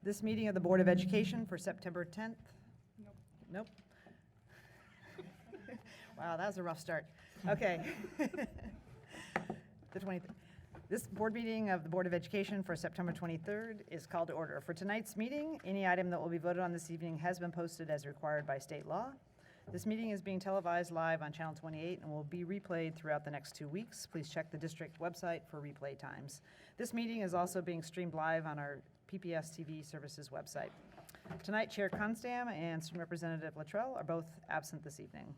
This meeting of the Board of Education for September 10th? Nope. Wow, that was a rough start. Okay. The 20th. This board meeting of the Board of Education for September 23rd is called to order. For tonight's meeting, any item that will be voted on this evening has been posted as required by state law. This meeting is being televised live on Channel 28 and will be replayed throughout the next 2 weeks. Please check the district website for replay times. This meeting is also being streamed live on our PPS TV services website. Tonight, Chair Constam and Student Representative Luttrell are both absent this evening.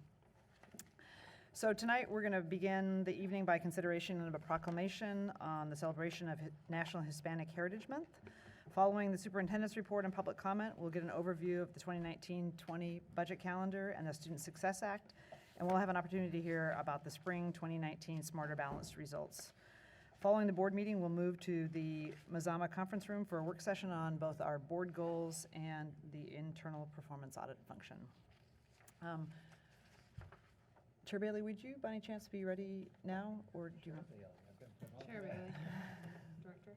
So tonight, we're going to begin the evening by consideration of a proclamation on the celebration of National Hispanic Heritage Month. Following the superintendent's report and public comment, we'll get an overview of the 2019-20 budget calendar and the Student Success Act, and we'll have an opportunity to hear about the spring 2019 Smarter Balanced results. Following the board meeting, we'll move to the Mazama Conference Room for a work session on both our board goals and the internal performance audit function. Chair Bailey, would you by any chance be ready now, or do you want? Chair Bailey. Director?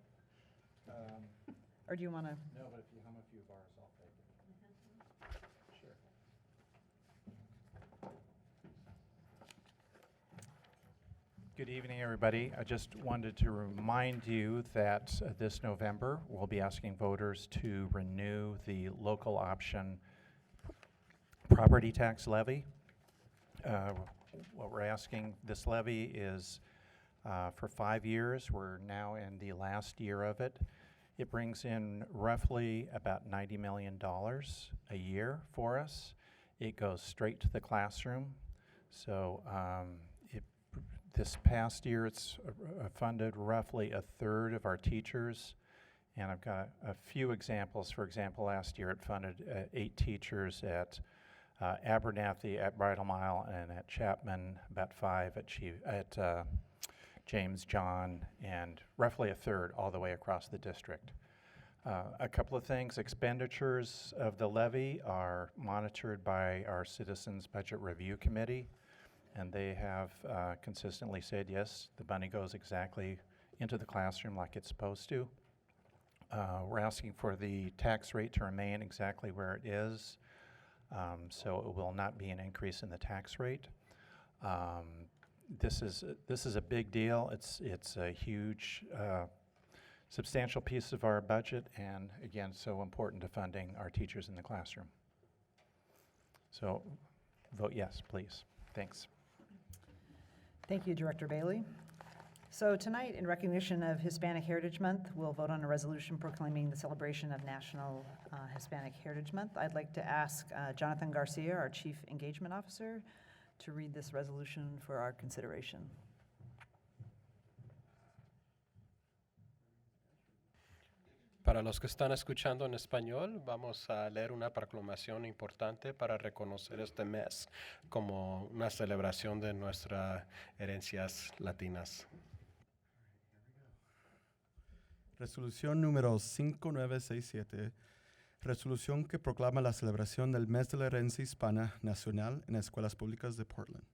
Or do you want to? No, but if you hum a few bars, I'll take it. Sure. Good evening, everybody. I just wanted to remind you that this November, we'll be asking voters to renew the local option property tax levy. What we're asking, this levy is for 5 years. We're now in the last year of it. It brings in roughly about $90 million a year for us. It goes straight to the classroom. So this past year, it's funded roughly a third of our teachers. And I've got a few examples. For example, last year it funded 8 teachers at Abernathy, at Bridal Mile, and at Chapman, about 5 at James John, and roughly a third all the way across the district. A couple of things: expenditures of the levy are monitored by our Citizens Budget Review Committee, and they have consistently said, yes, the money goes exactly into the classroom like it's supposed to. We're asking for the tax rate to remain exactly where it is. So it will not be an increase in the tax rate. This is a big deal. It's a huge, substantial piece of our budget, and again, so important to funding our teachers in the classroom. So vote yes, please. Thanks. Thank you, Director Bailey. So tonight, in recognition of Hispanic Heritage Month, we'll vote on a resolution proclaiming the celebration of National Hispanic Heritage Month. I'd like to ask Jonathan Garcia, our Chief Engagement Officer, to read this resolution for our consideration. Para los que están escuchando en español, vamos a leer una proclamación importante para reconocer este mes como una celebración de nuestras herencias latinas. Resolución número 5967, resolución que proclama la celebración del Mes de la Herencia Hispana Nacional en escuelas públicas de Portland.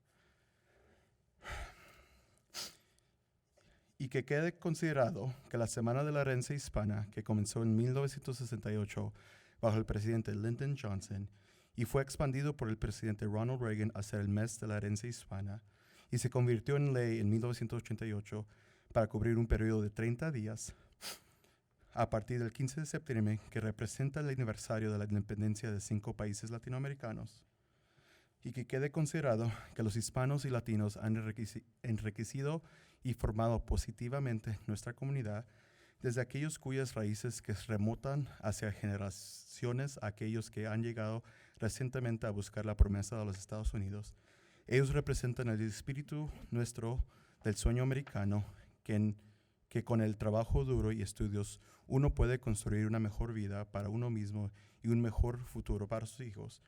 Y que quede considerado que la Semana de la Herencia Hispana, que comenzó en 1968 bajo el presidente Lyndon Johnson y fue expandido por el presidente Ronald Reagan a ser el Mes de la Herencia Hispana, y se convirtió en ley en 1988 para cubrir un periodo de 30 días, a partir del 15 de septiembre, que representa el aniversario de la independencia de 5 países latinoamericanos, y que quede considerado que los hispanos y latinos han enriquecido y formado positivamente nuestra comunidad, desde aquellos cuyas raíces que se remontan hacia generaciones a aquellos que han llegado recientemente a buscar la promesa de los Estados Unidos. Ellos representan el espíritu nuestro del sueño americano, que con el trabajo duro y estudios uno puede construir una mejor vida para uno mismo y un mejor futuro para sus hijos.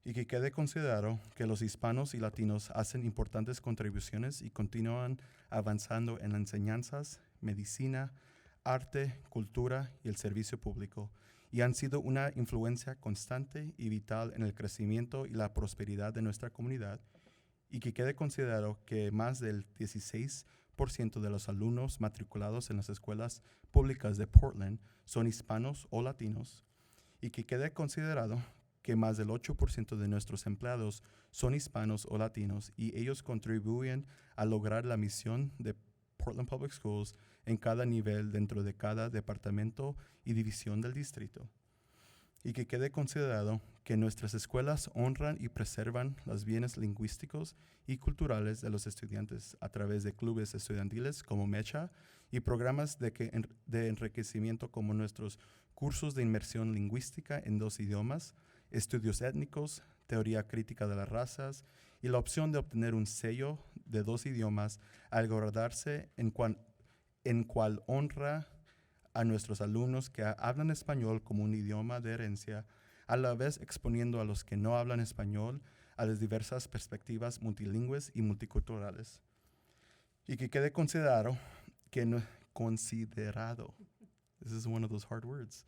Y que quede considerado que los hispanos y latinos hacen importantes contribuciones y continúan avanzando en las enseñanzas, medicina, arte, cultura y el servicio público, y han sido una influencia constante y vital en el crecimiento y la prosperidad de nuestra comunidad, y que quede considerado que más del 16 80% de los alumnos matriculados en las escuelas públicas de Portland son hispanos o latinos, y que quede considerado que más del 8% de nuestros empleados son hispanos o latinos, y ellos contribuyen a lograr la misión de Portland Public Schools en cada nivel dentro de cada departamento y división del distrito. Y que quede considerado que nuestras escuelas honran y preservan los bienes lingüísticos y culturales de los estudiantes a través de clubes estudiantiles como MECHA y programas de enriquecimiento como nuestros cursos de inmersión lingüística en 2 idiomas, estudios étnicos, teoría crítica de las razas y la opción de obtener un sello de 2 idiomas al graduarse en cual honra a nuestros alumnos que hablan español como un idioma de herencia, a la vez exponiendo a los que no hablan español a las diversas perspectivas multilingües y multiculturales. Y que quede considerado, this is one of those hard words,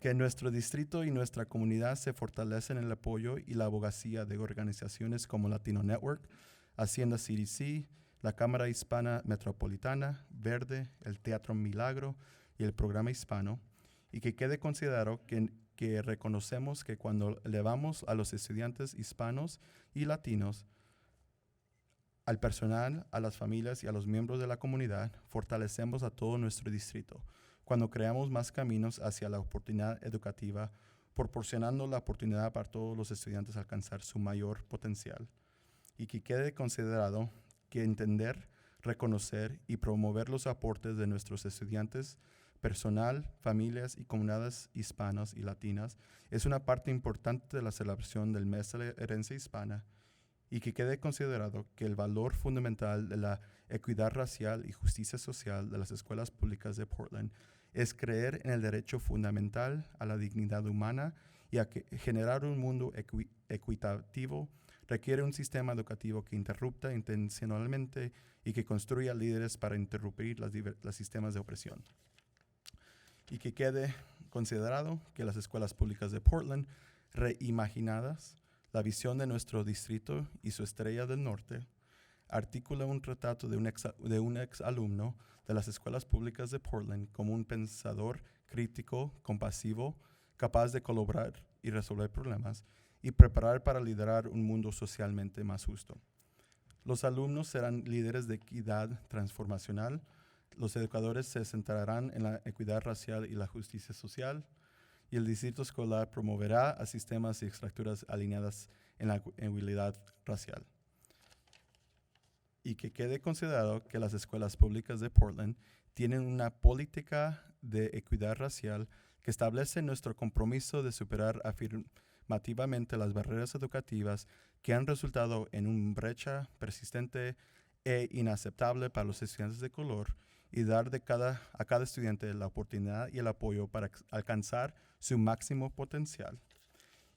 que nuestro distrito y nuestra comunidad se fortalecen en el apoyo y la abogacía de organizaciones como Latino Network, Hacienda CDC, la Cámara Hispana Metropolitana, Verde, el Teatro Milagro y el Programa Hispano, y que quede considerado que reconocemos que cuando elevamos a los estudiantes hispanos y latinos, al personal, a las familias y a los miembros de la comunidad, fortalecemos a todo nuestro distrito, cuando creamos más caminos hacia la oportunidad educativa, proporcionando la oportunidad para todos los estudiantes a alcanzar su mayor potencial. Y que quede considerado que entender, reconocer y promover los aportes de nuestros estudiantes, personal, familias y comunidades hispanas y latinas es una parte importante de la celebración del mes de la herencia hispana, y que quede considerado que el valor fundamental de la equidad racial y justicia social de las escuelas públicas de Portland es creer en el derecho fundamental a la dignidad humana, y a que generar un mundo equitativo requiere un sistema educativo que interrumpa intencionalmente y que construya líderes para interrumpir los sistemas de opresión. Y que quede considerado que las escuelas públicas de Portland, reimaginadas, la visión de nuestro distrito y su estrella del norte, articula un retrato de un ex alumno de las escuelas públicas de Portland como un pensador crítico, compasivo, capaz de colaborar y resolver problemas y preparar para liderar un mundo socialmente más justo. Los alumnos serán líderes de equidad transformacional. Los educadores se centrarán en la equidad racial y la justicia social, y el distrito escolar promoverá a sistemas y estructuras alineadas en la equidad racial. Y que quede considerado que las escuelas públicas de Portland tienen una política de equidad racial que establece nuestro compromiso de superar afirmativamente las barreras educativas que han resultado en una brecha persistente e inaceptable para los estudiantes de color, y dar a cada estudiante la oportunidad y el apoyo para alcanzar su máximo potencial.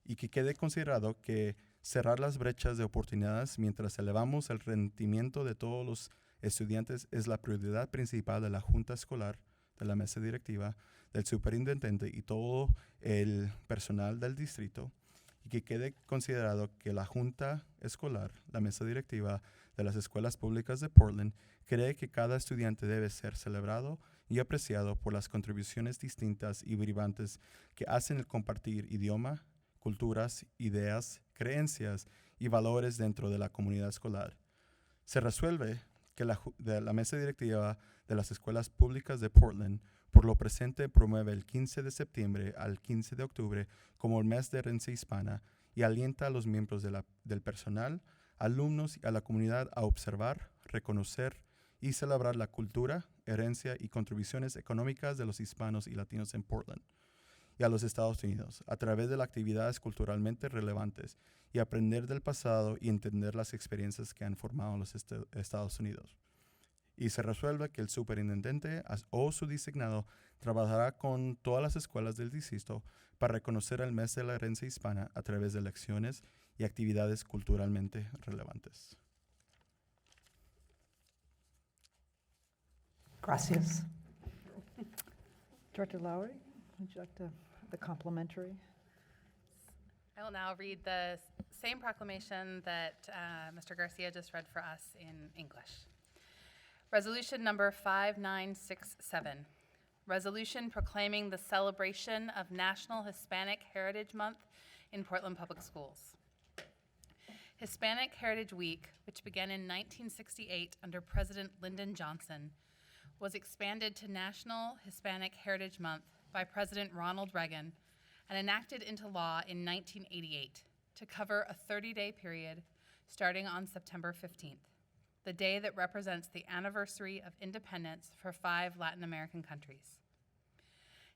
Y que quede considerado que cerrar las brechas de oportunidades mientras elevamos el rendimiento de todos los estudiantes es la prioridad principal de la Junta Escolar, de la mesa directiva, del superintendente y todo el personal del distrito. Y que quede considerado que la Junta Escolar, la mesa directiva de las escuelas públicas de Portland, cree que cada estudiante debe ser celebrado y apreciado por las contribuciones distintas y vibrantes que hacen el compartir idioma, culturas, ideas, creencias y valores dentro de la comunidad escolar. Se resuelve que la mesa directiva de las escuelas públicas de Portland, por lo presente, promueve el 15 de septiembre al 15 de octubre como el mes de herencia hispana, y alienta a los miembros del personal, alumnos y a la comunidad a observar, reconocer y celebrar la cultura, herencia y contribuciones económicas de los hispanos y latinos en Portland y a los Estados Unidos a través de las actividades culturalmente relevantes, y aprender del pasado y entender las experiencias que han formado los Estados Unidos. Y se resuelve que el superintendente o su designado trabajará con todas las escuelas del distrito para reconocer el mes de la herencia hispana a través de lecciones y actividades culturalmente relevantes. Gracias. Director Lowry, would you like the complimentary? I will now read the same proclamation that Mr. Garcia just read for us in English. Resolution number 5967, resolution proclaiming the celebration of National Hispanic Heritage Month in Portland Public Schools. Hispanic Heritage Week, which began in 1968 under President Lyndon Johnson, was expanded to National Hispanic Heritage Month by President Ronald Reagan and enacted into law in 1988 to cover a 30-day period starting on September 15th, the day that represents the anniversary of independence for 5 Latin American countries.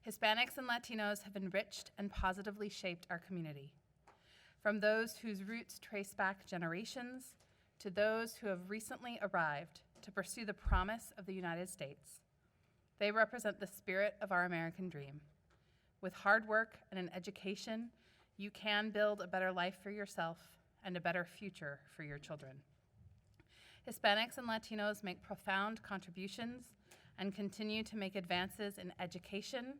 Hispanics and Latinos have enriched and positively shaped our community. From those whose roots trace back generations to those who have recently arrived to pursue the promise of the United States, they represent the spirit of our American dream. With hard work and an education, you can build a better life for yourself and a better future for your children. Hispanics and Latinos make profound contributions and continue to make advances in education,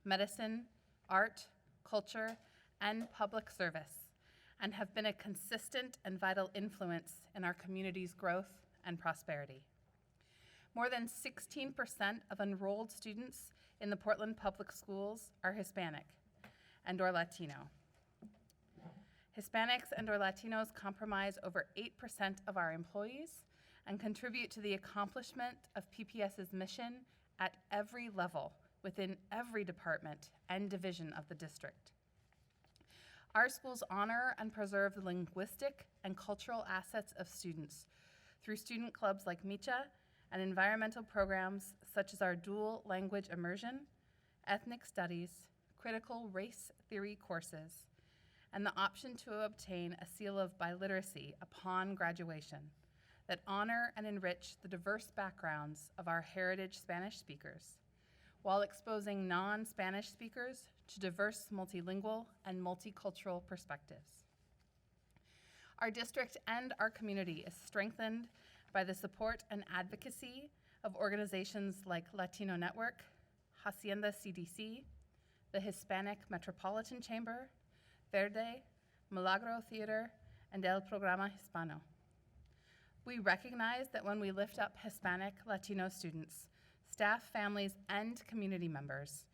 medicine, art, culture, and public service, and have been a consistent and vital influence in our community's growth and prosperity. More than 16% of enrolled students in the Portland Public Schools are Hispanic and/or Latino. Hispanics and/or Latinos comprise over 8% of our employees and contribute to the accomplishment of PPS's mission at every level within every department and division of the district. Our schools honor and preserve the linguistic and cultural assets of students through student clubs like Micha and environmental programs such as our dual language immersion, ethnic studies, critical race theory courses, and the option to obtain a seal of biliteracy upon graduation that honor and enrich the diverse backgrounds of our heritage Spanish speakers, while exposing non-Spanish speakers to diverse multilingual and multicultural perspectives. Our district and our community is strengthened by the support and advocacy of organizations like Latino Network, Hacienda CDC, the Hispanic Metropolitan Chamber, Verde, Milagro Theater, and El Programa Hispano. We recognize that when we lift up Hispanic Latino students, staff, families, and community members,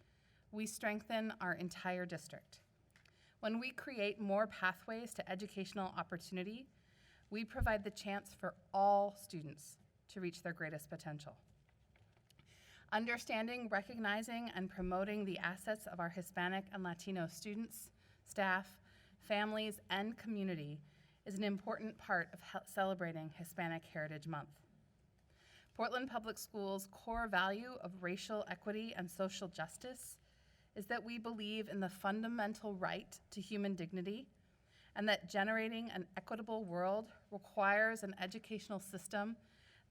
we strengthen our entire district. When we create more pathways to educational opportunity, we provide the chance for all students to reach their greatest potential. Understanding, recognizing, and promoting the assets of our Hispanic and Latino students, staff, families, and community is an important part of celebrating Hispanic Heritage Month. Portland Public Schools' core value of racial equity and social justice is that we believe in the fundamental right to human dignity and that generating an equitable world requires an educational system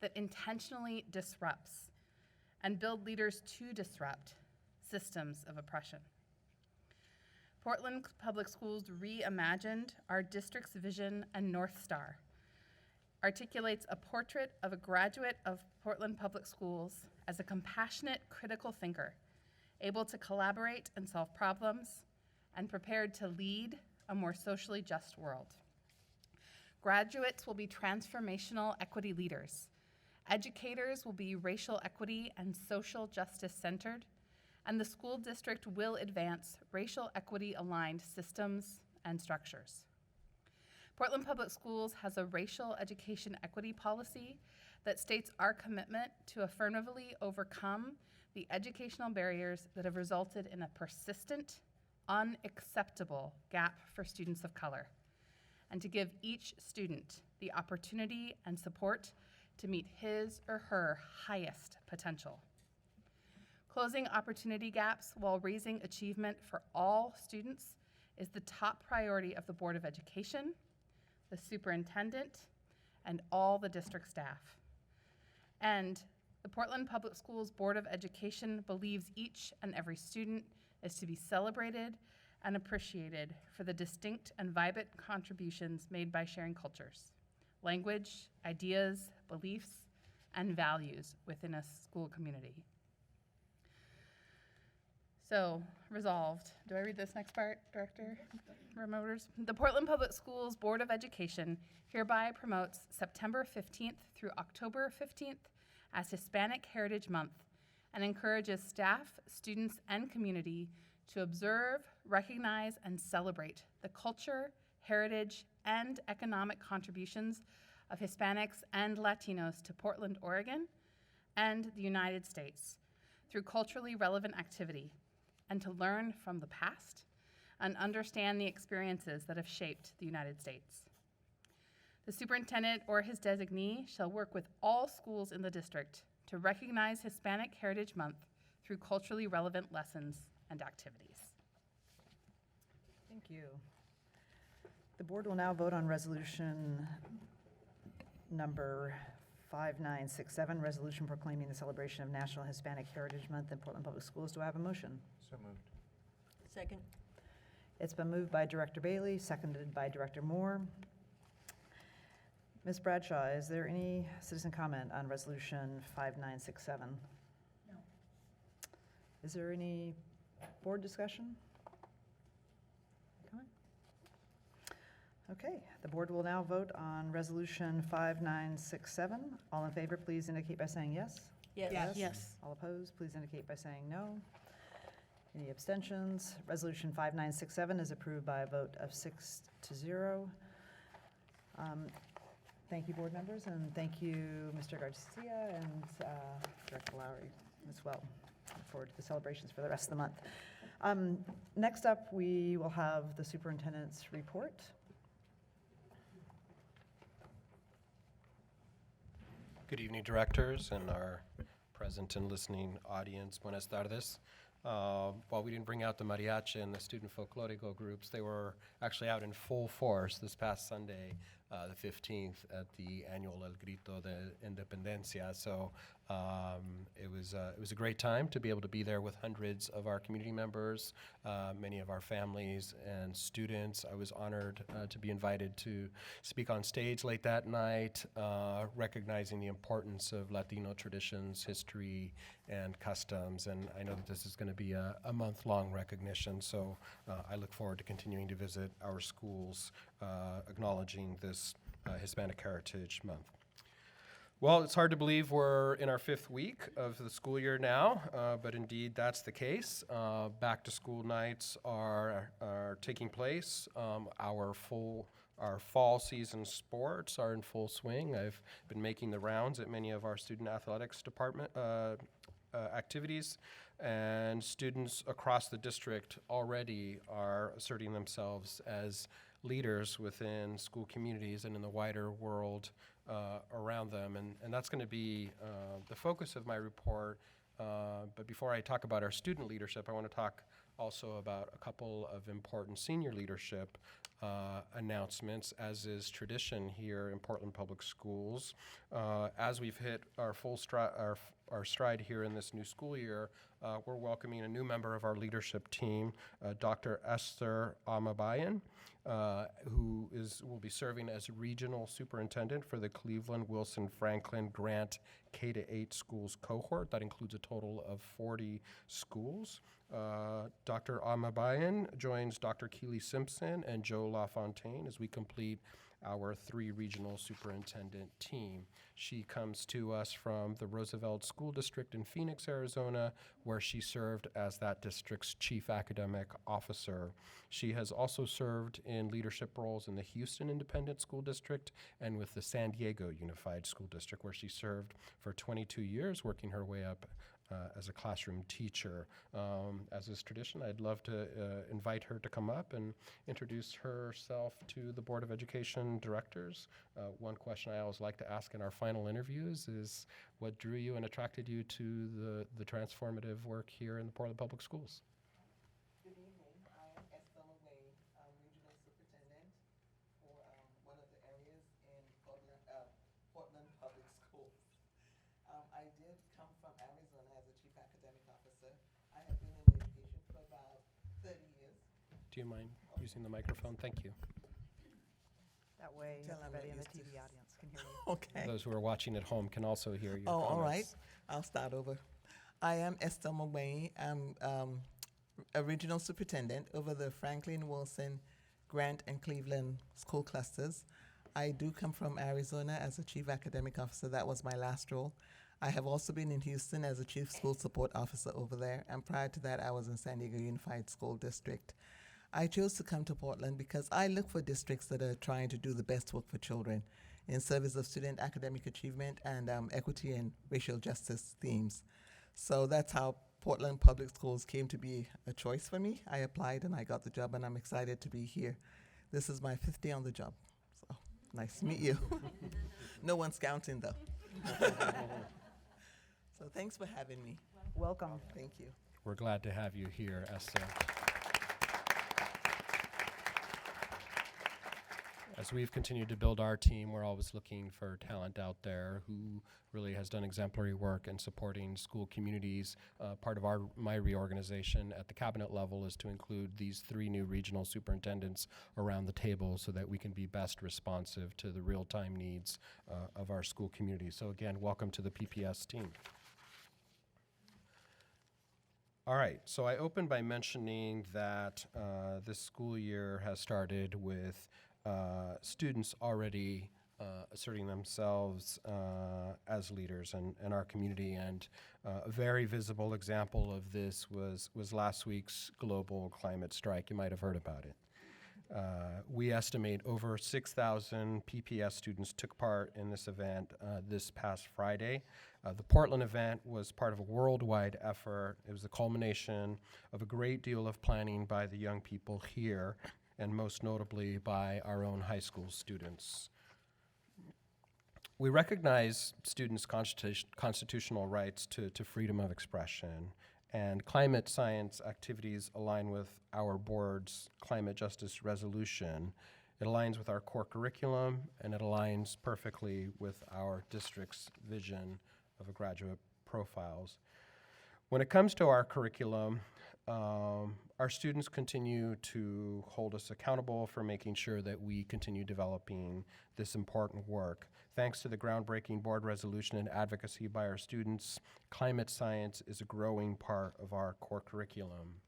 that intentionally disrupts and build leaders to disrupt systems of oppression. Portland Public Schools reimagined our district's vision and North Star, articulates a portrait of a graduate of Portland Public Schools as a compassionate, critical thinker, able to collaborate and solve problems, and prepared to lead a more socially just world. Graduates will be transformational equity leaders. Educators will be racial equity and social justice centered, and the school district will advance racial equity aligned systems and structures. Portland Public Schools has a racial education equity policy that states our commitment to affirmatively overcome the educational barriers that have resulted in a persistent, unacceptable gap for students of color, and to give each student the opportunity and support to meet his or her highest potential. Closing opportunity gaps while raising achievement for all students is the top priority of the Board of Education, the superintendent, and all the district staff. And the Portland Public Schools Board of Education believes each and every student is to be celebrated and appreciated for the distinct and vibrant contributions made by sharing cultures, language, ideas, beliefs, and values within a school community. So, resolved. Do I read this next part, Director Remoters? The Portland Public Schools Board of Education hereby promotes September 15th through October 15th as Hispanic Heritage Month and encourages staff, students, and community to observe, recognize, and celebrate the culture, heritage, and economic contributions of Hispanics and Latinos to Portland, Oregon, and the United States through culturally relevant activity, and to learn from the past and understand the experiences that have shaped the United States. The superintendent or his designee shall work with all schools in the district to recognize Hispanic Heritage Month through culturally relevant lessons and activities. Thank you. The board will now vote on resolution number 5967, resolution proclaiming the celebration of National Hispanic Heritage Month in Portland Public Schools. Do I have a motion? So moved. Second. It's been moved by Director Bailey, seconded by Director Moore. Ms. Bradshaw, is there any citizen comment on resolution 5967? No. Is there any board discussion? Comment? Okay, the board will now vote on resolution 5967. All in favor, please indicate by saying yes. Yes. Yes. All opposed, please indicate by saying no. Any abstentions? Resolution 5967 is approved by a vote of 6-0. Thank you, board members, and thank you, Mr. Garcia and Director Lowry as well. Look forward to the celebrations for the rest of the month. Next up, we will have the superintendent's report. Good evening, directors and our present and listening audience. Buenas tardes. While we didn't bring out the mariachi and the student folklorico groups, they were actually out in full force this past Sunday, the 15th, at the annual El Grito de Independencia. So it was a great time to be able to be there with hundreds of our community members, many of our families and students. I was honored to be invited to speak on stage late that night, recognizing the importance of Latino traditions, history, and customs. And I know that this is going to be a month-long recognition, so I look forward to continuing to visit our schools, acknowledging this Hispanic Heritage Month. Well, it's hard to believe we're in our 5th week of the school year now, but indeed that's the case. Back-to-school nights are taking place. Our fall season sports are in full swing. I've been making the rounds at many of our student athletics department activities, and students across the district already are asserting themselves as leaders within school communities and in the wider world around them. And that's going to be the focus of my report. But before I talk about our student leadership, I want to talk also about a couple of important senior leadership announcements, as is tradition here in Portland Public Schools. As we've hit our full our stride here in this new school year, we're welcoming a new member of our leadership team, Dr. Esther Amabayan, who will be serving as regional superintendent for the Cleveland Wilson Franklin Grant K-8 schools cohort. That includes a total of 40 schools. Dr. Amabayan joins Dr. Keely Simpson and Joe LaFontaine as we complete our 3 regional superintendent team. She comes to us from the Roosevelt School District in Phoenix, Arizona, where she served as that district's chief academic officer. She has also served in leadership roles in the Houston Independent School District and with the San Diego Unified School District, where she served for 22 years, working her way up as a classroom teacher. As is tradition, I'd love to invite her to come up and introduce herself to the Board of Education directors. One question I always like to ask in our final interviews is, what drew you and attracted you to the transformative work here in the Portland Public Schools? Good evening. I am Esther Laway, Regional Superintendent for one of the areas in Portland Public Schools. I did come from Arizona as a Chief Academic Officer. I have been in education for about 30 years. Do you mind using the microphone? Thank you. That way, Tell them everybody in the that it's TV just- audience can hear you. Okay. Those who are watching at home can also hear your Oh, all right. comments. I'll start over. I am Esther Laway. I'm a Regional Superintendent over the Franklin Wilson Grant and Cleveland school clusters. I do come from Arizona as a Chief Academic Officer. That was my last role. I have also been in Houston as a Chief School Support Officer over there, and prior to that, I was in San Diego Unified School District. I chose to come to Portland because I look for districts that are trying to do the best work for children in service of student academic achievement and equity and racial justice themes. So that's how Portland Public Schools came to be a choice for me. I applied and I got the job, and I'm excited to be here. This is my 5th day on the job, so nice to meet you. No one's counting, though. So thanks for having me. Welcome. Thank you. We're glad to have you here, Esther. As we've continued to build our team, we're always looking for talent out there who really has done exemplary work in supporting school communities. Part of my reorganization at the cabinet level is to include these 3 new regional superintendents around the table so that we can be best responsive to the real-time needs of our school community. So again, welcome to the PPS team. All right, so I opened by mentioning that this school year has started with students already asserting themselves as leaders in our community, and a very visible example of this was last week's global climate strike. You might have heard about it. We estimate over 6,000 PPS students took part in this event this past Friday. The Portland event was part of a worldwide effort. It was the culmination of a great deal of planning by the young people here, and most notably by our own high school students. We recognize students' constitutional rights to freedom of expression, and climate science activities align with our board's climate justice resolution. It aligns with our core curriculum, and it aligns perfectly with our district's vision of a graduate profiles. When it comes to our curriculum, our students continue to hold us accountable for making sure that we continue developing this important work. Thanks to the groundbreaking board resolution and advocacy by our students, climate science is a growing part of our core curriculum.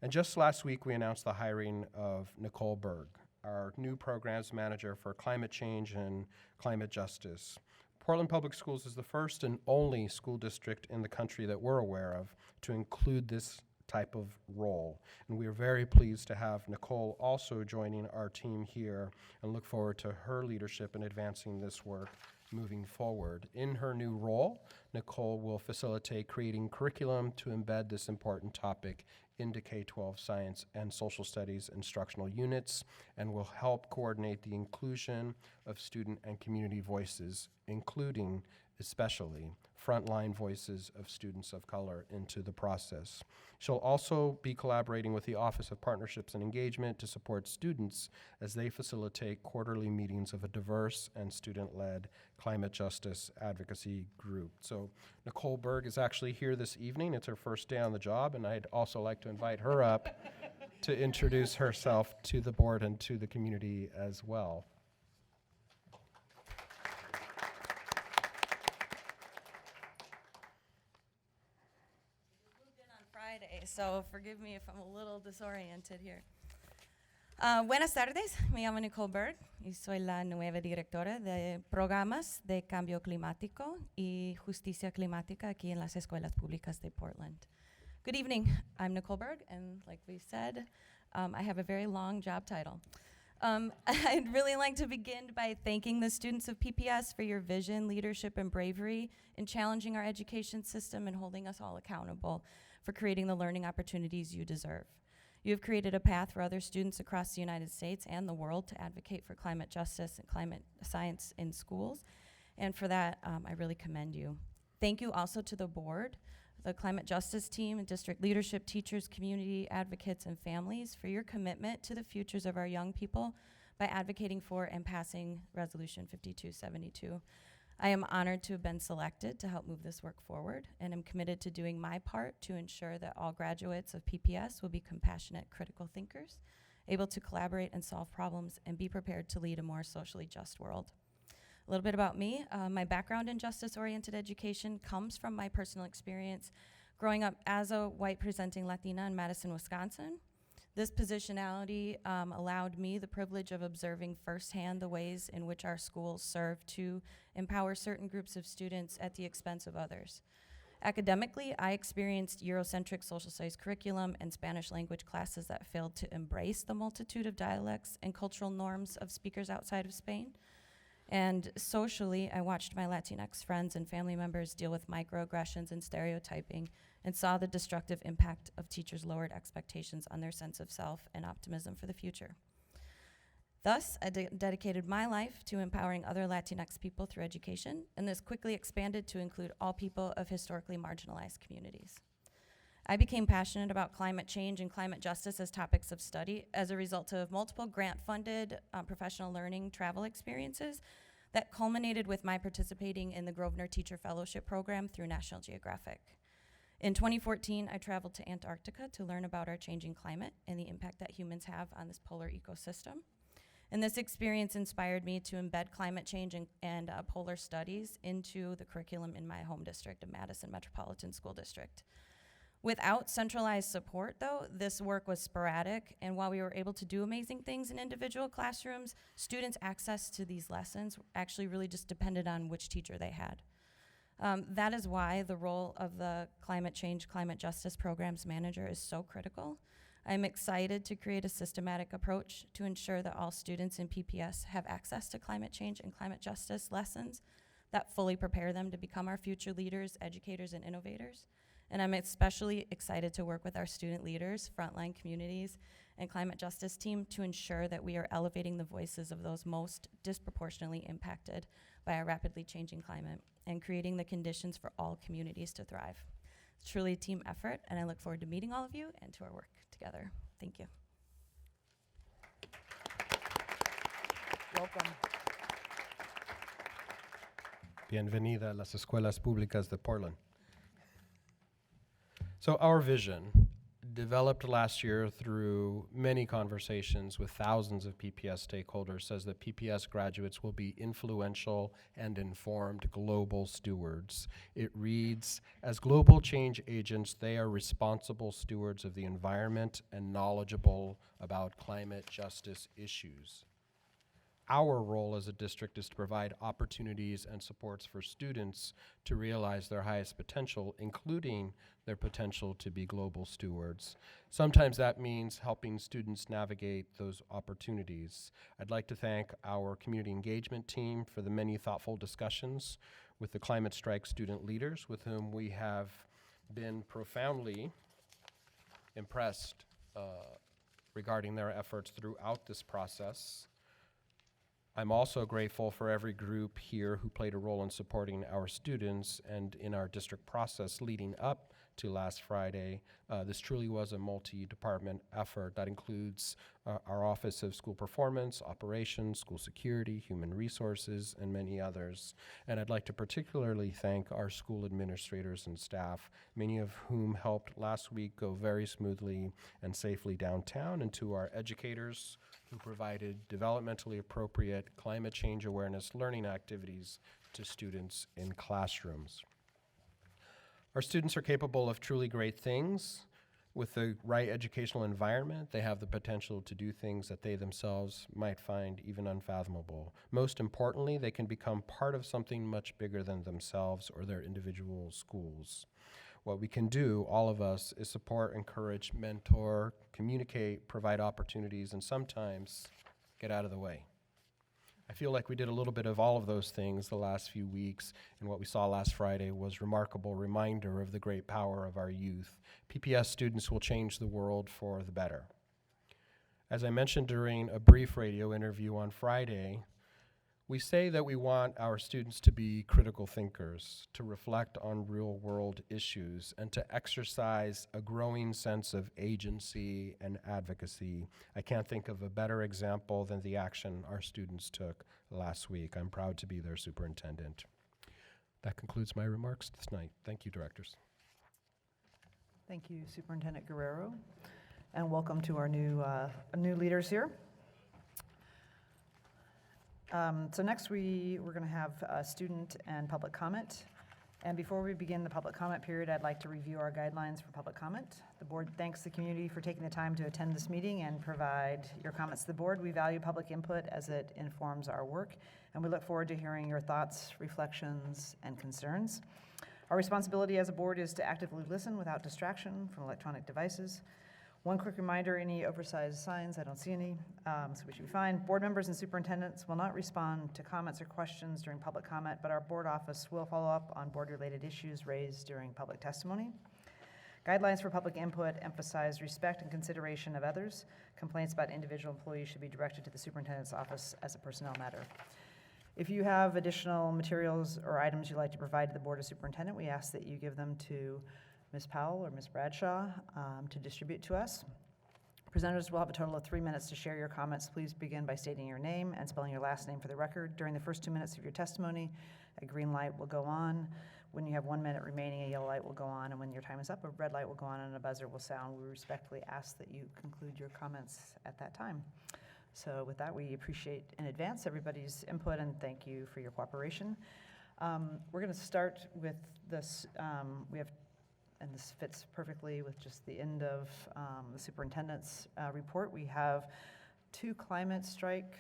And just last week, we announced the hiring of Nicole Berg, our new programs manager for climate change and climate justice. Portland Public Schools is the first and only school district in the country that we're aware of to include this type of role. And we are very pleased to have Nicole also joining our team here, and look forward to her leadership in advancing this work moving forward. In her new role, Nicole will facilitate creating curriculum to embed this important topic into K-12 science and social studies instructional units, and will help coordinate the inclusion of student and community voices, including especially frontline voices of students of color, into the process. She'll also be collaborating with the Office of Partnerships and Engagement to support students as they facilitate quarterly meetings of a diverse and student-led climate justice advocacy group. So Nicole Berg is actually here this evening. It's her first day on the job, and I'd also like to invite her up to introduce herself to the board and to the community as well. Friday, so forgive me if I'm a little disoriented here. Buenas tardes, me llamo Nicole Berg y soy la nueva directora de programas de cambio climático y justicia climática aquí en las escuelas públicas de Portland. Good evening, I'm Nicole Berg, and like we said, I have a very long job title. I'd really like to begin by thanking the students of PPS for your vision, leadership, and bravery in challenging our education system and holding us all accountable for creating the learning opportunities you deserve. You have created a path for other students across the United States and the world to advocate for climate justice and climate science in schools, and for that, I really commend you. Thank you also to the board, the climate justice team, and district leadership, teachers, community advocates, and families for your commitment to the futures of our young people by advocating for and passing Resolution 5272. I am honored to have been selected to help move this work forward, and am committed to doing my part to ensure that all graduates of PPS will be compassionate, critical thinkers, able to collaborate and solve problems, and be prepared to lead a more socially just world. A little bit about me. My background in justice-oriented education comes from my personal experience growing up as a white presenting Latina in Madison, Wisconsin. This positionality allowed me the privilege of observing firsthand the ways in which our schools serve to empower certain groups of students at the expense of others. Academically, I experienced Eurocentric social studies curriculum and Spanish language classes that failed to embrace the multitude of dialects and cultural norms of speakers outside of Spain. And socially, I watched my Latinx friends and family members deal with microaggressions and stereotyping and saw the destructive impact of teachers' lowered expectations on their sense of self and optimism for the future. Thus, I dedicated my life to empowering other Latinx people through education, and this quickly expanded to include all people of historically marginalized communities. I became passionate about climate change and climate justice as topics of study as a result of multiple grant-funded professional learning travel experiences that culminated with my participating in the Grosvenor Teacher Fellowship Program through National Geographic. In 2014, I traveled to Antarctica to learn about our changing climate and the impact that humans have on this polar ecosystem. And this experience inspired me to embed climate change and polar studies into the curriculum in my home district of Madison Metropolitan School District. Without centralized support, though, this work was sporadic, and while we were able to do amazing things in individual classrooms, students' access to these lessons actually really just depended on which teacher they had. That is why the role of the Climate Change, Climate Justice Programs Manager is so critical. I'm excited to create a systematic approach to ensure that all students in PPS have access to climate change and climate justice lessons that fully prepare them to become our future leaders, educators, and innovators. And I'm especially excited to work with our student leaders, frontline communities, and climate justice team to ensure that we are elevating the voices of those most disproportionately impacted by our rapidly changing climate and creating the conditions for all communities to thrive. It's truly a team effort, and I look forward to meeting all of you and to our work together. Thank you. Welcome. Bienvenida a las escuelas públicas de Portland. So our vision, developed last year through many conversations with thousands of PPS stakeholders, says that PPS graduates will be influential and informed global stewards. It reads, as global change agents, they are responsible stewards of the environment and knowledgeable about climate justice issues. Our role as a district is to provide opportunities and supports for students to realize their highest potential, including their potential to be global stewards. Sometimes that means helping students navigate those opportunities. I'd like to thank our community engagement team for the many thoughtful discussions with the Climate Strike student leaders, with whom we have been profoundly impressed regarding their efforts throughout this process. I'm also grateful for every group here who played a role in supporting our students and in our district process leading up to last Friday. This truly was a multi-department effort that includes our Office of School Performance, Operations, School Security, Human Resources, and many others. And I'd like to particularly thank our school administrators and staff, many of whom helped last week go very smoothly and safely downtown, and to our educators who provided developmentally appropriate climate change awareness learning activities to students in classrooms. Our students are capable of truly great things. With the right educational environment, they have the potential to do things that they themselves might find even unfathomable. Most importantly, they can become part of something much bigger than themselves or their individual schools. What we can do, all of us, is support, encourage, mentor, communicate, provide opportunities, and sometimes get out of the way. I feel like we did a little bit of all of those things the last few weeks, and what we saw last Friday was a remarkable reminder of the great power of our youth. PPS students will change the world for the better. As I mentioned during a brief radio interview on Friday, we say that we want our students to be critical thinkers, to reflect on real-world issues, and to exercise a growing sense of agency and advocacy. I can't think of a better example than the action our students took last week. I'm proud to be their superintendent. That concludes my remarks this night. Thank you, directors. Thank you, Superintendent Guerrero, and welcome to our new leaders here. So next we're going to have student and public comment. And before we begin the public comment period, I'd like to review our guidelines for public comment. The board thanks the community for taking the time to attend this meeting and provide your comments to the board. We value public input as it informs our work, and we look forward to hearing your thoughts, reflections, and concerns. Our responsibility as a board is to actively listen without distraction from electronic devices. One quick reminder, any oversized signs, I don't see any, so we should be fine. Board members and superintendents will not respond to comments or questions during public comment, but our board office will follow up on board-related issues raised during public testimony. Guidelines for public input emphasize respect and consideration of others. Complaints about individual employees should be directed to the superintendent's office as a personnel matter. If you have additional materials or items you'd like to provide to the board of superintendent, we ask that you give them to Ms. Powell or Ms. Bradshaw to distribute to us. Presenters will have a total of 3 minutes to share your comments. Please begin by stating your name and spelling your last name for the record. During the first 2 minutes of your testimony, a green light will go on. When you have 1 minute remaining, a yellow light will go on, and when your time is up, a red light will go on and a buzzer will sound. We respectfully ask that you conclude your comments at that time. So with that, we appreciate in advance everybody's input and thank you for your cooperation. We're going to start with this. We have, and this fits perfectly with just the end of the superintendent's report. We have 2 climate strike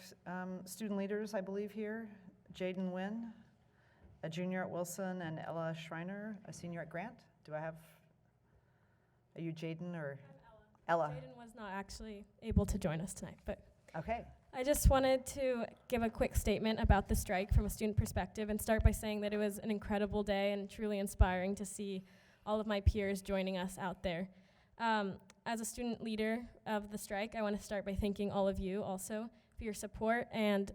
student leaders, I believe, here. Jaden Wynn, a junior at Wilson, and Ella Schreiner, a senior at Grant. Are you Jaden or? Ella. Jaden was not actually able to join us tonight, but Okay. I just wanted to give a quick statement about the strike from a student perspective and start by saying that it was an incredible day and truly inspiring to see all of my peers joining us out there. As a student leader of the strike, I want to start by thanking all of you also for your support and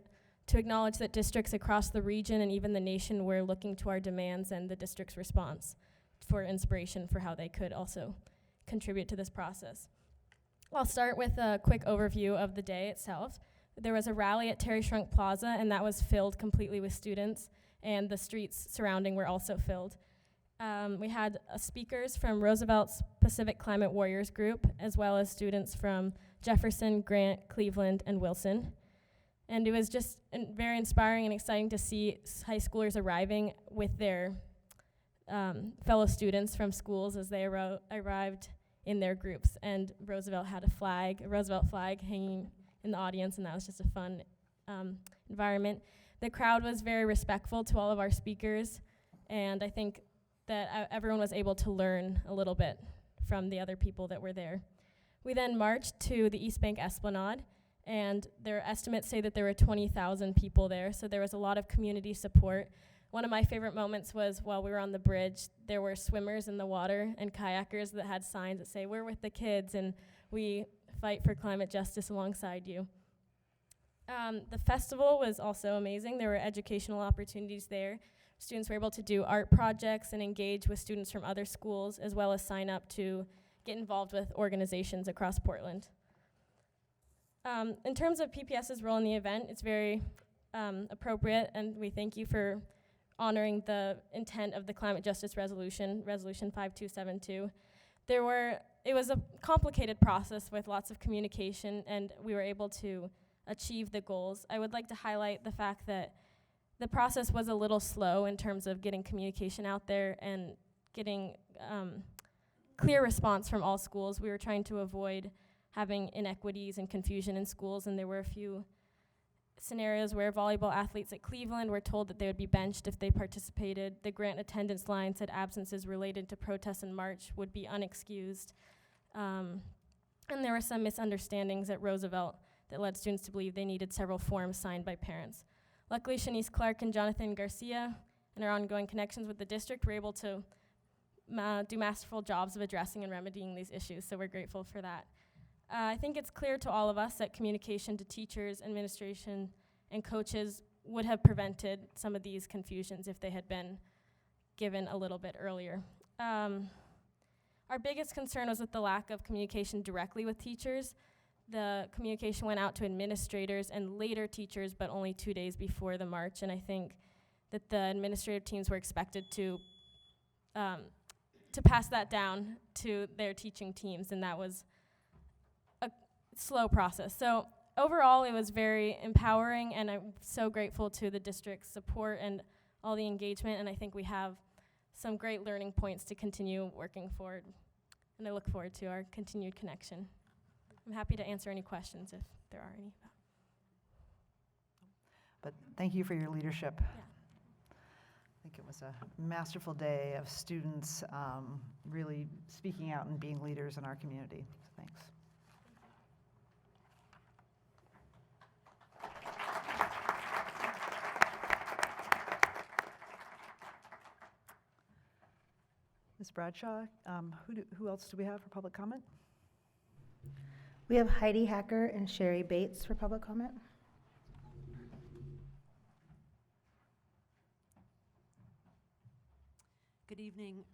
to acknowledge that districts across the region and even the nation were looking to our demands and the district's response for inspiration for how they could also contribute to this process. I'll start with a quick overview of the day itself. There was a rally at Terry Shrunk Plaza, and that was filled completely with students, and the streets surrounding were also filled. We had speakers from Roosevelt's Pacific Climate Warriors group, as well as students from Jefferson, Grant, Cleveland, and Wilson. And it was just very inspiring and exciting to see high schoolers arriving with their fellow students from schools as they arrived in their groups. And Roosevelt had a Roosevelt flag hanging in the audience, and that was just a fun environment. The crowd was very respectful to all of our speakers, and I think that everyone was able to learn a little bit from the other people that were there. We then marched to the East Bank Esplanade, and their estimates say that there were 20,000 people there, so there was a lot of community support. One of my favorite moments was while we were on the bridge, there were swimmers in the water and kayakers that had signs that say, "We're with the kids, and we fight for climate justice alongside you." The festival was also amazing. There were educational opportunities there. Students were able to do art projects and engage with students from other schools, as well as sign up to get involved with organizations across Portland. In terms of PPS's role in the event, it's very appropriate, and we thank you for honoring the intent of the Climate Justice Resolution, Resolution 5272. It was a complicated process with lots of communication, and we were able to achieve the goals. I would like to highlight the fact that the process was a little slow in terms of getting communication out there and getting clear response from all schools. We were trying to avoid having inequities and confusion in schools, and there were a few scenarios where volleyball athletes at Cleveland were told that they would be benched if they participated. The Grant attendance line said absences related to protests and march would be unexcused. And there were some misunderstandings at Roosevelt that led students to believe they needed several forms signed by parents. Luckily, Shanice Clark and Jonathan Garcia, and our ongoing connections with the district, were able to do masterful jobs of addressing and remedying these issues, so we're grateful for that. I think it's clear to all of us that communication to teachers, administration, and coaches would have prevented some of these confusions if they had been given a little bit earlier. Our biggest concern was with the lack of communication directly with teachers. The communication went out to administrators and later teachers, but only 2 days before the march, and I think that the administrative teams were expected to pass that down to their teaching teams, and that was a slow process. So overall, it was very empowering, and I'm so grateful to the district's support and all the engagement, and I think we have some great learning points to continue working forward. And I look forward to our continued connection. I'm happy to answer any questions if there are any. But thank you for your leadership. Yeah. I think it was a masterful day of students really speaking out and being leaders in our community. So thanks. Ms. Bradshaw, who else do we have for public comment? We have Heidi Hacker and Sherry Bates for public comment. Good evening.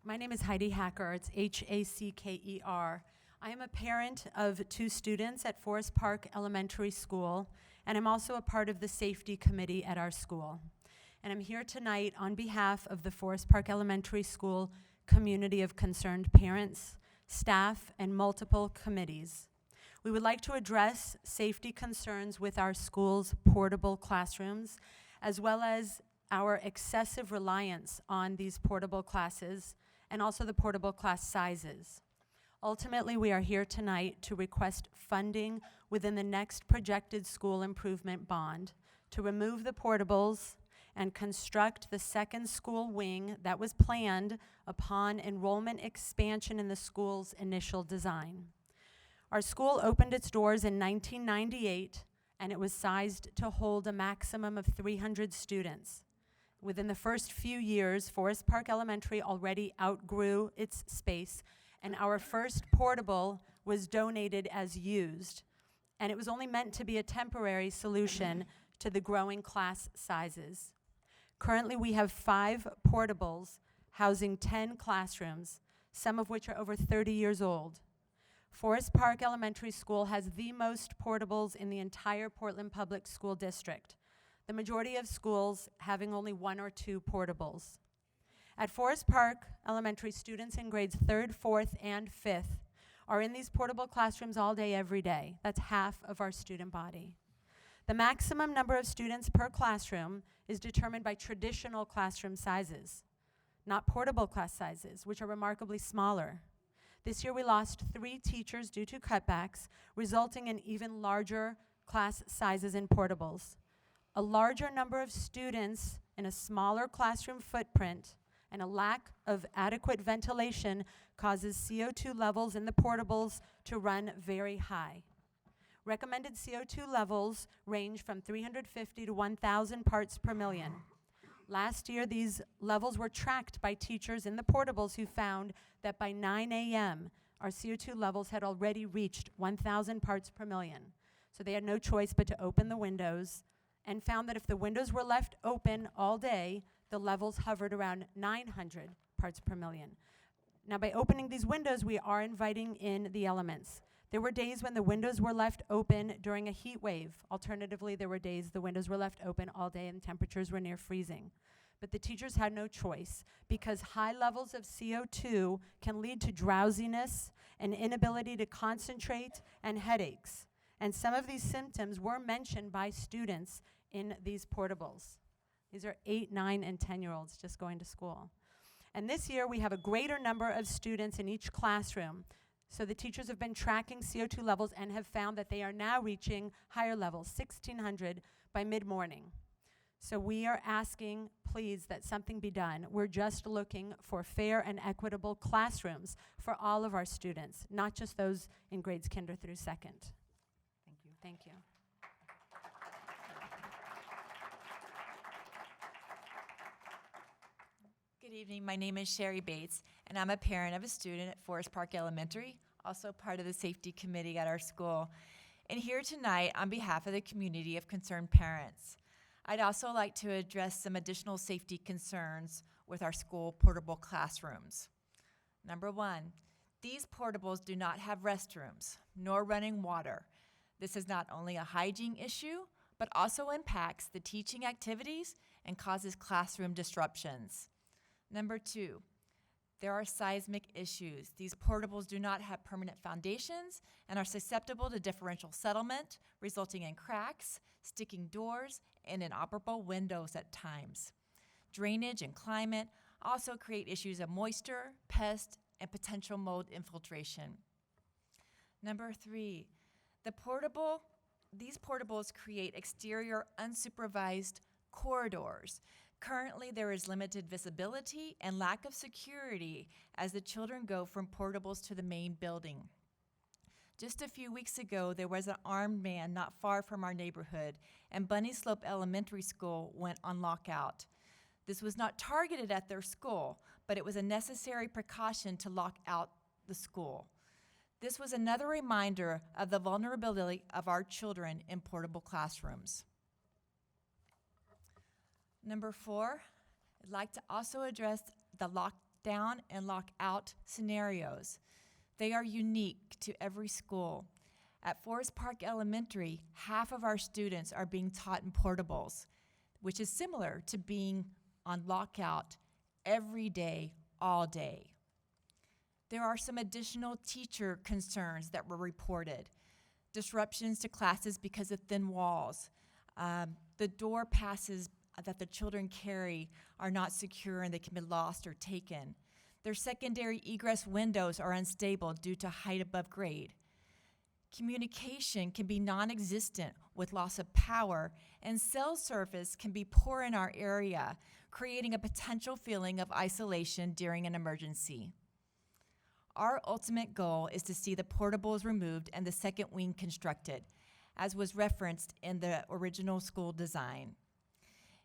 My name is Heidi Hacker. It's Hacker. I am a parent of 2 students at Forest Park Elementary School, and I'm also a part of the safety committee at our school. And I'm here tonight on behalf of the Forest Park Elementary School community of concerned parents, staff, and multiple committees. We would like to address safety concerns with our school's portable classrooms, as well as our excessive reliance on these portable classes and also the portable class sizes. Ultimately, we are here tonight to request funding within the next projected school improvement bond to remove the portables and construct the second school wing that was planned upon enrollment expansion in the school's initial design. Our school opened its doors in 1998, and it was sized to hold a maximum of 300 students. Within the first few years, Forest Park Elementary already outgrew its space, and our first portable was donated as used. And it was only meant to be a temporary solution to the growing class sizes. Currently, we have 5 portables housing 10 classrooms, some of which are over 30 years old. Forest Park Elementary School has the most portables in the entire Portland Public School District, the majority of schools having only 1 or 2 portables. At Forest Park Elementary, students in grades 3rd, 4th, and 5th are in these portable classrooms all day, every day. That's half of our student body. The maximum number of students per classroom is determined by traditional classroom sizes, not portable class sizes, which are remarkably smaller. This year we lost 3 teachers due to cutbacks, resulting in even larger class sizes in portables. A larger number of students in a smaller classroom footprint and a lack of adequate ventilation causes CO2 levels in the portables to run very high. Recommended CO2 levels range from 350 to 1,000 parts per million. Last year, these levels were tracked by teachers in the portables who found that by 9 a.m., our CO2 levels had already reached 1,000 parts per million. So they had no choice but to open the windows, and found that if the windows were left open all day, the levels hovered around 900 parts per million. Now, by opening these windows, we are inviting in the elements. There were days when the windows were left open during a heat wave. Alternatively, there were days the windows were left open all day and temperatures were near freezing. But the teachers had no choice because high levels of CO2 can lead to drowsiness and inability to concentrate and headaches. And some of these symptoms were mentioned by students in these portables. These are 8, 9, and 10-year-olds just going to school. And this year, we have a greater number of students in each classroom. So the teachers have been tracking CO2 levels and have found that they are now reaching higher levels, 1,600 by mid-morning. So we are asking, please, that something be done. We're just looking for fair and equitable classrooms for all of our students, not just those in grades kinder through 2nd. Thank you. Thank you. Good evening. My name is Sherry Bates, and I'm a parent of a student at Forest Park Elementary, also part of the safety committee at our school, and here tonight on behalf of the community of concerned parents. I'd also like to address some additional safety concerns with our school portable classrooms. Number 1, these portables do not have restrooms, nor running water. This is not only a hygiene issue, but also impacts the teaching activities and causes classroom disruptions. Number 2, there are seismic issues. These portables do not have permanent foundations and are susceptible to differential settlement, resulting in cracks, sticking doors, and inoperable windows at times. Drainage and climate also create issues of moisture, pest, and potential mold infiltration. Number 3, these portables create exterior unsupervised corridors. Currently, there is limited visibility and lack of security as the children go from portables to the main building. Just a few weeks ago, there was an armed man not far from our neighborhood, and Bunny Slope Elementary School went on lockout. This was not targeted at their school, but it was a necessary precaution to lock out the school. This was another reminder of the vulnerability of our children in portable classrooms. Number 4, I'd like to also address the lockdown and lockout scenarios. They are unique to every school. At Forest Park Elementary, half of our students are being taught in portables, which is similar to being on lockout every day, all day. There are some additional teacher concerns that were reported. Disruptions to classes because of thin walls. The door passes that the children carry are not secure and they can be lost or taken. Their secondary egress windows are unstable due to height above grade. Communication can be non-existent with loss of power, and cell service can be poor in our area, creating a potential feeling of isolation during an emergency. Our ultimate goal is to see the portables removed and the second wing constructed, as was referenced in the original school design.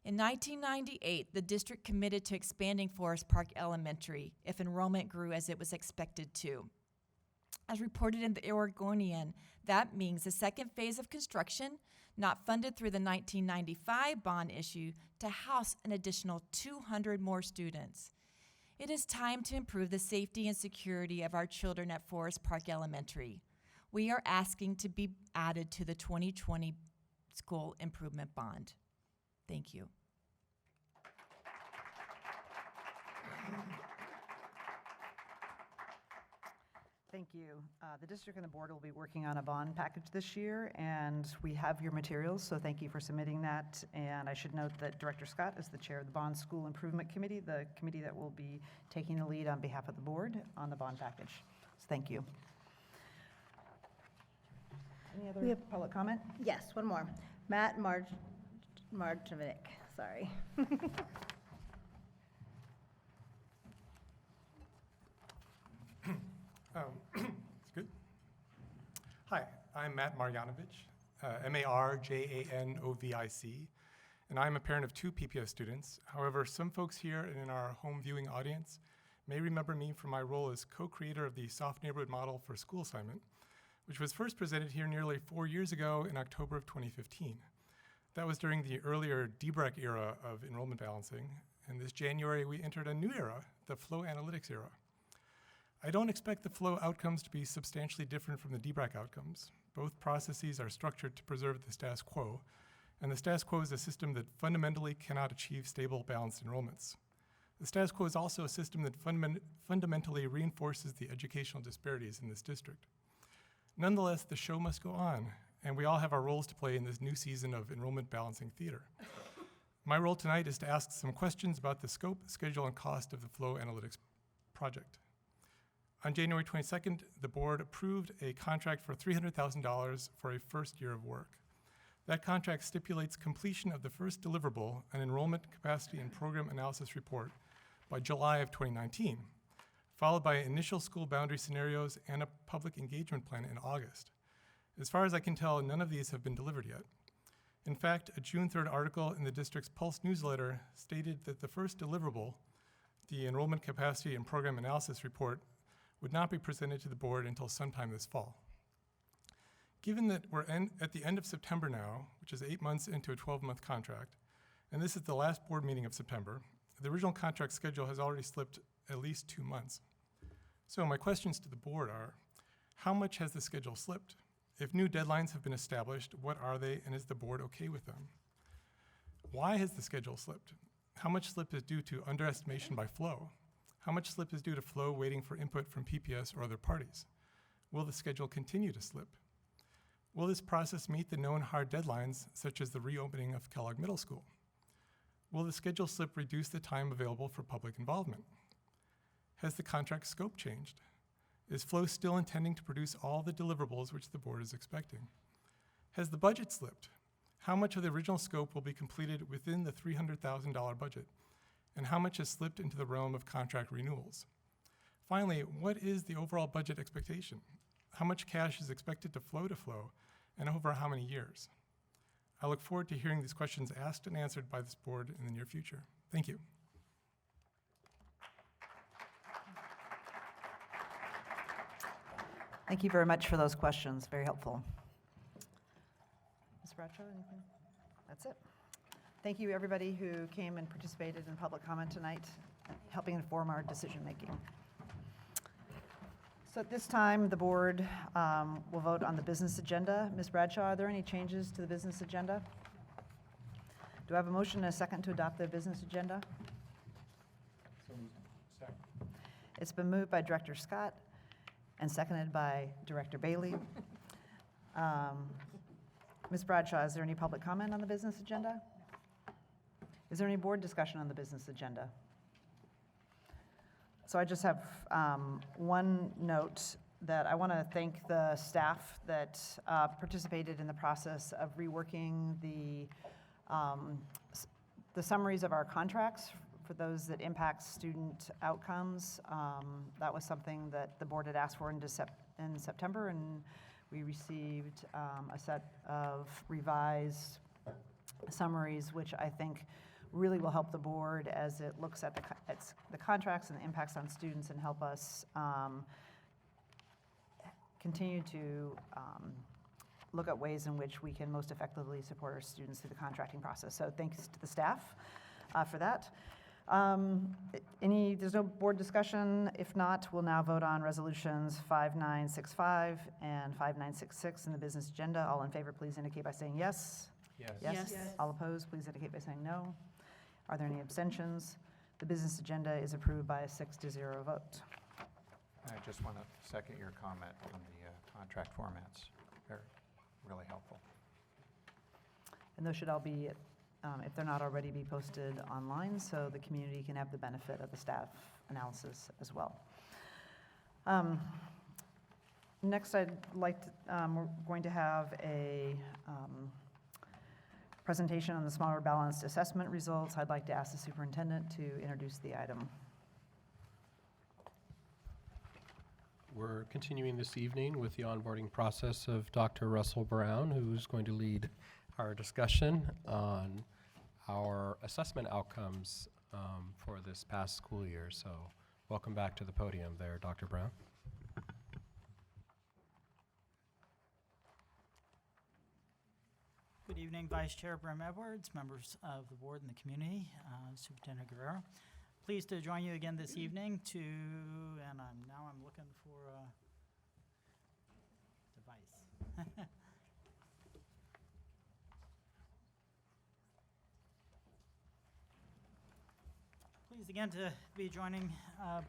In 1998, the district committed to expanding Forest Park Elementary if enrollment grew as it was expected to. As reported in the Oregonian, that means the second phase of construction, not funded through the 1995 bond issue, to house an additional 200 more students. It is time to improve the safety and security of our children at Forest Park Elementary. We are asking to be added to the 2020 school improvement bond. Thank you. Thank you. The district and the board will be working on a bond package this year, and we have your materials, so thank you for submitting that. And I should note that Director Scott is the chair of the Bond School Improvement Committee, the committee that will be taking the lead on behalf of the board on the bond package. So thank you. Any We other have- public comment? Yes, one more. Matt Marjanovic, sorry. It's good. Hi, I'm Matt Marjanovic, M-A-R-J-A-N-O-V-I-C, and I'm a parent of 2 PPS students. However, some folks here and in our home viewing audience may remember me from my role as co-creator of the Soft Neighborhood Model for School Assignment, which was first presented here nearly 4 years ago in October of 2015. That was during the earlier DBRAC era of enrollment balancing, and this January we entered a new era, the flow analytics era. I don't expect the flow outcomes to be substantially different from the DBRAC outcomes. Both processes are structured to preserve the status quo, and the status quo is a system that fundamentally cannot achieve stable, balanced enrollments. The status quo is also a system that fundamentally reinforces the educational disparities in this district. Nonetheless, the show must go on, and we all have our roles to play in this new season of enrollment balancing theater. My role tonight is to ask some questions about the scope, schedule, and cost of the flow analytics project. On January 22nd, the board approved a contract for $300,000 for a first year of work. That contract stipulates completion of the first deliverable, an enrollment capacity and program analysis report, by July of 2019, followed by initial school boundary scenarios and a public engagement plan in August. As far as I can tell, none of these have been delivered yet. In fact, a June 3rd article in the district's Pulse newsletter stated that the first deliverable, the enrollment capacity and program analysis report, would not be presented to the board until sometime this fall. Given that we're at the end of September now, which is 8 months into a 12-month contract, and this is the last board meeting of September, the original contract schedule has already slipped at least 2 months. So my questions to the board are, how much has the schedule slipped? If new deadlines have been established, what are they, and is the board okay with them? Why has the schedule slipped? How much slip is due to underestimation by flow? How much slip is due to flow waiting for input from PPS or other parties? Will the schedule continue to slip? Will this process meet the known hard deadlines, such as the reopening of Kellogg Middle School? Will the schedule slip reduce the time available for public involvement? Has the contract scope changed? Is Flow still intending to produce all the deliverables which the board is expecting? Has the budget slipped? How much of the original scope will be completed within the $300,000 budget? And how much has slipped into the realm of contract renewals? Finally, what is the overall budget expectation? How much cash is expected to Flow, and over how many years? I look forward to hearing these questions asked and answered by this board in the near future. Thank you. Thank you very much for those questions, very helpful. Ms. Bradshaw, anything? That's it. Thank you, everybody who came and participated in public comment tonight, helping inform our decision-making. So at this time, the board will vote on the business agenda. Ms. Bradshaw, are there any changes to the business agenda? Do I have a motion and a second to adopt the business agenda? It's been moved by Director Scott and seconded by Director Bailey. Ms. Bradshaw, is there any public comment on the business agenda? Is there any board discussion on the business agenda? So I just have one note that I want to thank the staff that participated in the process of reworking the summaries of our contracts for those that impact student outcomes. That was something that the board had asked for in September, and we received a set of revised summaries, which I think really will help the board as it looks at the contracts and the impacts on students and help us continue to look at ways in which we can most effectively support our students through the contracting process. So thanks to the staff for that. There's no board discussion. If not, we'll now vote on resolutions 5965 and 5966 in the business agenda. All in favor, please indicate by saying yes. Yes. Yes. All opposed, please indicate by saying no. Are there any abstentions? The business agenda is approved by a 6-0 vote. I just want to second your comment on the contract formats. They're really helpful. And those should all be, if they're not already, be posted online so the community can have the benefit of the staff analysis as well. Next, I'd like to, we're going to have a presentation on the smaller balanced assessment results. I'd like to ask the superintendent to introduce the item. We're continuing this evening with the onboarding process of Dr. Russell Brown, who's going to lead our discussion on our assessment outcomes for this past school year. So welcome back to the podium there, Dr. Brown. Good evening, Vice Chair Brim Edwards, members of the board and the community, Superintendent Guerrero. Pleased to join you again this evening and now I'm looking for a device. Pleased again to be joining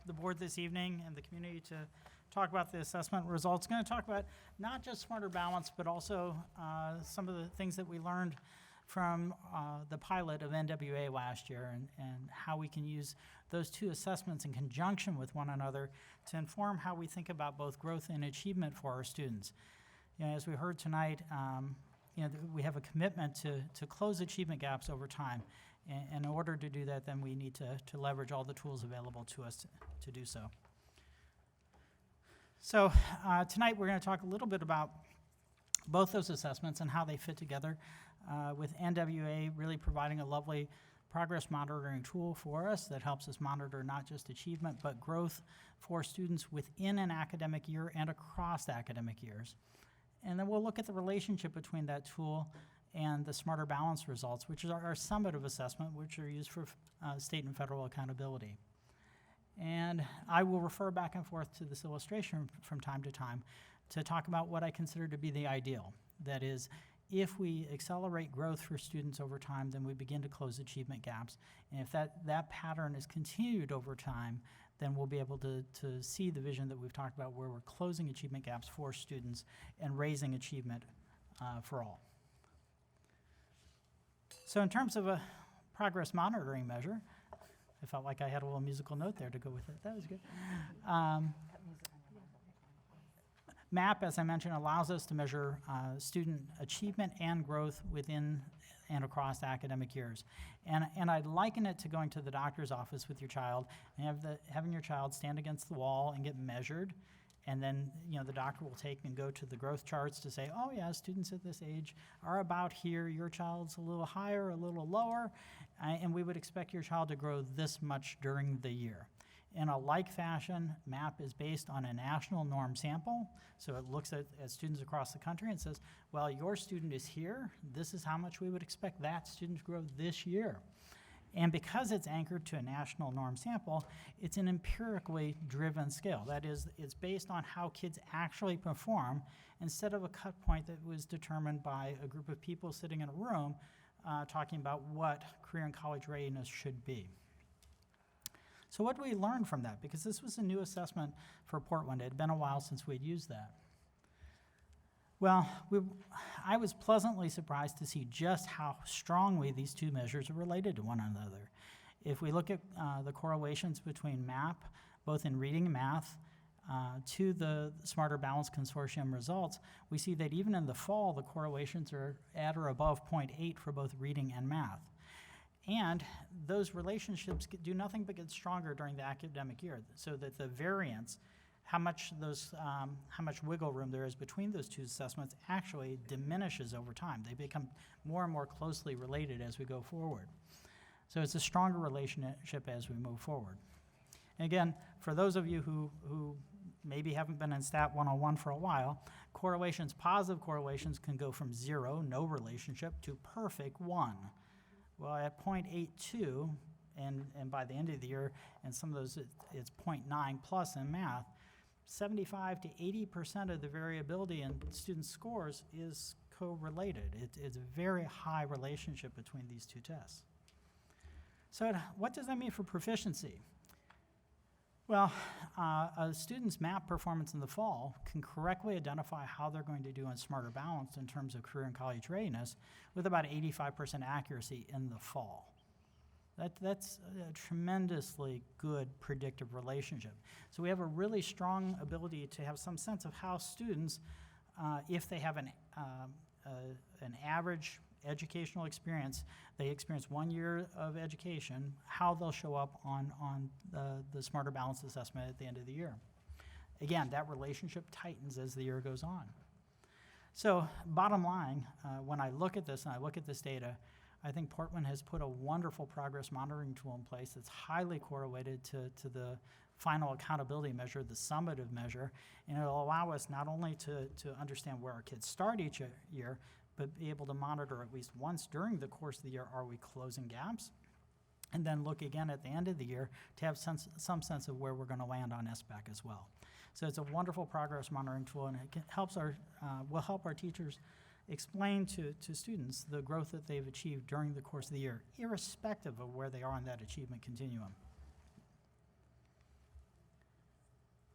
the board this evening and the community to talk about the assessment results. Going to talk about not just Smarter Balance, but also some of the things that we learned from the pilot of NWA last year and how we can use those two assessments in conjunction with one another to inform how we think about both growth and achievement for our students. You know, as we heard tonight, we have a commitment to close achievement gaps over time. And in order to do that, then we need to leverage all the tools available to us to do so. So tonight we're going to talk a little bit about both those assessments and how they fit together, with NWA really providing a lovely progress monitoring tool for us that helps us monitor not just achievement but growth for students within an academic year and across academic years. And then we'll look at the relationship between that tool and the Smarter Balance results, which is our summative assessment, which are used for state and federal accountability. And I will refer back and forth to this illustration from time to time to talk about what I consider to be the ideal. That is, if we accelerate growth for students over time, then we begin to close achievement gaps. And if that pattern is continued over time, then we'll be able to see the vision that we've talked about where we're closing achievement gaps for students and raising achievement for all. So in terms of a progress monitoring measure. I felt like I had a little musical note there to go with it. That was good. MAP, as I mentioned, allows us to measure student achievement and growth within and across academic years. And I'd liken it to going to the doctor's office with your child and having your child stand against the wall and get measured. And then, the doctor will take and go to the growth charts to say, oh yeah, students at this age are about here. Your child's a little higher, a little lower, and we would expect your child to grow this much during the year. In a like fashion, MAP is based on a national norm sample. So it looks at students across the country and says, well, your student is here. This is how much we would expect that student to grow this year. And because it's anchored to a national norm sample, it's an empirically driven scale. That is, it's based on how kids actually perform instead of a cut point that was determined by a group of people sitting in a room talking about what career and college readiness should be. So what do we learn from that? Because this was a new assessment for Portland. It had been a while since we'd used that. Well, I was pleasantly surprised to see just how strongly these two measures are related to one another. If we look at the correlations between MAP, both in reading and math, to the Smarter Balanced Consortium results, we see that even in the fall, the correlations are at or above 0.8 for both reading and math. And those relationships do nothing but get stronger during the academic year, so that the variance, how much wiggle room there is between those two assessments actually diminishes over time. They become more and more closely related as we go forward. So it's a stronger relationship as we move forward. And again, for those of you who maybe haven't been in Stat 101 for a while, positive correlations can go from 0, no relationship, to perfect 1. Well, at 0.82, and by the end of the year, and some of those, it's 0.9 plus in math, 75 to 80% of the variability in student scores is correlated. It's a very high relationship between these two tests. So what does that mean for proficiency? Well, a student's MAP performance in the fall can correctly identify how they're going to do in Smarter Balanced in terms of career and college readiness with about 85% accuracy in the fall. That's a tremendously good predictive relationship. So we have a really strong ability to have some sense of how students, if they have an average educational experience, they experience 1 year of education, how they'll show up on the Smarter Balanced assessment at the end of the year. Again, that relationship tightens as the year goes on. So bottom line, when I look at this and I look at this data, I think Portland has put a wonderful progress monitoring tool in place that's highly correlated to the final accountability measure, the summative measure, and it'll allow us not only to understand where our kids start each year, but be able to monitor at least once during the course of the year, are we closing gaps? And then look again at the end of the year to have some sense of where we're going to land on SBAC as well. So it's a wonderful progress monitoring tool, and it will help our teachers explain to students the growth that they've achieved during the course of the year, irrespective of where they are on that achievement continuum.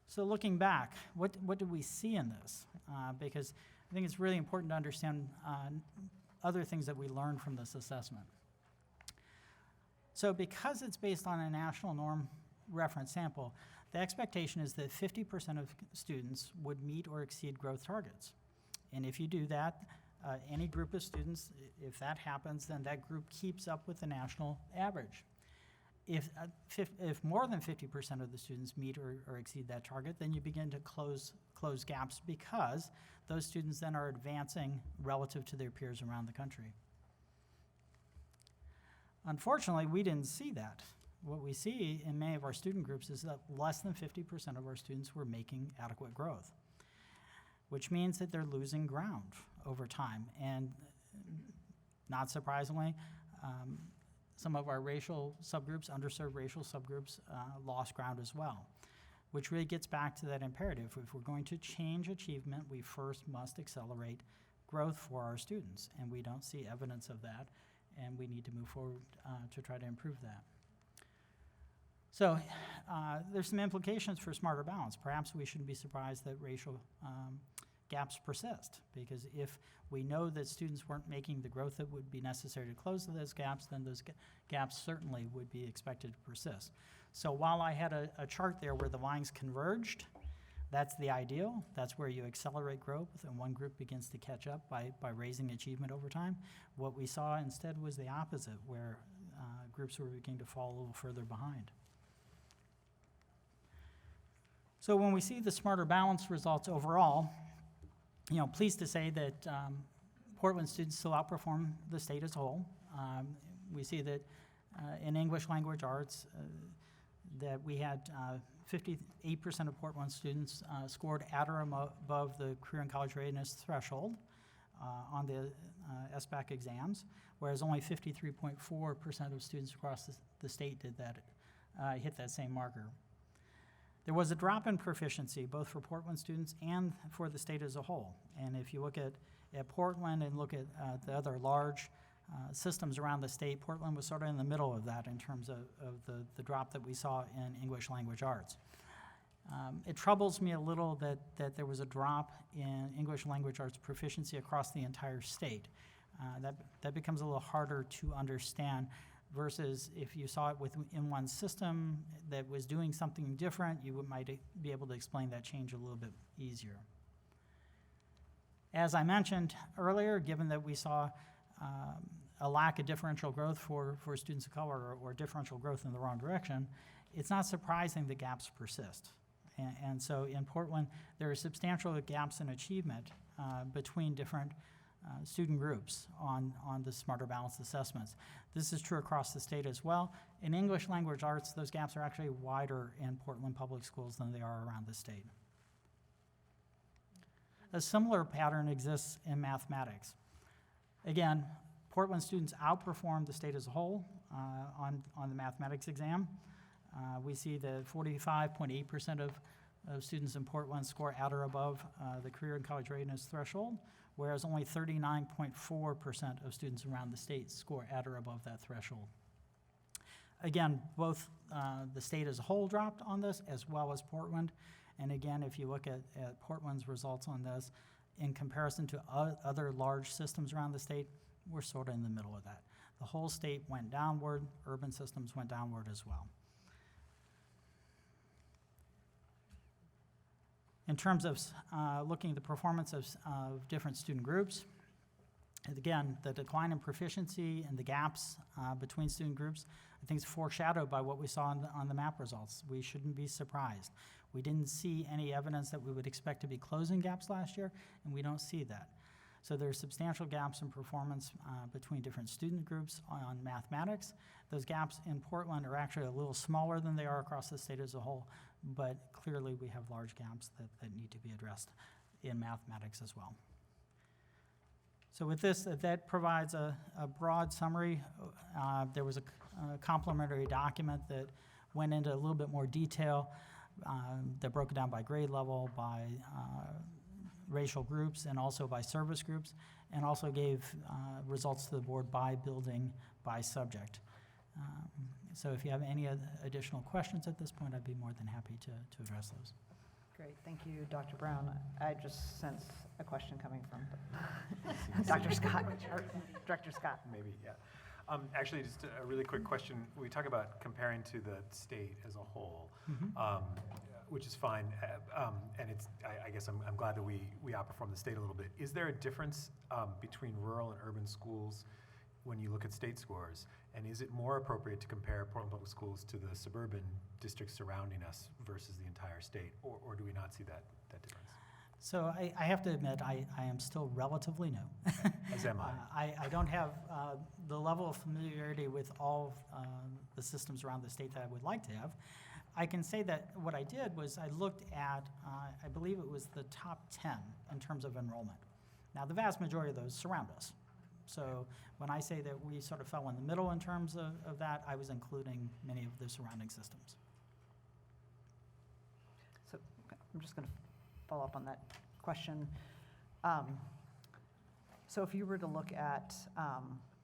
So looking back, what did we see in this? Because I think it's really important to understand other things that we learned from this assessment. So because it's based on a national norm reference sample, the expectation is that 50% of students would meet or exceed growth targets. And if you do that, any group of students, if that happens, then that group keeps up with the national average. If more than 50% of the students meet or exceed that target, then you begin to close gaps, because those students then are advancing relative to their peers around the country. Unfortunately, we didn't see that. What we see in many of our student groups is that less than 50% of our students were making adequate growth, which means that they're losing ground over time. And not surprisingly, some of our racial subgroups, underserved racial subgroups, lost ground as well, which really gets back to that imperative. If we're going to change achievement, we first must accelerate growth for our students, and we don't see evidence of that, and we need to move forward to try to improve that. So there's some implications for Smarter Balance. Perhaps we shouldn't be surprised that racial gaps persist. Because if we know that students weren't making the growth that would be necessary to close those gaps, then those gaps certainly would be expected to persist. So while I had a chart there where the lines converged, that's the ideal. That's where you accelerate growth and one group begins to catch up by raising achievement over time. What we saw instead was the opposite, where groups were beginning to fall a little further behind. So when we see the Smarter Balance results overall, pleased to say that Portland students still outperform the state as a whole. We see that in English language arts, that we had 58% of Portland students scored at or above the career and college readiness threshold on the SBAC exams, whereas only 53.4% of students across the state did that, hit that same marker. There was a drop in proficiency, both for Portland students and for the state as a whole. And if you look at Portland and look at the other large systems around the state, Portland was sort of in the middle of that in terms of the drop that we saw in English language arts. It troubles me a little that there was a drop in English language arts proficiency across the entire state. That becomes a little harder to understand versus if you saw it within one system that was doing something different, you might be able to explain that change a little bit easier. As I mentioned earlier, given that we saw a lack of differential growth for students of color or differential growth in the wrong direction, it's not surprising that gaps persist. And so in Portland, there are substantial gaps in achievement between different student groups on the Smarter Balance assessments. This is true across the state as well. In English language arts, those gaps are actually wider in Portland public schools than they are around the state. A similar pattern exists in mathematics. Again, Portland students outperformed the state as a whole on the mathematics exam. We see that 45.8% of students in Portland score at or above the career and college readiness threshold, whereas only 39.4% of students around the state score at or above that threshold. Again, both the state as a whole dropped on this, as well as Portland. And again, if you look at Portland's results on this, in comparison to other large systems around the state, we're sort of in the middle of that. The whole state went downward, urban systems went downward as well. In terms of looking at the performance of different student groups, and again, the decline in proficiency and the gaps between student groups, I think is foreshadowed by what we saw on the map results. We shouldn't be surprised. We didn't see any evidence that we would expect to be closing gaps last year, and we don't see that. So there are substantial gaps in performance between different student groups on mathematics. Those gaps in Portland are actually a little smaller than they are across the state as a whole, but clearly we have large gaps that need to be addressed in mathematics as well. So with this, that provides a broad summary. There was a complementary document that went into a little bit more detail that broke it down by grade level, by racial groups, and also by service groups, and also gave results to the board by building, by subject. So if you have any additional questions at this point, I'd be more than happy to address those. Great, thank you, Dr. Brown. I just sense a question coming from Dr. Scott, or Director Scott. Maybe, yeah. Actually, just a really quick question. We talk about comparing to the state as a whole, which is fine, and it's. I guess I'm glad that we outperform the state a little bit. Is there a difference between rural and urban schools when you look at state scores? And is it more appropriate to compare Portland Public Schools to the suburban districts surrounding us versus the entire state, or do we not see that difference? So I have to admit, I am still relatively new. As am I. I don't have the level of familiarity with all of the systems around the state that I would like to have. I can say that what I did was I looked at, I believe it was the top 10 in terms of enrollment. Now, the vast majority of those surround us. So when I say that we sort of fell in the middle in terms of that, I was including many of the surrounding systems. So I'm just going to follow up on that question. So if you were to look at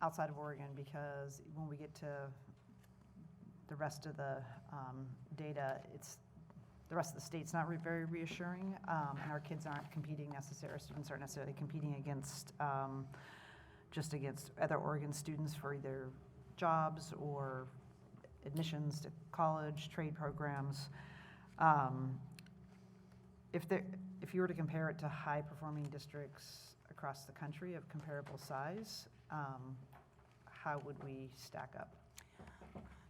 outside of Oregon, because when we get to the rest of the data, the rest of the state's not very reassuring, and our kids aren't competing necessarily, our students aren't necessarily competing against, just against other Oregon students for either jobs or admissions to college, trade programs. If you were to compare it to high-performing districts across the country of comparable size, how would we stack up?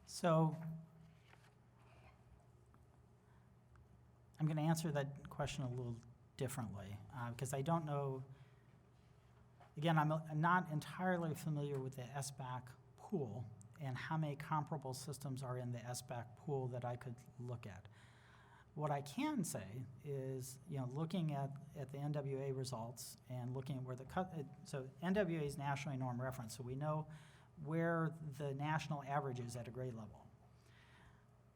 So I'm going to answer that question a little differently because I don't know. Again, I'm not entirely familiar with the SBAC pool and how many comparable systems are in the SBAC pool that I could look at. What I can say is, looking at the NWA results and looking at where so NWA is nationally norm reference, so we know where the national average is at a grade level.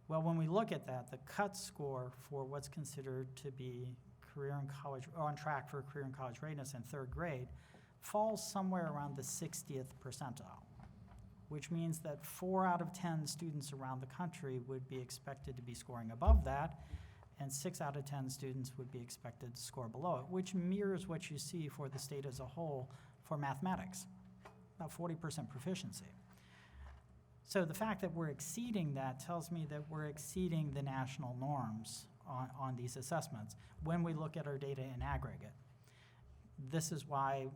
Well, when we look at that, the cut score for what's considered to be career and college, or on track for career and college readiness in third grade, falls somewhere around the 60th percentile, which means that 4 out of 10 students around the country would be expected to be scoring above that, and 6 out of 10 students would be expected to score below it, which mirrors what you see for the state as a whole for mathematics, about 40% proficiency. So the fact that we're exceeding that tells me that we're exceeding the national norms on these assessments when we look at our data in aggregate. This is why,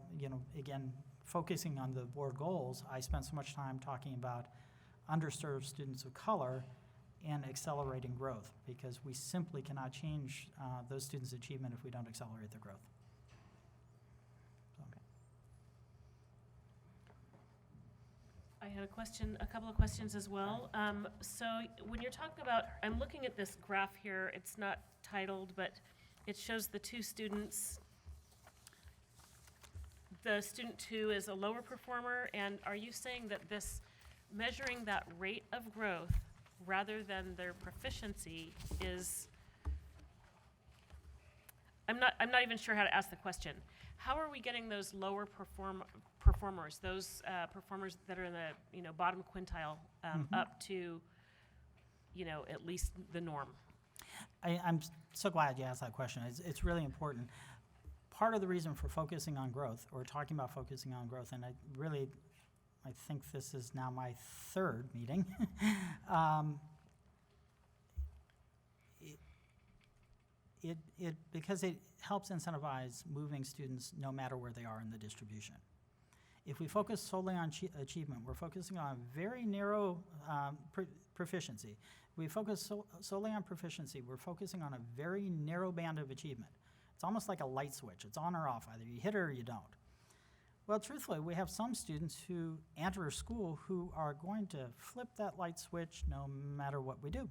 again, focusing on the board goals, I spent so much time talking about underserved students of color and accelerating growth, because we simply cannot change those students' achievement if we don't accelerate their growth. I had a couple of questions as well. So when you're talking about, I'm looking at this graph here, it's not titled, but it shows the two students. The student 2 is a lower performer, and are you saying that this, measuring that rate of growth rather than their proficiency is, I'm not even sure how to ask the question. How are we getting those lower performers, those performers that are in the bottom quintile up to at least the norm? I'm so glad you asked that question. It's really important. Part of the reason for focusing on growth, or talking about focusing on growth, and I think this is now my third meeting, because it helps incentivize moving students no matter where they are in the distribution. If we focus solely on achievement, we're focusing on very narrow proficiency. We focus solely on proficiency, we're focusing on a very narrow band of achievement. It's almost like a light switch. It's on or off. Either you hit it or you don't. Well, truthfully, we have some students who enter school who are going to flip that light switch no matter what we do.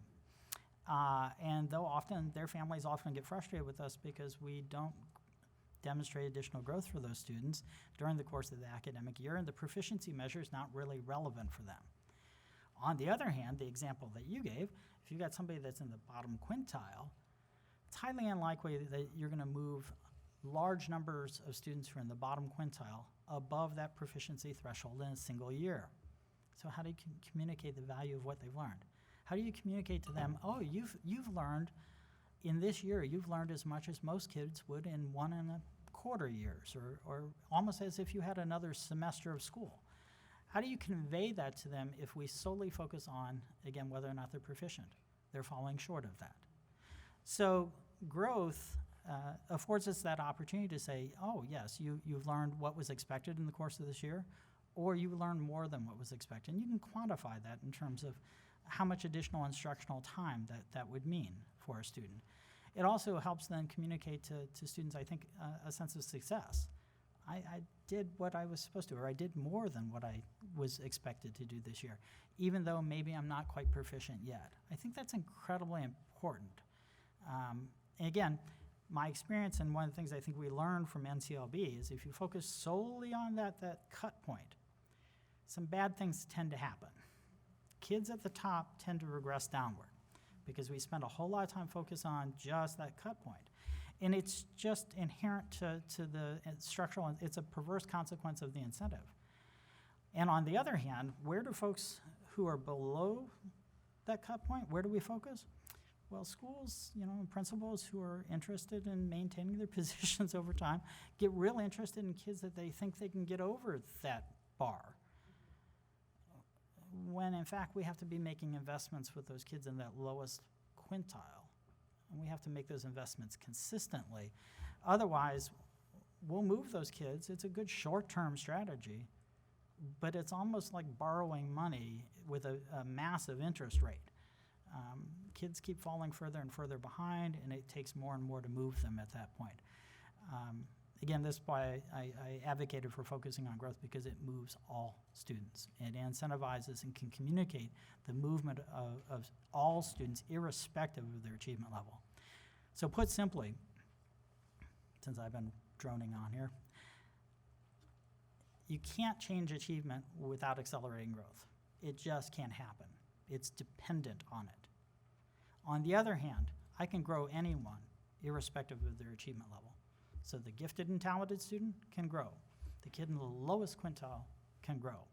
And their families often get frustrated with us because we don't demonstrate additional growth for those students during the course of the academic year, and the proficiency measure is not really relevant for them. On the other hand, the example that you gave, if you've got somebody that's in the bottom quintile, it's highly unlikely that you're going to move large numbers of students who are in the bottom quintile above that proficiency threshold in a single year. So how do you communicate the value of what they've learned? How do you communicate to them, oh, you've learned, in this year, you've learned as much as most kids would in 1.25 years, or almost as if you had another semester of school. How do you convey that to them if we solely focus on, again, whether or not they're proficient? They're falling short of that. So growth affords us that opportunity to say, oh, yes, you've learned what was expected in the course of this year, or you learned more than what was expected. And you can quantify that in terms of how much additional instructional time that would mean for a student. It also helps then communicate to students, I think, a sense of success. I did what I was supposed to, or I did more than what I was expected to do this year, even though maybe I'm not quite proficient yet. I think that's incredibly important. And again, my experience, and one of the things I think we learned from NCLB, is if you focus solely on that cut point, some bad things tend to happen. Kids at the top tend to regress downward because we spend a whole lot of time focused on just that cut point. And it's just inherent to the structural, it's a perverse consequence of the incentive. And on the other hand, where do folks who are below that cut point, where do we focus? well, schools, and principals who are interested in maintaining their positions over time get real interested in kids that they think they can get over that bar. When in fact we have to be making investments with those kids in that lowest quintile. And we have to make those investments consistently. Otherwise, we'll move those kids. It's a good short-term strategy, but it's almost like borrowing money with a massive interest rate. Kids keep falling further and further behind, and it takes more and more to move them at that point. Again, this is why I advocated for focusing on growth, because it moves all students. It incentivizes and can communicate the movement of all students, irrespective of their achievement level. So put simply, since I've been droning on here, you can't change achievement without accelerating growth. It just can't happen. It's dependent on it. On the other hand, I can grow anyone, irrespective of their achievement level. So the gifted and talented student can grow. The kid in the lowest quintile can grow.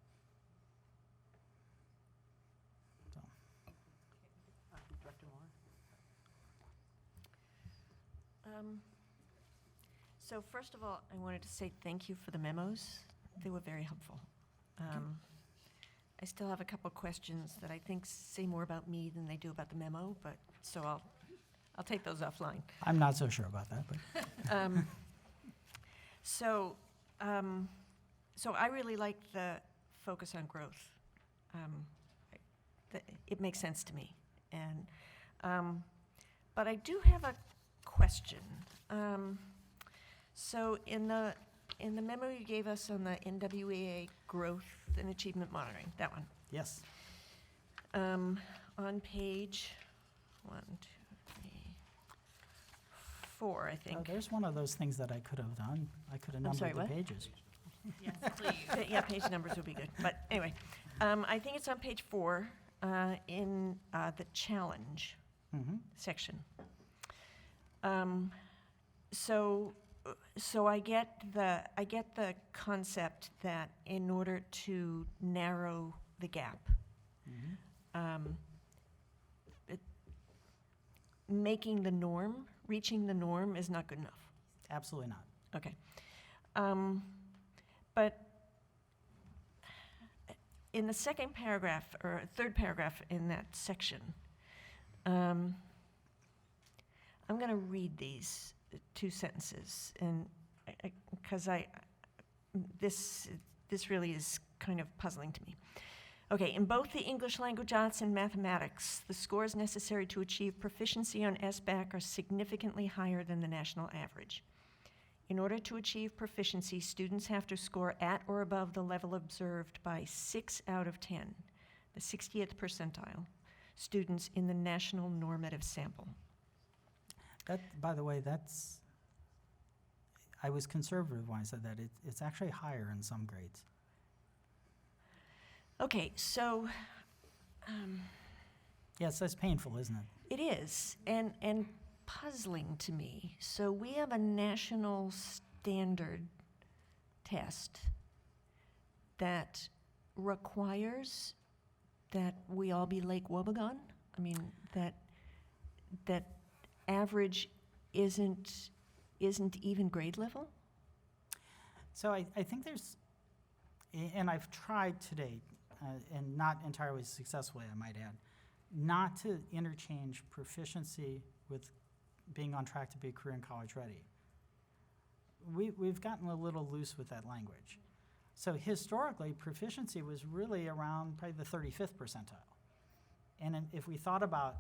So. Director Moore. So first of all, I wanted to say thank you for the memos. They were very helpful. I still have a couple questions that I think say more about me than they do about the memo, but so I'll take those offline. I'm not so sure about that, but. So I really like the focus on growth. It makes sense to me, and but I do have a question. So in the memo you gave us on the NWEA growth and achievement monitoring, that one. Yes. On page 4, I think. Oh, there's one of those things that I could have done. I could have I'm sorry, numbered the what? pages. Yes, please. Yeah, page numbers would be good. But anyway, I think it's on page 4 in the challenge section. So I get the concept that in order to narrow the gap, making the norm, reaching the norm is not good enough. Absolutely not. Okay. But in the second paragraph, or third paragraph in that section, I'm going to read these two sentences, and because this really is kind of puzzling to me. Okay, in both the English language arts and mathematics, the scores necessary to achieve proficiency on SBAC are significantly higher than the national average. In order to achieve proficiency, students have to score at or above the level observed by 6 out of 10, the 60th percentile, students in the national normative sample. That, by the way, I was conservative when I said that. It's actually higher in some grades. Okay, so. Yes, that's painful, isn't it? It is, and puzzling to me. So we have a national standard test that requires that we all be Lake Wobegon. I mean, that average isn't even grade level. So I think there's, and I've tried to date, and not entirely successfully, I might add, not to interchange proficiency with being on track to be career and college ready. We've gotten a little loose with that language. So historically, proficiency was really around probably the 35th percentile. And if we thought about,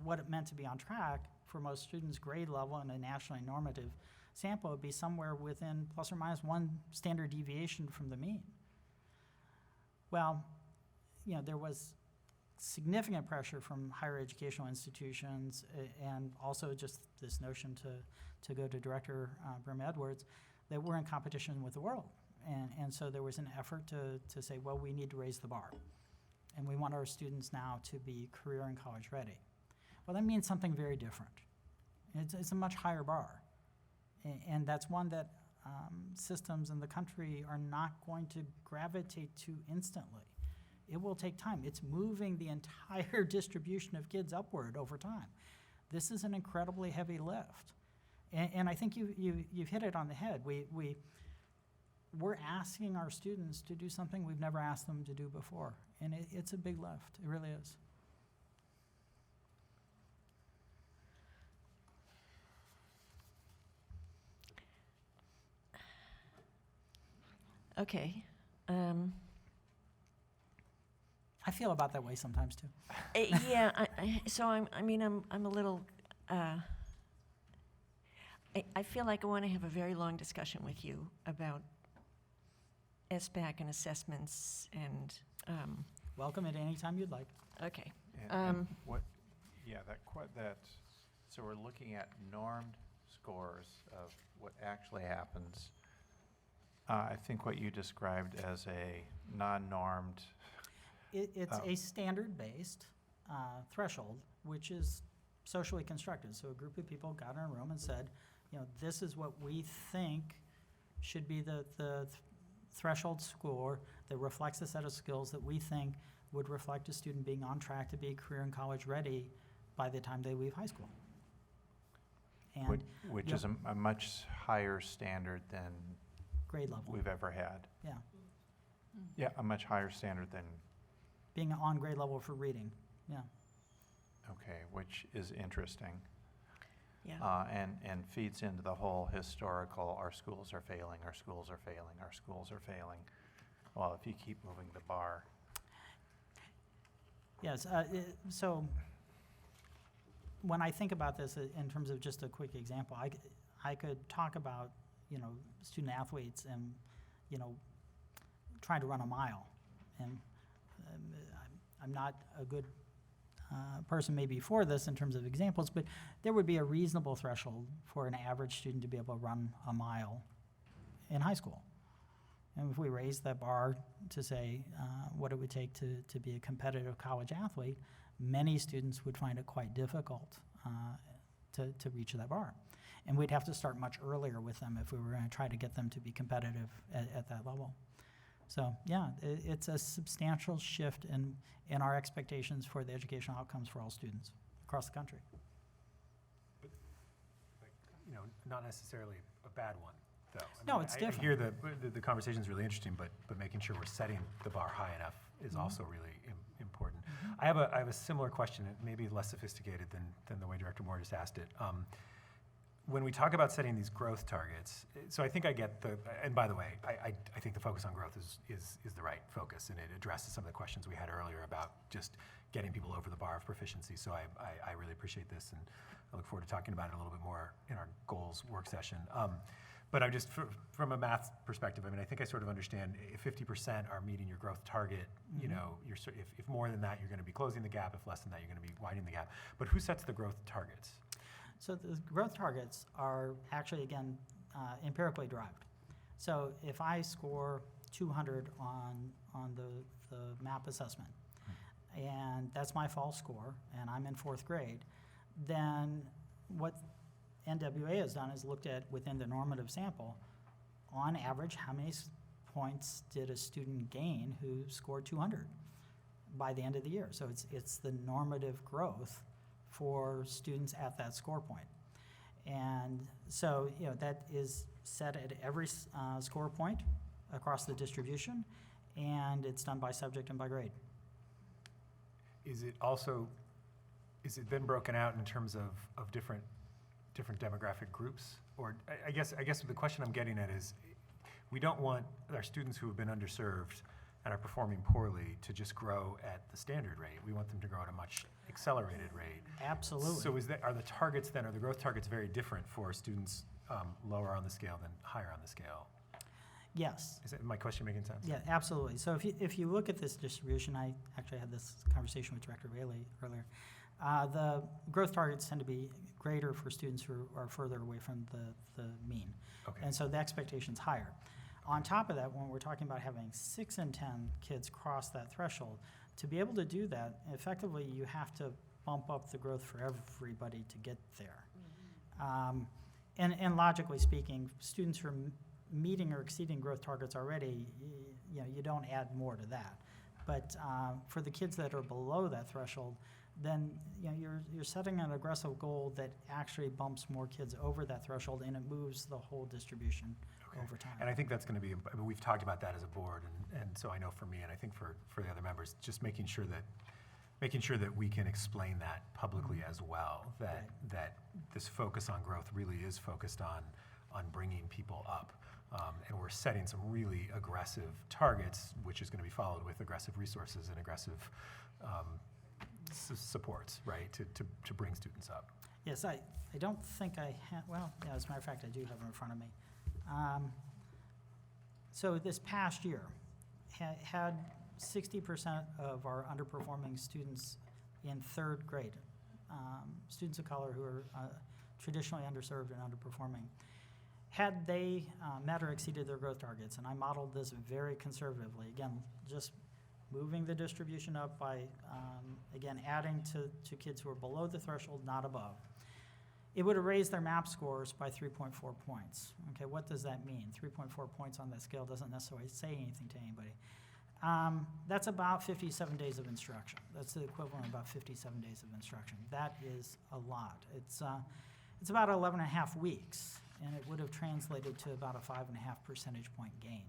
what it meant to be on track, for most students' grade level in a nationally normative sample would be somewhere within plus or minus 1 standard deviation from the mean. Well, there was significant pressure from higher educational institutions and also just this notion to go to Director Brim Edwards that we're in competition with the world. And so there was an effort to say, well, we need to raise the bar. And we want our students now to be career and college ready. Well, that means something very different. It's a much higher bar. And that's one that systems in the country are not going to gravitate to instantly. It will take time. It's moving the entire distribution of kids upward over time. This is an incredibly heavy lift. And I think you've hit it on the head. We're asking our students to do something we've never asked them to do before. And it's a big lift. It really is. Okay. I feel about that way sometimes too. Yeah, so I'm a little, I feel like I want to have a very long discussion with you about SBAC and assessments and, Welcome at any time you'd like. okay. And what, yeah, so we're looking at normed scores of what actually happens. I think what you described as a non-normed. It's a standard-based threshold, which is socially constructed. So a group of people got in a room and said, this is what we think should be the threshold score that reflects a set of skills that we think would reflect a student being on track to be career and college ready by the time they leave high school. And Which is a much higher standard than grade level. we've ever had. Yeah, Yeah, a much higher standard than, being on grade level for reading, yeah. okay, which is interesting. Yeah. And feeds into the whole historical, our schools are failing, our schools are failing, our schools are failing. Well, if you keep moving the bar. Yes, so when I think about this in terms of just a quick example, I could talk about, student athletes and, trying to run a mile. And I'm not a good person maybe for this in terms of examples, but there would be a reasonable threshold for an average student to be able to run a mile in high school. And if we raise that bar to say what it would take to be a competitive college athlete, many students would find it quite difficult to reach that bar. And we'd have to start much earlier with them if we were going to try to get them to be competitive at that level. So yeah, it's a substantial shift in our expectations for the educational outcomes for all students across the country. But, not necessarily a bad one, though. No, it's different. I hear the conversation's really interesting, but making sure we're setting the bar high enough is also really important. I have a similar question, maybe less sophisticated than the way Director Moore just asked it. When we talk about setting these growth targets, so I think I get and by the way, I think the focus on growth is the right focus, and it addresses some of the questions we had earlier about just getting people over the bar of proficiency. So I really appreciate this, and I look forward to talking about it a little bit more in our goals work session. But I'm just, from a math perspective, I think I sort of understand if 50% are meeting your growth target, if more than that, you're going to be closing the gap. If less than that, you're going to be widening the gap. But who sets the growth targets? So the growth targets are actually, again, empirically derived. So if I score 200 on the MAP assessment, and that's my fall score, and I'm in 4th grade, then what NWA has done is looked at within the normative sample, on average, how many points did a student gain who scored 200 by the end of the year? So it's the normative growth for students at that score point. And so, that is set at every score point across the distribution, and it's done by subject and by grade. Is it then broken out in terms of different demographic groups? Or I guess the question I'm getting at is, we don't want our students who have been underserved and are performing poorly to just grow at the standard rate. We want them to grow at a much accelerated rate. Absolutely. So are the growth targets very different for students lower on the scale than higher on the scale? Yes. Is my question making sense? Yeah, absolutely. So if you look at this distribution, I actually had this conversation with Director Raley earlier. The growth targets tend to be greater for students who are further away from the mean. Okay. And so the expectation's higher. On top of that, when we're talking about having 6 in 10 kids cross that threshold, to be able to do that, effectively you have to bump up the growth for everybody to get there. And logically speaking, students who are meeting or exceeding growth targets already, you don't add more to that. But for the kids that are below that threshold, then you're setting an aggressive goal that actually bumps more kids over that threshold, and it moves the whole distribution over time. And I think that's going to be, I mean, we've talked about that as a board, and so I know for me, and I think for the other members, just making sure that we can explain that publicly as well, that this focus on growth really is focused on bringing people up. And we're setting some really aggressive targets, which is going to be followed with aggressive resources and aggressive supports, right, to bring students up. Yes, I don't think I have, well, yeah, as a matter of fact, I do have it in front of me. So this past year, had 60% of our underperforming students in third grade, students of color who are traditionally underserved and underperforming, had they met or exceeded their growth targets, and I modeled this very conservatively, again, just moving the distribution up by, again, adding to kids who are below the threshold, not above, it would have raised their MAP scores by 3.4 points. Okay, what does that mean? 3.4 points on that scale doesn't necessarily say anything to anybody. That's about 57 days of instruction. That's the equivalent of about 57 days of instruction. That is a lot. It's about 11 and a half weeks, and it would have translated to about a 5.5 percentage point gain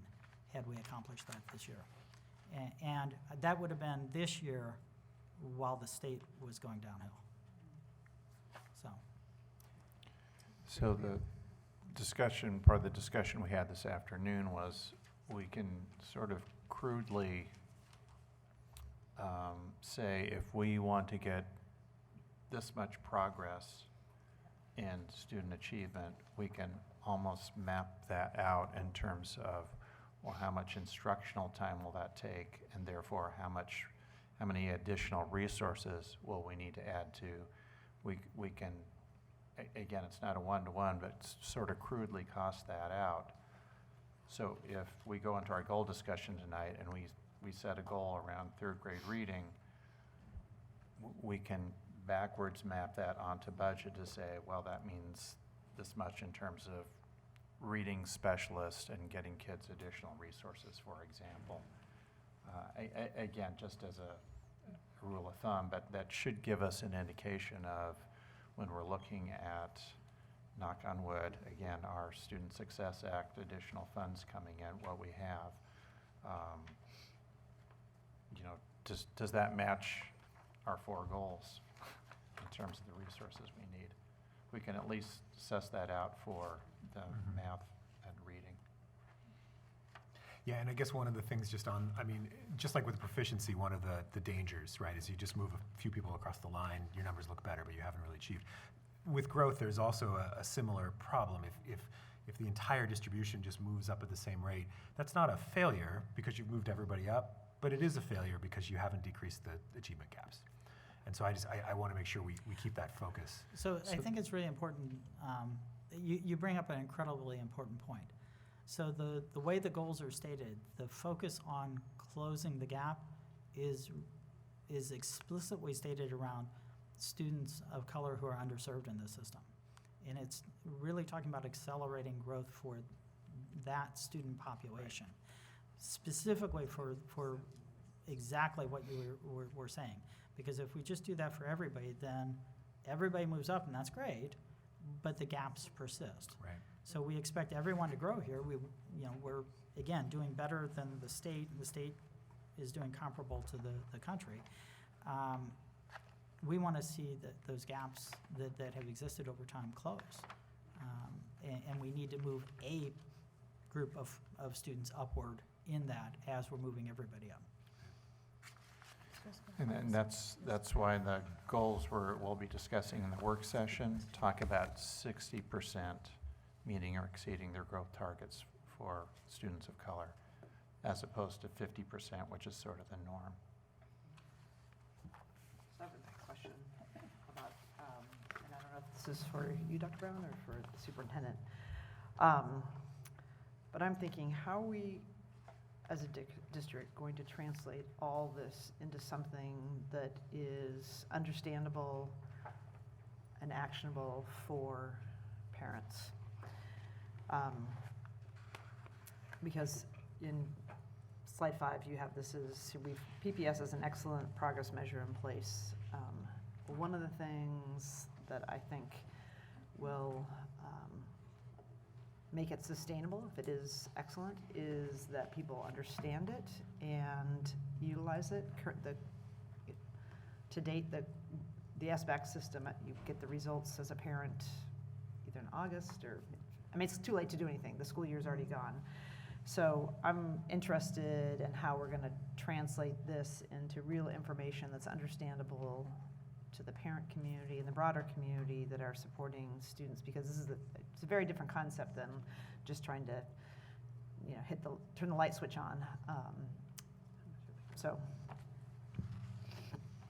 had we accomplished that this year. And that would have been this year while the state was going downhill. So the discussion, part of the discussion we had this afternoon was we can sort of crudely say if we want to get this much progress in student achievement, we can almost map that out in terms of, well, how much instructional time will that take, and therefore how many additional resources will we need to add to? We can, again, it's not a one-to-one, but sort of crudely cost that out. So if we go into our goal discussion tonight and we set a goal around third grade reading, we can backwards map that onto budget to say, well, that means this much in terms of reading specialists and getting kids additional resources, for example. Again, just as a rule of thumb, but that should give us an indication of when we're looking at, knock on wood, again, our Student Success Act, additional funds coming in, what we have. Does that match our 4 goals in terms of the resources we need? We can at least suss that out for the math and reading. Yeah, and I guess one of the things just like with proficiency, one of the dangers, right, is you just move a few people across the line, your numbers look better, but you haven't really achieved. With growth, there's also a similar problem. If the entire distribution just moves up at the same rate, that's not a failure because you've moved everybody up, but it is a failure because you haven't decreased the achievement gaps. And so I want to make sure we keep that focus. So I think it's really important, you bring up an incredibly important point. So the way the goals are stated, the focus on closing the gap is explicitly stated around students of color who are underserved in this system. And it's really talking about accelerating growth for that student population, specifically for exactly what you were saying. Because if we just do that for everybody, then everybody moves up, and that's great, but the gaps persist. Right. So we expect everyone to grow here. We're again doing better than the state. The state is doing comparable to the country. We want to see those gaps that have existed over time close, and we need to move a group of students upward in that as we're moving everybody up. And that's why the goals we'll be discussing in the work session talk about 60% meeting or exceeding their growth targets for students of color, as opposed to 50%, which is sort of the norm. I have a question about, and I don't know if this is for you, Dr. Brown, or for the superintendent. But I'm thinking, how are we, as a district, going to translate all this into something that is understandable and actionable for parents? Because in slide 5, you have PPS as an excellent progress measure in place. one of the things that I think will make it sustainable, if it is excellent, is that people understand it and utilize it. To date, the SBAC system, you get the results as a parent either in August or, I mean, it's too late to do anything. The school year's already gone. So I'm interested in how we're going to translate this into real information that's understandable to the parent community and the broader community that are supporting students, because this is it's a very different concept than just trying to, you know, turn the light switch on. So.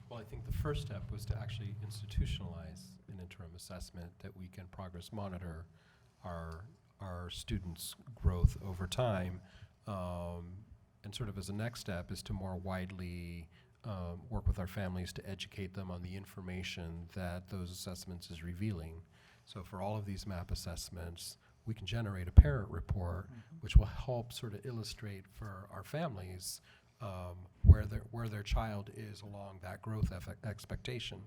Well, I think the first step was to actually institutionalize an interim assessment that we can progress monitor our students' growth over time. And sort of as a next step is to more widely work with our families to educate them on the information that those assessments is revealing. So for all of these MAP assessments, we can generate a parent report, which will help sort of illustrate for our families where their child is along that growth expectation.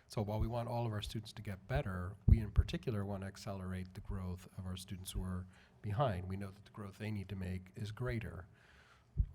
So while we want all of our students to get better, we in particular want to accelerate the growth of our students who are behind. We know that the growth they need to make is greater.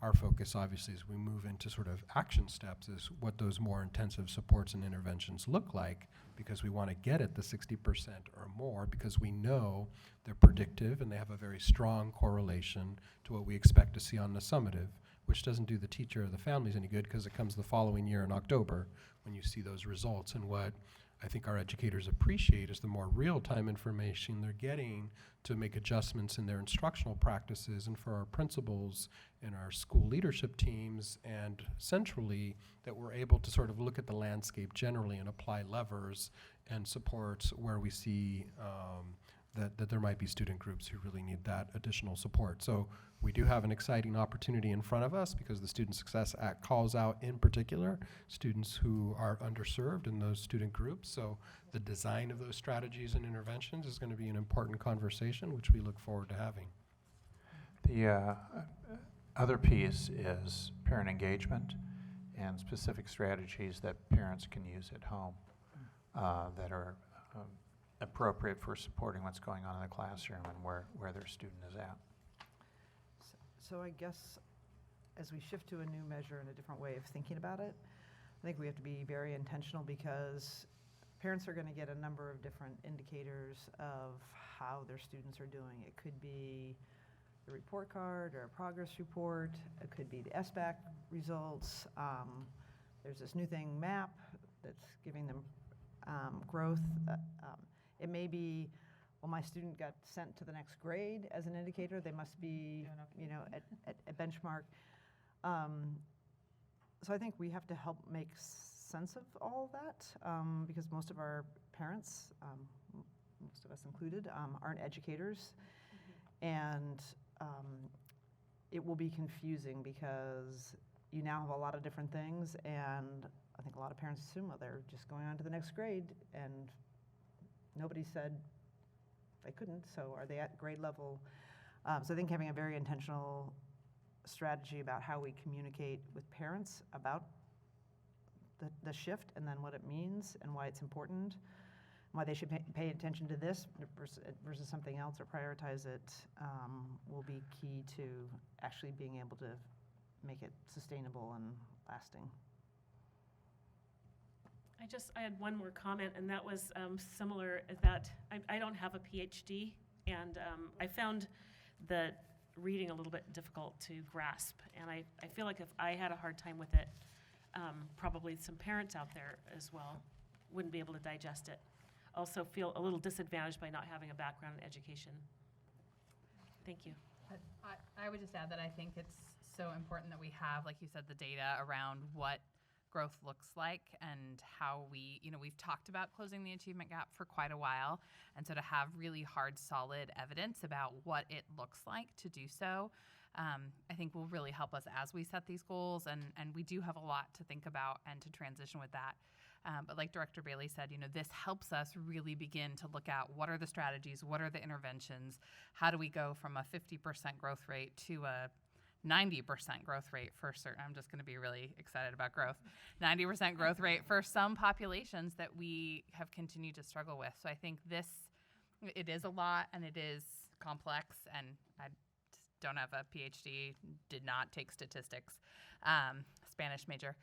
Our focus, obviously, as we move into sort of action steps, is what those more intensive supports and interventions look like, because we want to get at the 60% or more, because we know they're predictive and they have a very strong correlation to what we expect to see on the summative, which doesn't do the teacher or the families any good because it comes the following year in October when you see those results. And what I think our educators appreciate is the more real-time information they're getting to make adjustments in their instructional practices, and for our principals and our school leadership teams and centrally, that we're able to sort of look at the landscape generally and apply levers and supports where we see that there might be student groups who really need that additional support. So we do have an exciting opportunity in front of us, because the Student Success Act calls out, in particular, students who are underserved in those student groups. So the design of those strategies and interventions is going to be an important conversation, which we look forward to having. The other piece is parent engagement and specific strategies that parents can use at home that are appropriate for supporting what's going on in the classroom and where their student is at. So I guess as we shift to a new measure and a different way of thinking about it, I think we have to be very intentional, because parents are going to get a number of different indicators of how their students are doing. It could be the report card or a progress report. It could be the SBAC results. There's this new thing, MAP, that's giving them growth. It may be, well, my student got sent to the next grade as an indicator. They must be, you know, at benchmark. So I think we have to help make sense of all that, because most of our parents, most of us included, aren't educators. And it will be confusing, because you now have a lot of different things, and I think a lot of parents assume, well, they're just going on to the next grade, and nobody said they couldn't, so are they at grade level? So I think having a very intentional strategy about how we communicate with parents about the shift, and then what it means and why it's important, why they should pay attention to this versus something else, or prioritize it, will be key to actually being able to make it sustainable and lasting. I had one more comment, and that was similar, that I don't have a PhD, and I found the reading a little bit difficult to grasp, and I feel like if I had a hard time with it, probably some parents out there as well wouldn't be able to digest it. Also feel a little disadvantaged by not having a background in education. Thank you. I would just add that I think it's so important that we have, like you said, the data around what growth looks like and how we've talked about closing the achievement gap for quite a while. And so to have really hard, solid evidence about what it looks like to do so, I think will really help us as we set these goals. And we do have a lot to think about and to transition with that. But like Director Bailey said, this helps us really begin to look at what are the strategies, what are the interventions, how do we go from a 50% growth rate to a 90% growth rate for certain. I'm just going to be really excited about growth. 90% growth rate for some populations that we have continued to struggle with. So I think it is a lot, and it is complex, and I don't have a PhD, did not take statistics, Spanish major.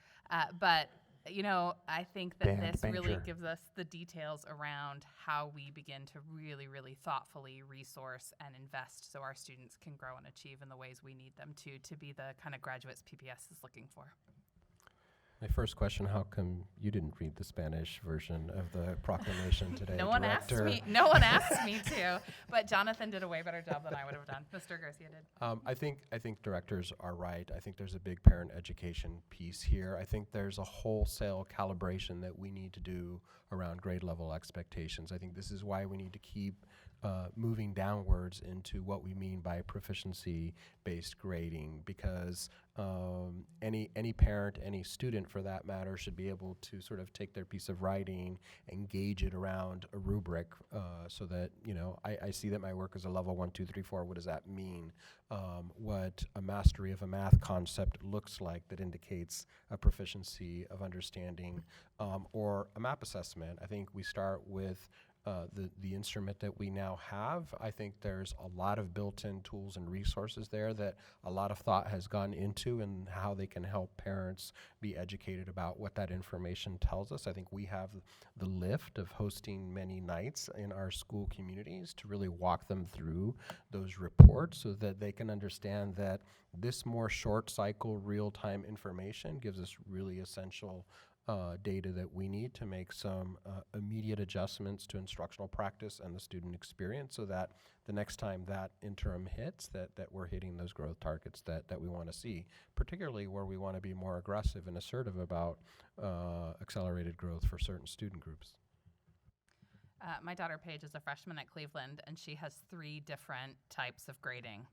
But, I think that this really gives us the details around how we begin to really, really thoughtfully resource and invest so our students can grow and achieve in the ways we need them to be the kind of graduates PPS is looking for. My first question, how come you didn't read the Spanish version of the proclamation today, No one asked me to, but Jonathan did a way better job than I would have done. Mr. Garcia did. I think directors are right. I think there's a big parent education piece here. I think there's a wholesale calibration that we need to do around grade level expectations. I think this is why we need to keep moving downwards into what we mean by proficiency-based grading, because any parent, any student for that matter, should be able to sort of take their piece of writing and gauge it around a rubric, so that, I see that my work is a level 1, 2, 3, 4. What does that mean? What a mastery of a math concept looks like that indicates a proficiency of understanding, or a map assessment. I think we start with the instrument that we now have. I think there's a lot of built-in tools and resources there that a lot of thought has gone into, and how they can help parents be educated about what that information tells us. I think we have the lift of hosting many nights in our school communities to really walk them through those reports so that they can understand that this more short cycle, real-time information gives us really essential data that we need to make some immediate adjustments to instructional practice and the student experience, so that the next time that interim hits, that we're hitting those growth targets that we want to see, particularly where we want to be more aggressive and assertive about accelerated growth for certain student groups. My daughter Paige is a freshman at Cleveland, and she has 3 different types of grading,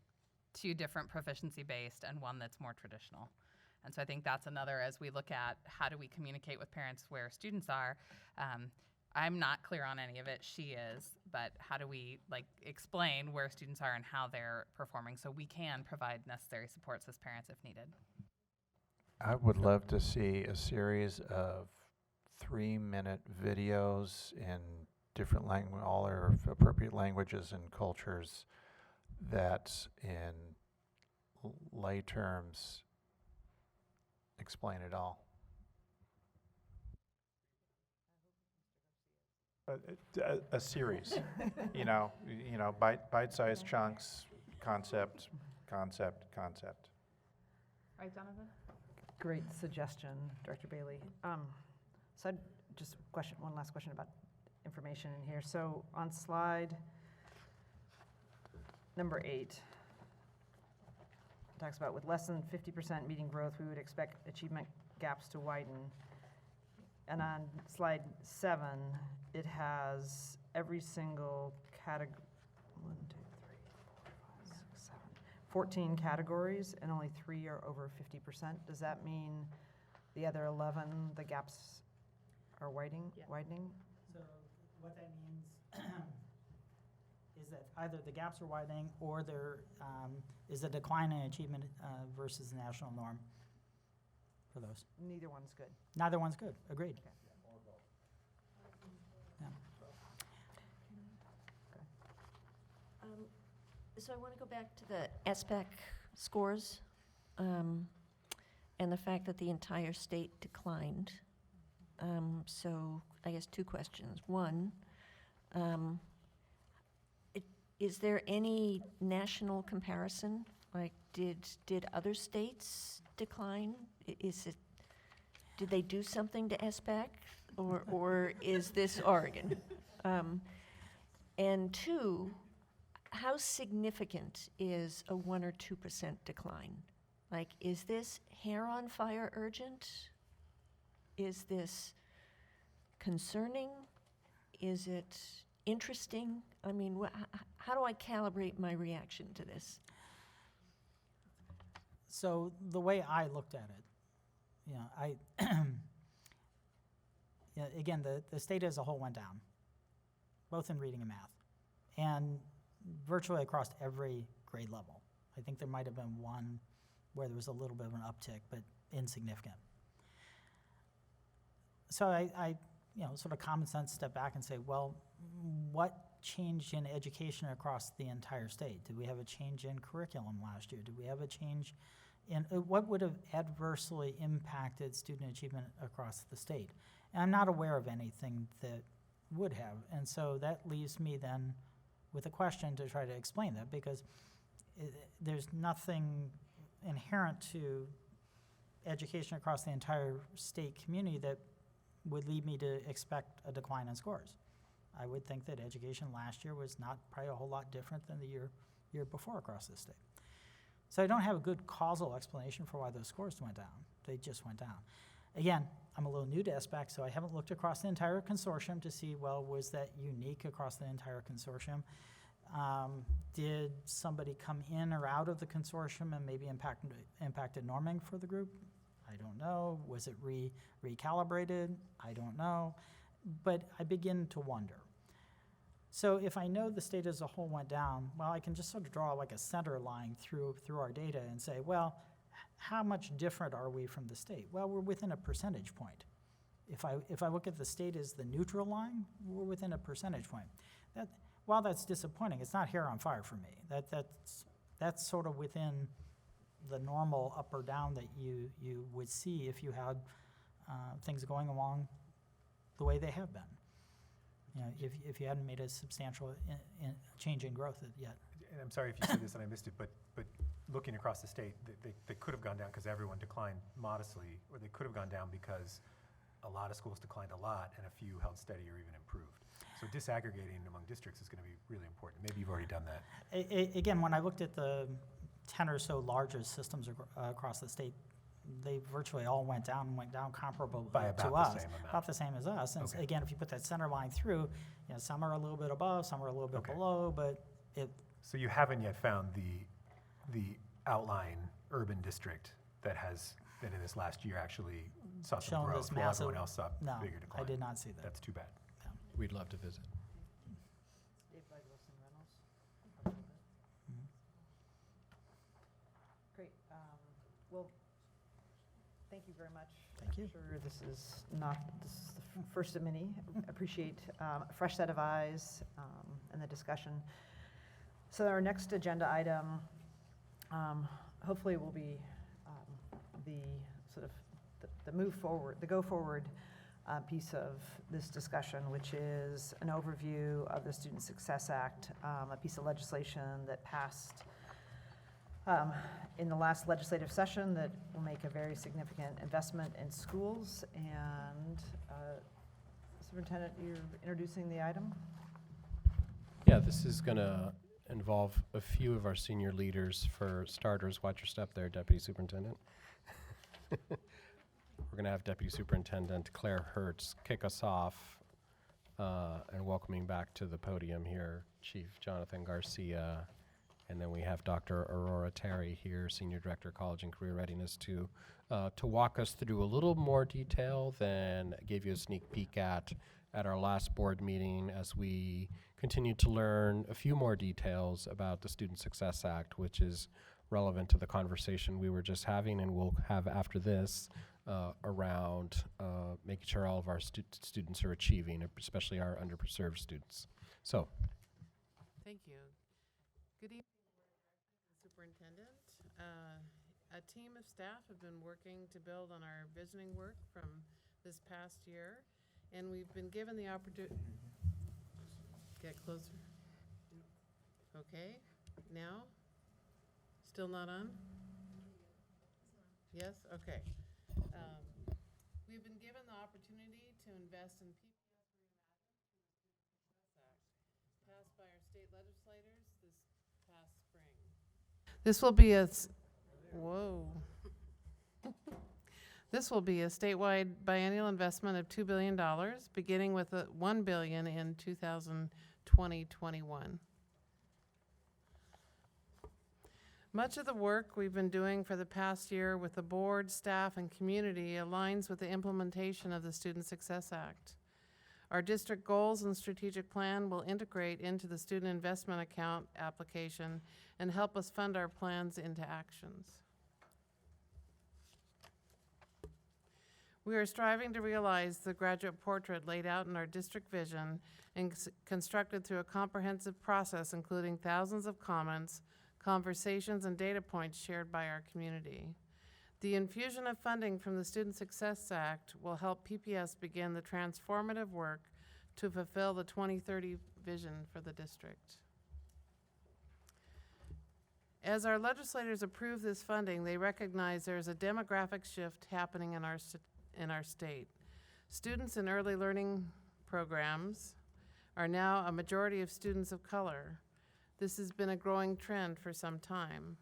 2 different proficiency-based and 1 that's more traditional. And so I think that's another, as we look at how do we communicate with parents where students are. I'm not clear on any of it, she is, but how do we explain where students are and how they're performing so we can provide necessary supports as parents if needed. I would love to see a series of 3-minute videos in different all our appropriate languages and cultures that in lay terms explain it all. A series, bite-sized chunks, concept. Right, Jonathan? Great suggestion, Director Bailey. So just one last question about information in here. So on slide number 8, talks about with less than 50% meeting growth, we would expect achievement gaps to widen. And on slide 7, it has every single category, 14 categories, and only 3 are over 50%. Does that mean the other 11, the gaps are widening? So what that means is that either the gaps are widening, or there is a decline in achievement versus the national norm for those. Neither one's good. Neither one's good. Agreed. Okay. Yeah. So I want to go back to the SBAC scores, and the fact that the entire state declined. So I guess 2 questions. One, is there any national comparison? Like, did other states decline? Did they do something to SBAC, or is this Oregon? And 2, how significant is a 1 or 2% decline? Like, is this hair on fire urgent? Is this concerning? Is it interesting? I mean, how do I calibrate my reaction to this? So the way I looked at it, again, the state as a whole went down, both in reading and math, and virtually across every grade level. I think there might have been one where there was a little bit of an uptick, but insignificant. So I sort of common sense step back and say, well, what changed in education across the entire state? Did we have a change in curriculum last year? Did we have a change in, what would have adversely impacted student achievement across the state? And I'm not aware of anything that would have. And so that leaves me then with a question to try to explain that, because there's nothing inherent to education across the entire state community that would lead me to expect a decline in scores. I would think that education last year was not probably a whole lot different than the year before across the state. So I don't have a good causal explanation for why those scores went down. They just went down. Again, I'm a little new to SBAC, so I haven't looked across the entire consortium to see, well, was that unique across the entire consortium? Did somebody come in or out of the consortium and maybe impacted norming for the group? I don't know. Was it recalibrated? I don't know. But I begin to wonder. So if I know the state as a whole went down, well, I can just sort of draw like a center line through our data and say, well, how much different are we from the state? Well, we're within a percentage point. If I look at the state as the neutral line, we're within a percentage point. While that's disappointing, it's not hair on fire for me. That's sort of within the normal up or down that you would see if you had things going along the way they have been. You know, if you hadn't made a substantial change in growth yet. And I'm sorry if you said this and I missed it, but looking across the state, they could have gone down because everyone declined modestly, or they could have gone down because a lot of schools declined a lot and a few held steady or even improved. So disaggregating among districts is going to be really important. Maybe you've already done that. Again, when I looked at the 10 or so largest systems across the state, they virtually all went down comparable by to about us, the same amount. about the same as us. And Okay. again, if you put that center line through, you know, some are a little bit above, some are a little bit Okay. below, but So you haven't yet found the outlying urban district that in this last year actually saw some shown growth this while massive. everyone else saw No, bigger decline. I did not see that. That's too bad. We'd love to visit. Dave Lloyd Wilson Reynolds. Great. Well, thank you very much. Thank you. I'm sure this is the first of many. Appreciate a fresh set of eyes and the discussion. So our next agenda item hopefully will be the sort of the move forward, the go forward piece of this discussion, which is an overview of the Student Success Act, a piece of legislation that passed in the last legislative session that will make a very significant investment in schools. And Superintendent, you're introducing the item? Yeah, this is going to involve a few of our senior leaders. For starters, watch your step there, Deputy Superintendent. We're going to have Deputy Superintendent Claire Hertz kick us off, and welcoming back to the podium here, Chief Jonathan Garcia. And then we have Dr. Aurora Terry here, Senior Director, College and Career Readiness, to walk us through a little more detail than I gave you a sneak peek at our last board meeting, as we continue to learn a few more details about the Student Success Act, which is relevant to the conversation we were just having and we'll have after this around making sure all of our students are achieving, especially our underserved students. So. Thank you. Good evening, Superintendent. A team of staff have been working to build on our visioning work from this past year, and we've been given the opportunity. Get closer. Okay, now? Still not on? Yes, okay. We've been given the opportunity to invest in PPS Reimagine, passed by our state legislators this past spring. This will be This will be a statewide biennial investment of $2 billion, beginning with $1 billion in 2020-21. Much of the work we've been doing for the past year with the board, staff, and community aligns with the implementation of the Student Success Act. Our district goals and strategic plan will integrate into the student investment account application and help us fund our plans into actions. We are striving to realize the graduate portrait laid out in our district vision and constructed through a comprehensive process including thousands of comments, conversations, and data points shared by our community. The infusion of funding from the Student Success Act will help PPS begin the transformative work to fulfill the 2030 vision for the district. As our legislators approve this funding, they recognize there is a demographic shift happening in our state. Students in early learning programs are now a majority of students of color. This has been a growing trend for some time.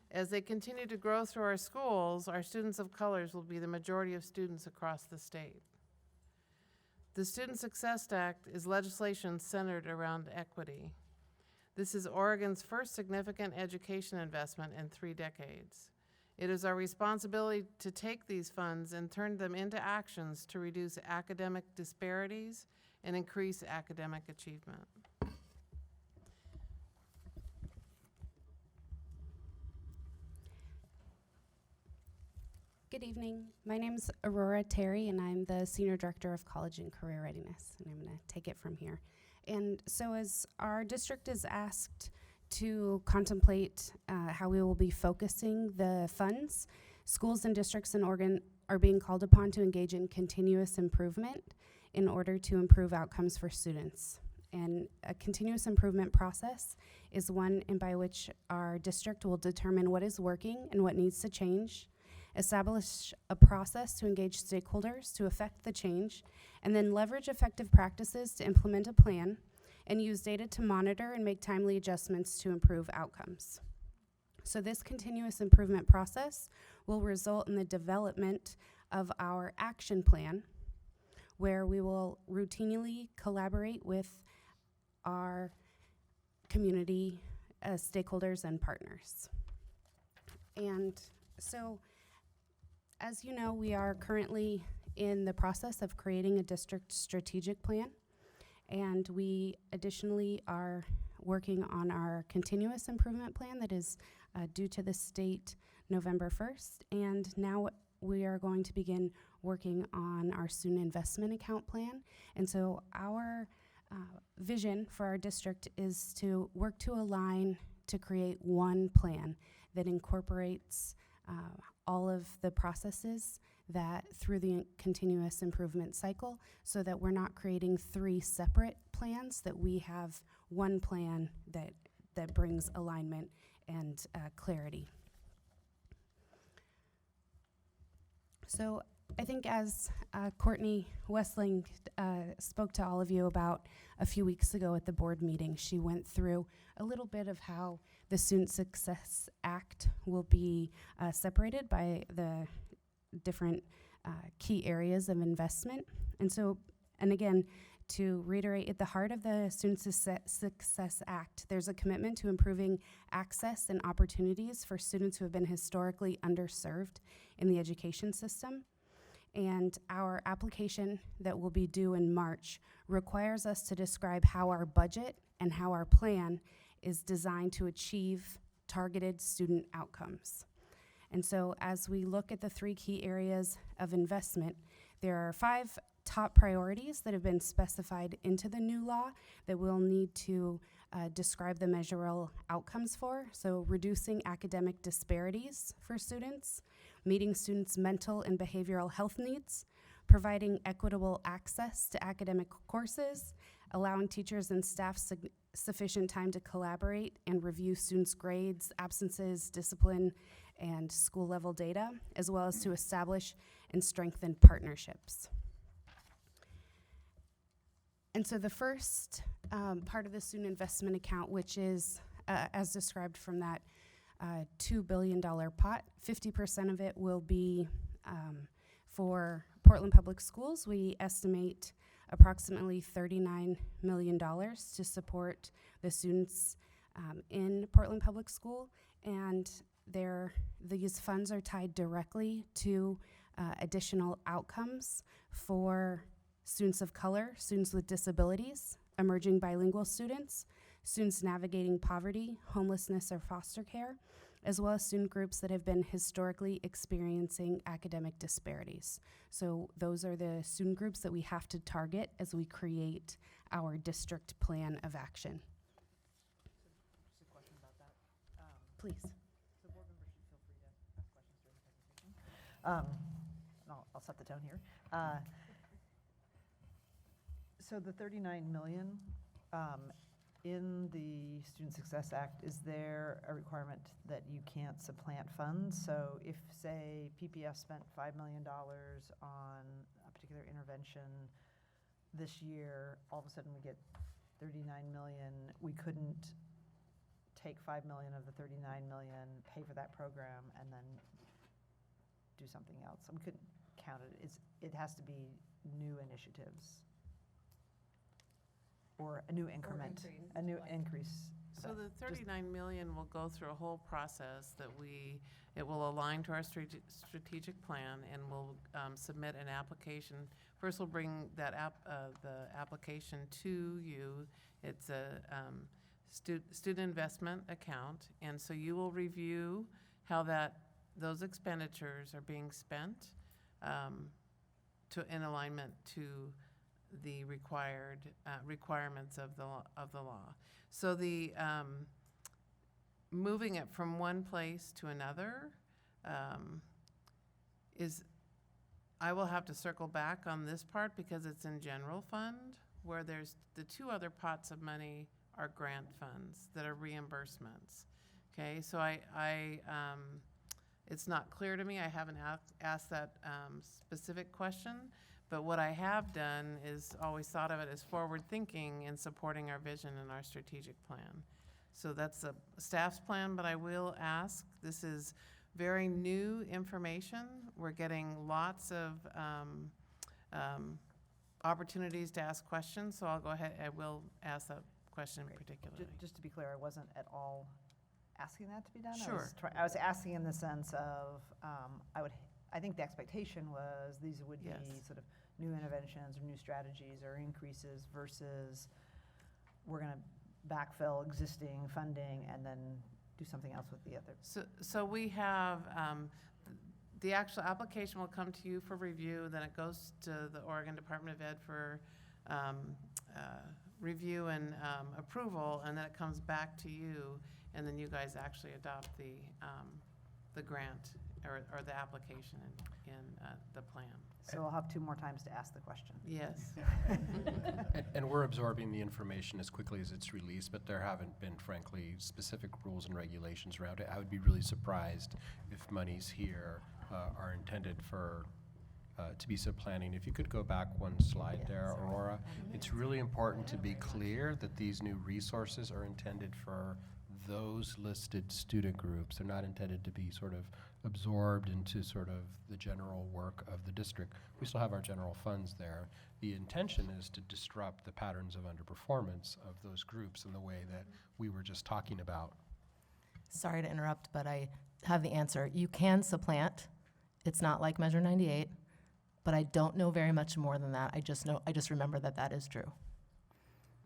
As they continue to grow through our schools, our students of colors will be the majority of students across the state. The Student Success Act is legislation centered around equity. This is Oregon's first significant education investment in 3 decades. It is our responsibility to take these funds and turn them into actions to reduce academic disparities and increase academic achievement. Good evening. My name is Aurora Terry, and I'm the Senior Director of College and Career Readiness, and I'm going to take it from here. And so as our district is asked to contemplate how we will be focusing the funds, schools and districts in Oregon are being called upon to engage in continuous improvement in order to improve outcomes for students. And a continuous improvement process is one in by which our district will determine what is working and what needs to change, establish a process to engage stakeholders to affect the change, and then leverage effective practices to implement a plan, and use data to monitor and make timely adjustments to improve outcomes. So this continuous improvement process will result in the development of our action plan, where we will routinely collaborate with our community stakeholders and partners. And so, as you know, we are currently in the process of creating a district strategic plan, and we additionally are working on our continuous improvement plan that is due to the state November 1st, and now we are going to begin working on our student investment account plan. And so our vision for our district is to work to align to create one plan that incorporates all of the processes that through the continuous improvement cycle, so that we're not creating 3 separate plans, that we have one plan that brings alignment and clarity. So I think as Courtney Westling spoke to all of you about a few weeks ago at the board meeting, she went through a little bit of how the Student Success Act will be separated by the different key areas of investment. And so, and again, to reiterate, at the heart of the Student Success Act, there's a commitment to improving access and opportunities for students who have been historically underserved in the education system. And our application that will be due in March requires us to describe how our budget and how our plan is designed to achieve targeted student outcomes. And so as we look at the 3 key areas of investment, there are 5 top priorities that have been specified into the new law that we'll need to describe the measurable outcomes for. So reducing academic disparities for students, meeting students' mental and behavioral health needs, providing equitable access to academic courses, allowing teachers and staff sufficient time to collaborate and review students' grades, absences, discipline, and school-level data, as well as to establish and strengthen partnerships. And so the first part of the student investment account, which is, as described from that $2 billion pot, 50% of it will be for Portland Public Schools. We estimate approximately $39 million to support the students in Portland Public School, and these funds are tied directly to additional outcomes for students of color, students with disabilities, emerging bilingual students, students navigating poverty, homelessness, or foster care, as well as student groups that have been historically experiencing academic disparities. So those are the student groups that we have to target as we create our district plan of action. Just a question about that. Please. So board members should feel free to ask questions during the presentation. And I'll set the tone here. So the 39 million, in the Student Success Act, is there a requirement that you can't supplant funds? So if, say, PPF spent $5 million on a particular intervention this year, all of a sudden we get 39 million, we couldn't take 5 million of the 39 million, pay for that program, and then do something else. We couldn't count it. It has to be new initiatives. Or a new increment, a new increase. So the Just- 39 million will go through a whole process that it will align to our strategic plan, and we'll submit an application. First, we'll bring that the application to you. It's a student investment account, and so you will review how those expenditures are being spent in alignment to the requirements of the law. So the moving it from one place to another I will have to circle back on this part because it's in general fund, where there's the two other pots of money are grant funds that are reimbursements. Okay, so it's not clear to me. I haven't asked that specific question. But what I have done is always thought of it as forward thinking and supporting our vision and our strategic plan. So that's the staff's plan, but I will ask, this is very new information. We're getting lots of opportunities to ask questions, so I'll go ahead, I will ask that question particularly. Just to be clear, I wasn't at all asking that to be done. Sure. I was asking in the sense of, I think the expectation was these would be Yes. sort of new interventions or new strategies or increases versus we're going to backfill existing funding and then do something else with the other. So we have, the actual application will come to you for review, then it goes to the Oregon Department of Ed for review and approval, and then it comes back to you, and then you guys actually adopt the grant or the application in the plan. So I'll have 2 more times to ask the question. Yes. And we're absorbing the information as quickly as it's released, but there haven't been, frankly, specific rules and regulations around it. I would be really surprised if monies here are intended for to be supplanting. If you could go back one slide there, Aurora. It's really important to be clear that these new resources are intended for those listed student groups. They're not intended to be sort of absorbed into sort of the general work of the district. We still have our general funds there. The intention is to disrupt the patterns of underperformance of those groups in the way that we were just talking about. Sorry to interrupt, but I have the answer. You can supplant. It's not like Measure 98, but I don't know very much more than that. I just remember that is true.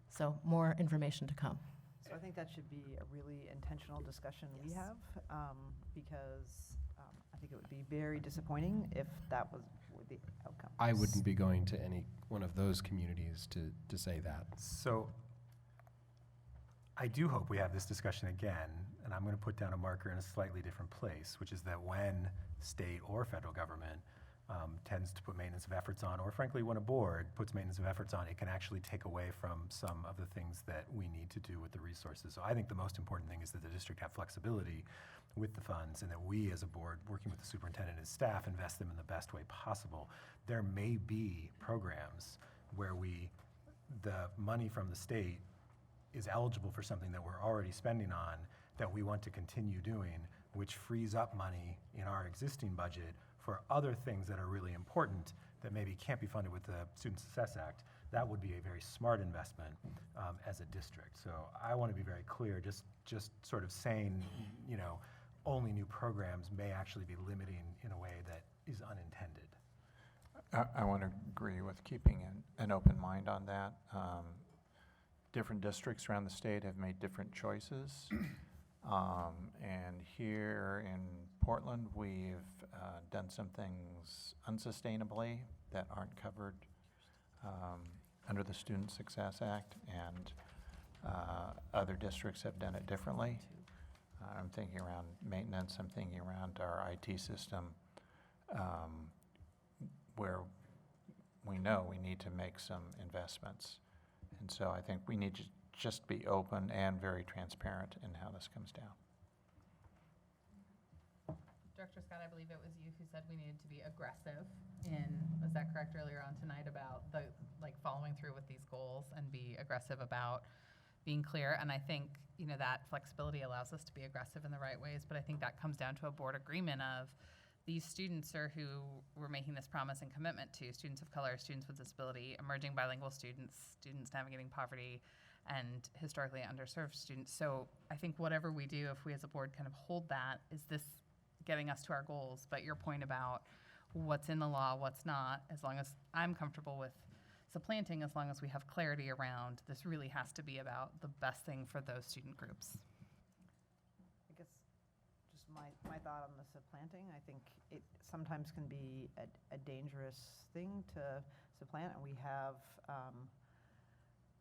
So more information to come. So I think that should be a really intentional discussion we have, because I think it would be very disappointing if that was the outcome. I wouldn't be going to any one of those communities to say that. So I do hope we have this discussion again, and I'm going to put down a marker in a slightly different place, which is that when state or federal government tends to put maintenance of efforts on, or frankly, when a board puts maintenance of efforts on, it can actually take away from some of the things that we need to do with the resources. So I think the most important thing is that the district have flexibility with the funds, and that we as a board, working with the superintendent and staff, invest them in the best way possible. There may be programs where the money from the state is eligible for something that we're already spending on that we want to continue doing, which frees up money in our existing budget for other things that are really important that maybe can't be funded with the Student Success Act. That would be a very smart investment as a district. So I want to be very clear, just sort of saying, only new programs may actually be limiting in a way that is unintended. I want to agree with keeping an open mind on that. Different districts around the state have made different choices. And here in Portland, we've done some things unsustainably that aren't covered under the Student Success Act, and other districts have done it differently. I'm thinking around maintenance, I'm thinking around our IT system, where we know we need to make some investments. And so I think we need to just be open and very transparent in how this comes down. Director Scott, I believe it was you who said we needed to be aggressive in, was that correct, earlier on tonight about the, like, following through with these goals and be aggressive about being clear? And I think, you know, that flexibility allows us to be aggressive in the right ways, but I think that comes down to a board agreement of these students are who we're making this promise and commitment to: students of color, students with disability, emerging bilingual students, students navigating poverty, and historically underserved students. So I think whatever we do, if we as a board kind of hold that, is this getting us to our goals? But your point about what's in the law, what's not, as long as I'm comfortable with supplanting, as long as we have clarity around this really has to be about the best thing for those student groups. I guess just my thought on the supplanting, I think it sometimes can be a dangerous thing to supplant, and we have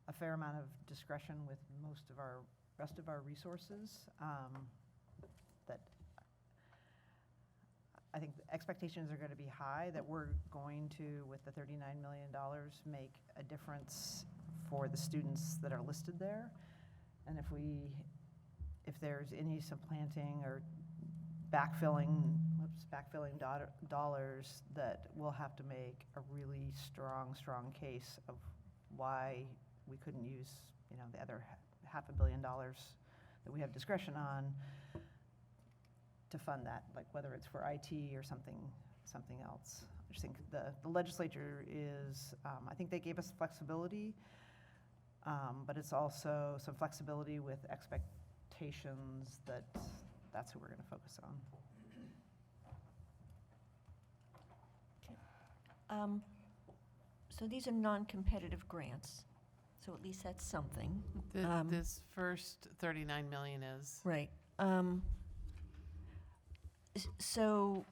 a fair amount of discretion with most of our rest of our resources, that I think the expectations are going to be high that we're going to, with the $39 million, make a difference for the students that are listed there. And if there's any supplanting or backfilling dollars, that we'll have to make a really strong case of why we couldn't use, you know, the other $500 million that we have discretion on to fund that, like whether it's for IT or something else. I just think the legislature is, I think they gave us flexibility, but it's also some flexibility with expectations that that's who we're going to focus on. So these are non-competitive grants, so at least that's something. This first 39 million is. Right. So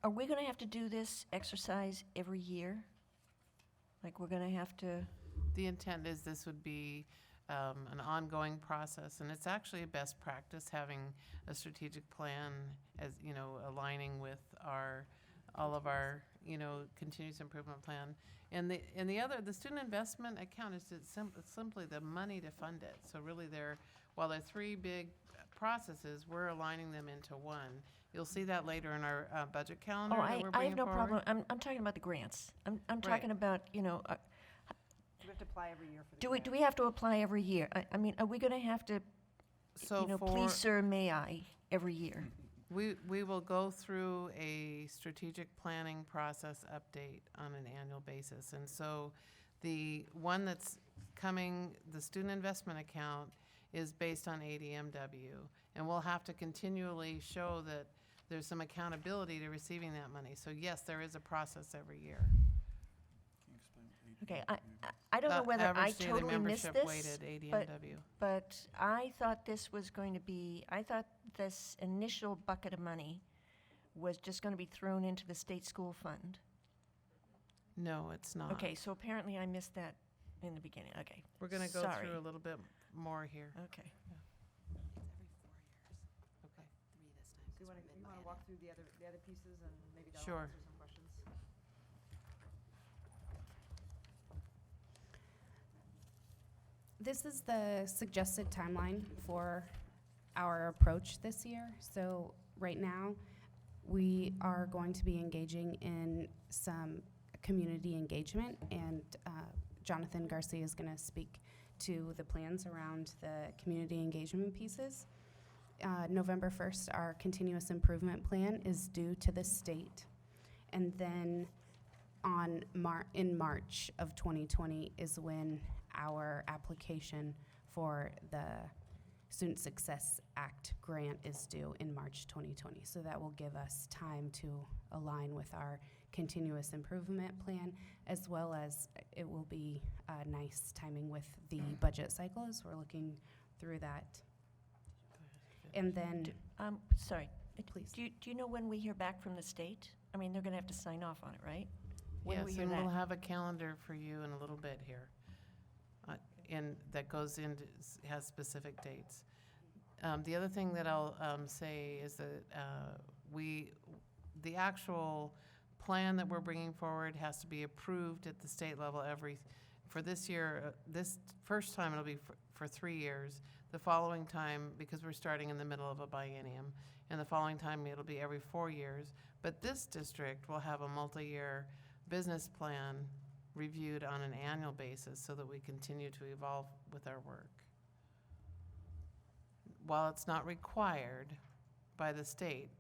are we going to have to do this exercise every year? Like, we're going to have to? The intent is this would be an ongoing process, and it's actually a best practice having a strategic plan, as you know, aligning with all of our, you know, continuous improvement plan. And the student investment account is simply the money to fund it. So really, while they're three big processes, we're aligning them into one. You'll see that later in our budget calendar that we're I bringing have no forward. problem. I'm talking about the grants. I'm talking about, you know. Do we have to apply every year for the Do we have to apply every year? I mean, are we going to have to, So you know, for- please, sir, may I, every year? We will go through a strategic planning process update on an annual basis. And so the one that's coming, the student investment account, is based on ADMW. And we'll have to continually show that there's some accountability to receiving that money. So yes, there is a process every year. Okay, I don't know whether I Average daily totally missed membership this, weighted but, ADMW. but I thought this was going to be, I thought this initial bucket of money was just going to be thrown into the state school fund. No, it's not. Okay, so apparently I missed that in the beginning. Okay. We're going to go Sorry. through a little bit more here. Okay. Okay. Do you want to walk through the other pieces, and maybe that'll Sure. answer some questions? This is the suggested timeline for our approach this year. So right now, we are going to be engaging in some community engagement, and Jonathan Garcia is going to speak to the plans around the community engagement pieces. November 1st, our continuous improvement plan is due to the state. And then in March of 2020 is when our application for the Student Success Act grant is due in March 2020. So that will give us time to align with our continuous improvement plan, as well as it will be nice timing with the budget cycle as we're looking through that. And then, Sorry. Please. Do you know when we hear back from the state? I mean, they're going to have to sign off on it, right? When we Yes, hear and that? we'll have a calendar for you in a little bit here. And that goes into, has specific dates. The other thing that I'll say is that the actual plan that we're bringing forward has to be approved at the state level for this year. This first time it'll be for 3 years. The following time, because we're starting in the middle of a biennium, and the following time it'll be every 4 years. But this district will have a multi-year business plan reviewed on an annual basis so that we continue to evolve with our work. While it's not required by the state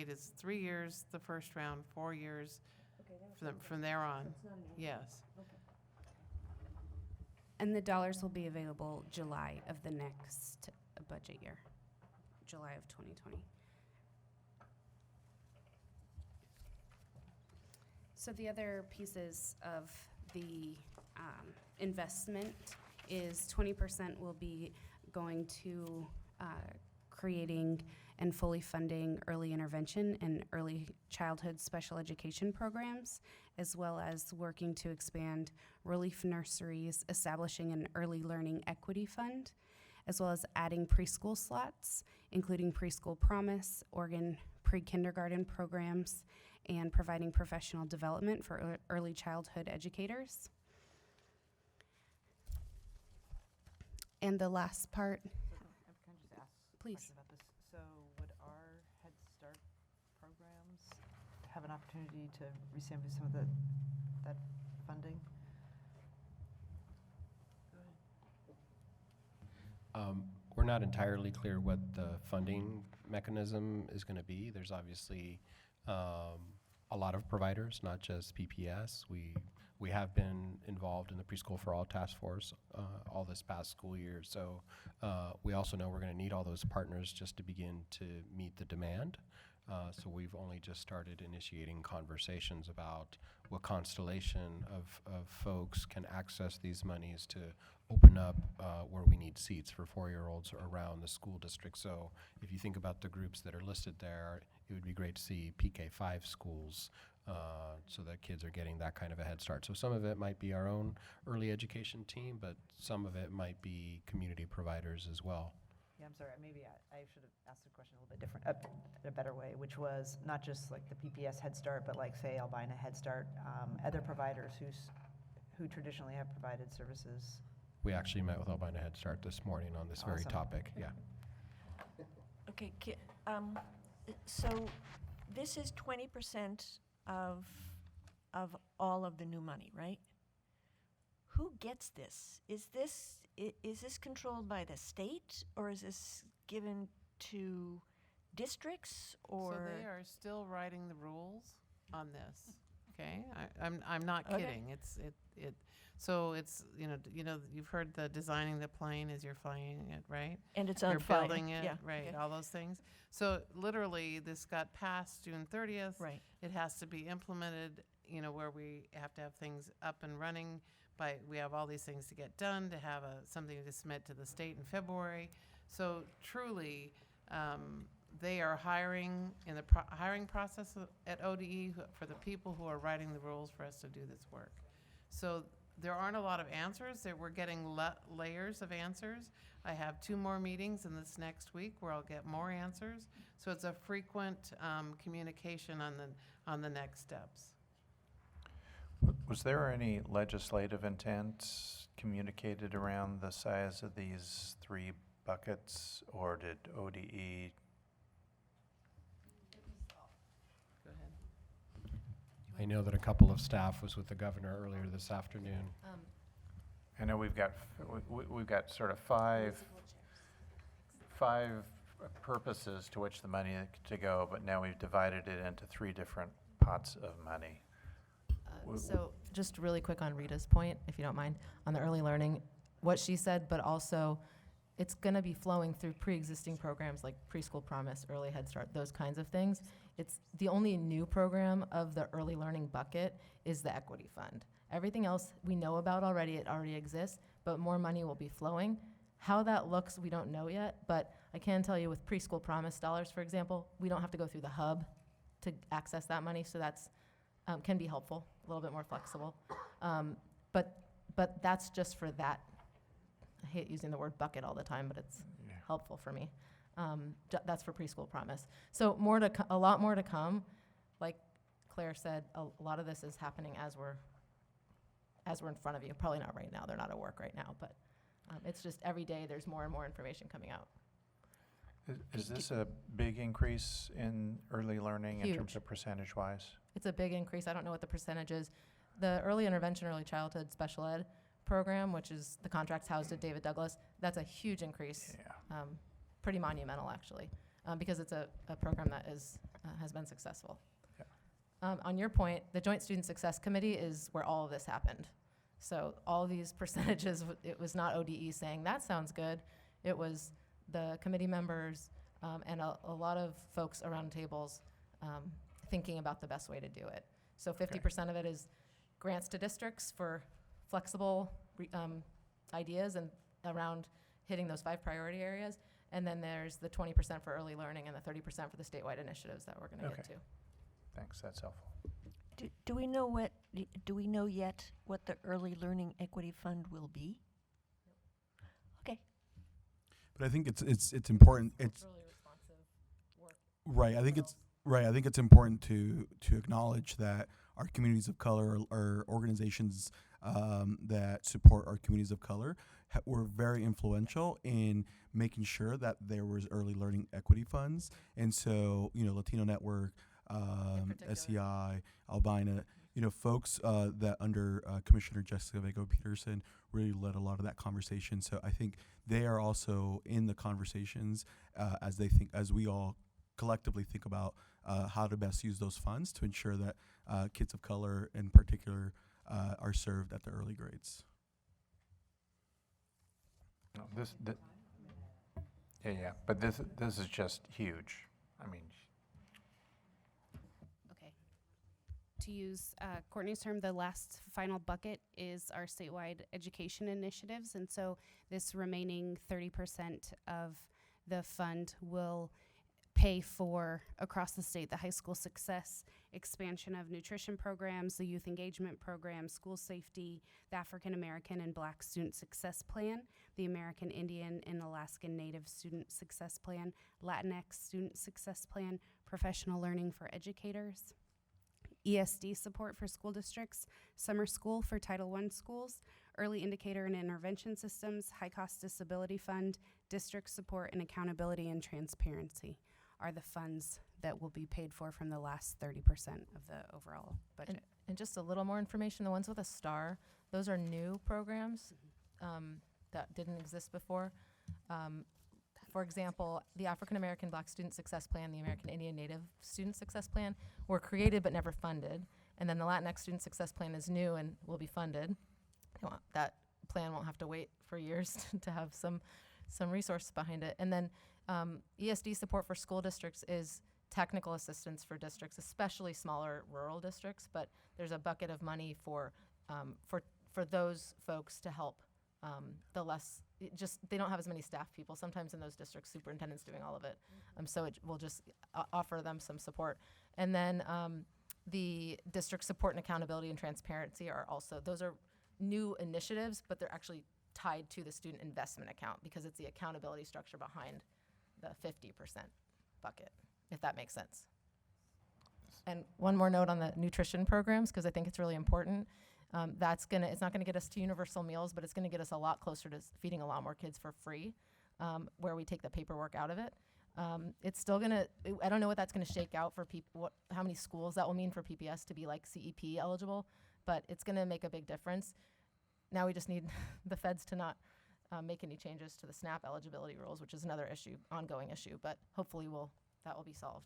is 3 years the first round, 4 years from there on. Yes. and the dollars will be available July of the next budget year, July of 2020. So the other pieces of the investment is 20% will be going to creating and fully funding early intervention and early childhood special education programs, as well as working to expand relief nurseries, establishing an early learning equity fund, as well as adding preschool slots, including Preschool Promise, Oregon pre-kindergarten programs, and providing professional development for early childhood educators. And the last part, Can I just ask a please. question about this? So would our Head Start programs have an opportunity to receive some of that funding? We're not entirely clear what the funding mechanism is going to be. There's obviously a lot of providers, not just PPS. We have been involved in the Preschool for All Task Force all this past school year. So we also know we're going to need all those partners just to begin to meet the demand. So we've only just started initiating conversations about what constellation of folks can access these monies to open up where we need seats for 4-year-olds around the school district. So if you think about the groups that are listed there, it would be great to see PK5 schools so that kids are getting that kind of a head start. So some of it might be our own early education team, but some of it might be community providers as well. Yeah, I'm sorry, maybe I should have asked the question a little bit different, in a better way, which was not just like the PPS Head Start, but like, say, Albina Head Start, other providers who traditionally have provided services. We actually met with Albina Head Start this morning on this very Awesome. topic. Yeah. Okay, so this is 20% of all of the new money, right? Who gets this? Is this controlled by the state, or is this given to districts, or? So they are still writing the rules on this, okay? I'm not Okay. kidding. So it's, you've heard the designing the plane as you're flying it, right? And it's on You're fire, building it, yeah, right, okay. all those things. So literally, this got passed June 30th. Right. It has to be implemented, where we have to have things up and running we have all these things to get done, to have something to submit to the state in February. So truly, they are hiring in the hiring process at ODE for the people who are writing the rules for us to do this work. So there aren't a lot of answers. We're getting layers of answers. I have 2 more meetings in this next week where I'll get more answers. So it's a frequent communication on the next steps. Was there any legislative intent communicated around the size of these 3 buckets, or did ODE? Go ahead. I know that a couple of staff was with the governor earlier this afternoon. I know we've got sort of five purposes to which the money to go, but now we've divided it into 3 different pots of money. So just really quick on Rita's point, if you don't mind, on the early learning, what she said, but also it's going to be flowing through pre-existing programs like Preschool Promise, Early Head Start, those kinds of things. It's the only new program of the early learning bucket is the Equity Fund. Everything else we know about already, it already exists, but more money will be flowing. How that looks, we don't know yet, but I can tell you with preschool promise dollars, for example, we don't have to go through the hub to access that money, so that's, can be helpful, a little bit more flexible. But that's just for that. I hate using the word bucket all the time, but it's helpful for me. That's for preschool promise. So a lot more to come. Like Claire said, a lot of this is happening as we're in front of you. Probably not right now. They're not at work right now, but it's just every day there's more and more information coming out. Is this a big increase in early learning in terms Huge. of percentage-wise? It's a big increase. I don't know what the percentage is. The early intervention, early childhood special ed program, which is the contracts housed at David Douglas, that's a huge increase. Pretty monumental, actually, because it's a program that has been successful. On your point, the Joint Student Success Committee is where all of this happened. So all these percentages, it was not ODE saying, that sounds good. It was the committee members and a lot of folks around tables thinking about the best way to do it. So 50% of it is grants to districts for flexible ideas and around hitting those 5 priority areas. And then there's the 20% for early learning and the 30% for the statewide initiatives that we're going to get to. Thanks, that's helpful. Do we know yet what the Early Learning Equity Fund will be? Okay. But I think it's important. It's really responsive work. right. I think it's right. I think it's important to acknowledge that our communities of color or organizations that support our communities of color were very influential in making sure that there was early learning equity funds. And so, Latino Network, SEI, Albina, folks that under Commissioner Jessica Vega Peterson really led a lot of that conversation. So I think they are also in the conversations as we all collectively think about how to best use those funds to ensure that kids of color in particular are served at the early grades. No, but this is just huge. I mean, Okay. To use Courtney's term, the last final bucket is our statewide education initiatives. And so this remaining 30% of the fund will pay for, across the state, the high school success, expansion of nutrition programs, the youth engagement program, school safety, the African American and Black Student Success Plan, the American Indian and Alaskan Native Student Success Plan, Latinx Student Success Plan, professional learning for educators, ESD support for school districts, summer school for Title I schools, early indicator and intervention systems, high-cost disability fund, district support, and accountability and transparency are the funds that will be paid for from the last 30% of the overall budget. And just a little more information, the ones with a star, those are new programs that didn't exist before. For example, the African American Black Student Success Plan, the American Indian Native Student Success Plan were created but never funded. And then the Latinx Student Success Plan is new and will be funded. That plan won't have to wait for years to have some resources behind it. And then ESD support for school districts is technical assistance for districts, especially smaller rural districts. But there's a bucket of money for those folks to help the less. They don't have as many staff people. Sometimes in those districts, superintendent's doing all of it. So it will just offer them some support. And then the district support and accountability and transparency are also, those are new initiatives, but they're actually tied to the student investment account because it's the accountability structure behind the 50% bucket, if that makes sense. And one more note on the nutrition programs, because I think it's really important. It's not gonna get us to universal meals, but it's gonna get us a lot closer to feeding a lot more kids for free, where we take the paperwork out of it. It's still I don't know what that's gonna shake out for people, how many schools that will mean for PPS to be like CEP eligible, but it's gonna make a big difference. Now we just need the feds to not make any changes to the SNAP eligibility rules, which is another ongoing issue, but hopefully that will be solved.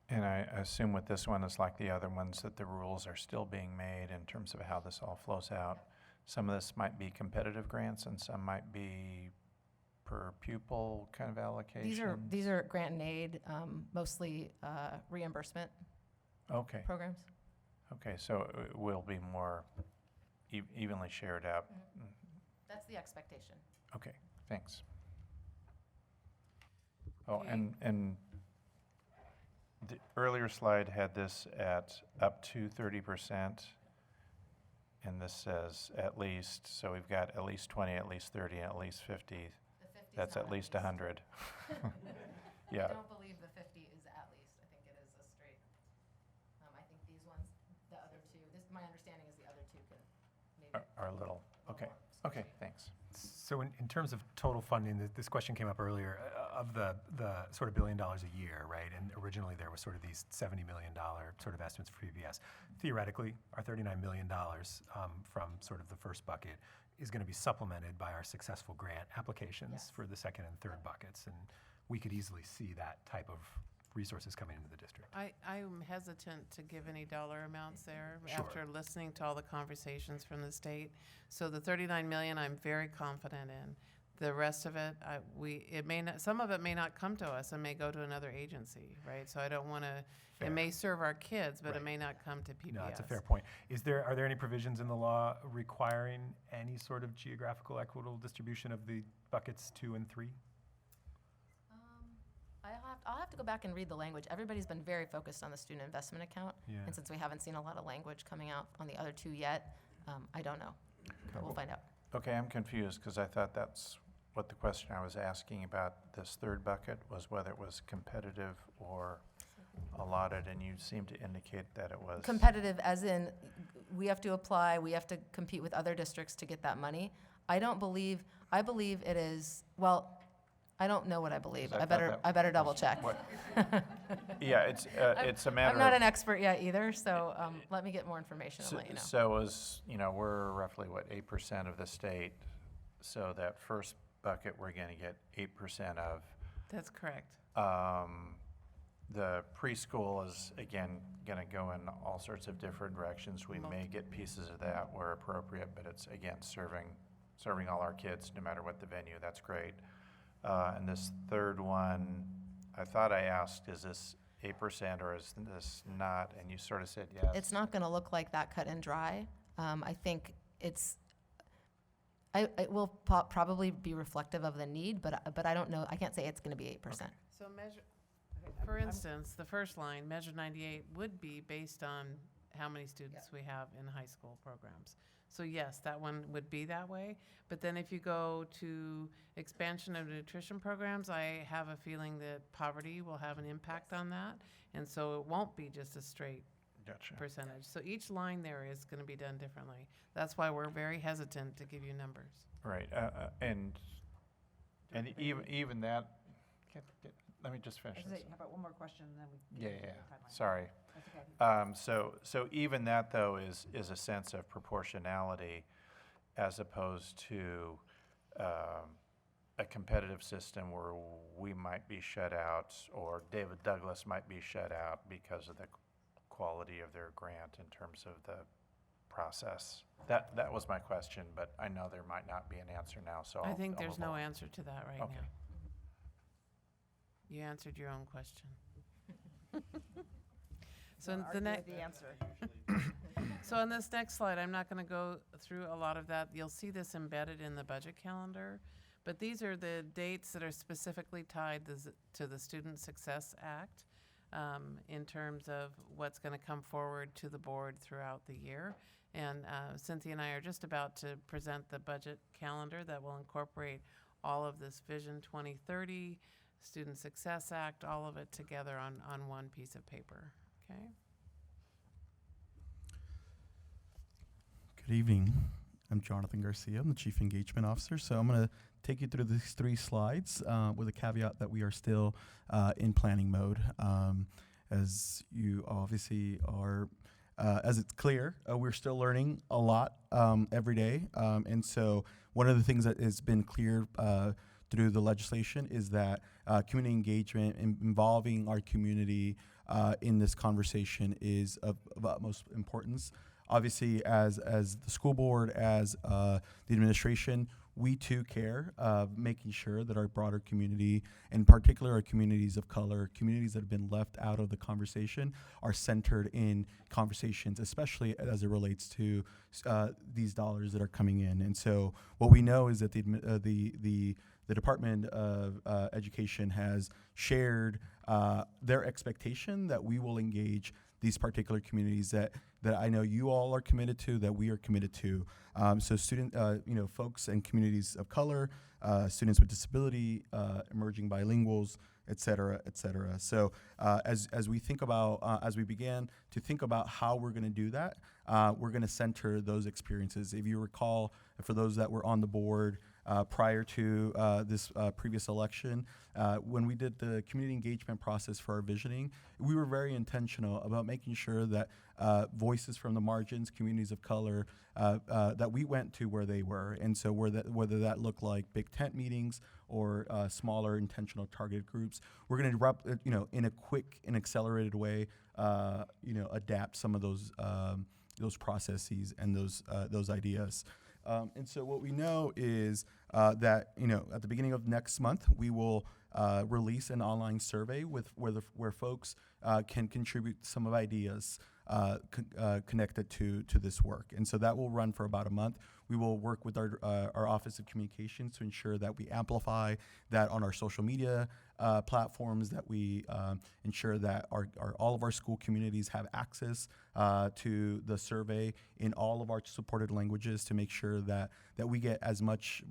and I assume with this one, it's like the other ones, that the rules are still being made in terms of how this all flows out. Some of this might be competitive grants and some might be per pupil kind of allocation. These are grant and aid, mostly reimbursement programs. Okay, so it will be more evenly shared out. That's the expectation. Okay, thanks. Oh, Okay. and the earlier slide had this at up to 30%, and this says at least, so we've got at least 20, at least 30, and at least 50. That's at least 100. Yeah. I don't believe the 50 is at least. I think it is a straight. I think these ones, the other two, my understanding is the other two can maybe. Are a little, okay, okay, thanks. So in terms of total funding, this question came up earlier, of the sort of $1 billion a year, right? And originally there was sort of these $70 million sort of estimates for PBS. Theoretically, our $39 million from sort of the first bucket is going to be supplemented by our successful grant applications for the second and third buckets. And we could easily see that type of resources coming into the district. I'm hesitant to give any dollar amounts there Sure. after listening to all the conversations from the state. So the 39 million, I'm very confident in. The rest of it, it may not, some of it may not come to us and may go to another agency, right? So I don't want to, Fair. it may serve our kids, but Right. it may not come to PBS. No, that's a fair point. Are there any provisions in the law requiring any sort of geographical equitable distribution of the buckets 2 and 3? I'll have to go back and read the language. Everybody's been very focused on the student investment account. Yeah. And since we haven't seen a lot of language coming out on the other two yet, I don't know. But we'll find out. Okay, I'm confused because I thought that's what the question I was asking about this third bucket was, whether it was competitive or allotted, and you seem to indicate that it was. Competitive as in, we have to apply, we have to compete with other districts to get that money. I believe it is, well, I don't know what I believe. I I thought better, that I better double was check. what- Yeah, it's a matter I'm not of- an expert yet either, so let me get more information and let you know. So as, we're roughly, 8% of the state, so that first bucket, we're gonna get 8% of. That's correct. The preschool is, again, gonna go in all sorts of different directions. We may get pieces of that where appropriate, but it's, again, serving all our kids, no matter what the venue. That's great. And this third one, I thought I asked, is this 8% or is this not? And you sort of said yes. It's not going to look like that cut and dry. I think it will probably be reflective of the need, but I don't know. I can't say it's going to be 8%. So for instance, the first line, Measure 98, would be based on how many students we have in high school programs. So yes, that one would be that way. But then if you go to expansion of nutrition programs, I have a feeling that poverty will have an impact on that. And so it won't be just a straight percentage. So each line there is going to be done differently. That's why we're very hesitant to give you numbers. Right, and even that, let me just finish this. How about one more question and then we. Yeah, sorry. So even that, though, is a sense of proportionality as opposed to a competitive system where we might be shut out or David Douglas might be shut out because of the quality of their grant in terms of the process. That was my question, but I know there might not be an answer now, so I think I'll there's move no on. answer to that right Okay. now. You answered your own question. So Don't the argue next. with the answer. So on this next slide, I'm not going to go through a lot of that. You'll see this embedded in the budget calendar. But these are the dates that are specifically tied to the Student Success Act in terms of what's going to come forward to the board throughout the year. And Cynthia and I are just about to present the budget calendar that will incorporate all of this Vision 2030, Student Success Act, all of it together on one piece of paper. Okay? Good evening. I'm Jonathan Garcia. I'm the Chief Engagement Officer. So I'm going to take you through these 3 slides with a caveat that we are still in planning mode. As you obviously are, as it's clear, we're still learning a lot every day. And so one of the things that has been clear through the legislation is that community engagement involving our community in this conversation is of utmost importance. Obviously, as the school board, as the administration, we too care of making sure that our broader community, in particular our communities of color, communities that have been left out of the conversation, are centered in conversations, especially as it relates to these dollars that are coming in. And so what we know is that the Department of Education has shared their expectation that we will engage these particular communities that I know you all are committed to, that we are committed to. So folks and communities of color, students with disability, emerging bilinguals, et cetera, et cetera. So as we think about, as we began to think about how we're gonna do that, we're gonna center those experiences. If you recall, for those that were on the board prior to this previous election, when we did the community engagement process for our visioning, we were very intentional about making sure that voices from the margins, communities of color, that we went to where they were. And so whether that looked like big tent meetings or smaller intentional targeted groups, we're going to, in a quick and accelerated way, adapt some of those processes and those ideas. And so what we know is that at the beginning of next month we will release an online survey where folks can contribute some of ideas connected to this work. And so that will run for about a month. We will work with our Office of Communications to ensure that we amplify that on our social media platforms, that we ensure that all of our school communities have access to the survey in all of our supported languages, to make sure that we get as much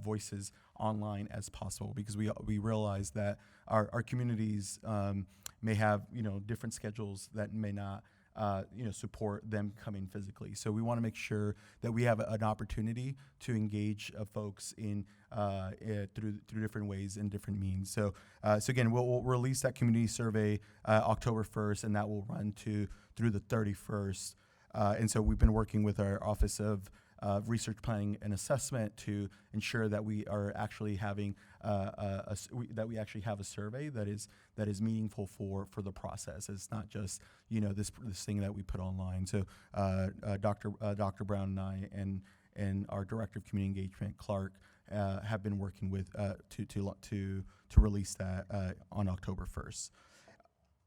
voices online as possible, because we realize that our communities may have different schedules that may not support them coming physically. So we want to make sure that we have an opportunity to engage folks in through different ways and different means. So again, we'll release that community survey October 1st, and that will run through the 31st. And so we've been working with our Office of Research Planning and Assessment to ensure that we are actually having that we actually have a survey that is meaningful for the process. It's not just this thing that we put online. So Dr. Brown and I and our Director of Community Engagement, Clark, have been working with to release that on October 1st.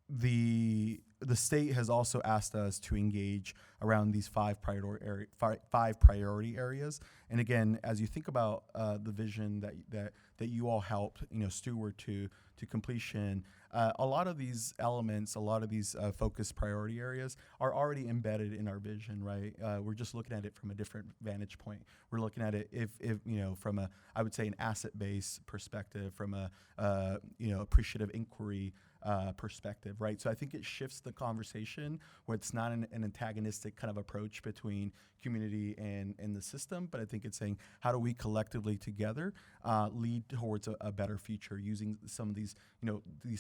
The state has also asked us to engage around these five priority areas. And again, as you think about the vision that you all helped steward to completion, a lot of these elements, a lot of these focused priority areas are already embedded in our vision, right? We're just looking at it from a different vantage point. We're looking at it if from I would say an asset-based perspective, from a appreciative inquiry perspective, right? So I think it shifts the conversation where it's not an antagonistic kind of approach between community and the system, but I think it's saying, how do we collectively together lead towards a better future using some of these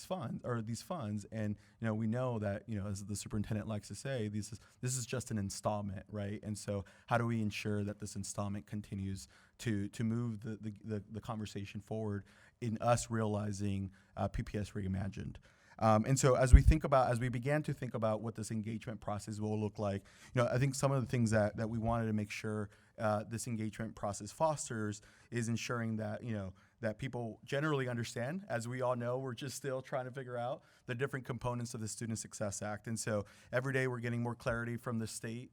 funds. And we know that as the superintendent likes to say, this is just an installment, right? And so how do we ensure that this installment continues to move the conversation forward in us realizing PPS Reimagined? And so as we began to think about what this engagement process will look like, I think some of the things that we wanted to make sure this engagement process fosters is ensuring that, that people generally understand. As we all know, we're just still trying to figure out the different components of the Student Success Act. And so every day we're getting more clarity from the state.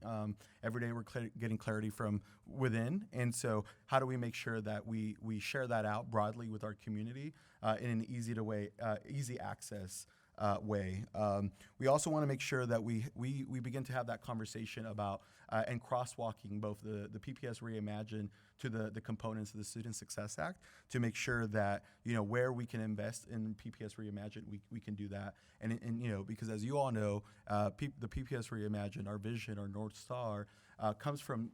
Every day we're getting clarity from within. And so how do we make sure that we share that out broadly with our community in an easy access way? We also want to make sure that we begin to have that conversation about and crosswalking both the PPS Reimagined to the components of the Student Success Act, to make sure that where we can invest in PPS Reimagined, we can do that. And because as you all know, the PPS Reimagined, our vision, our North Star, comes from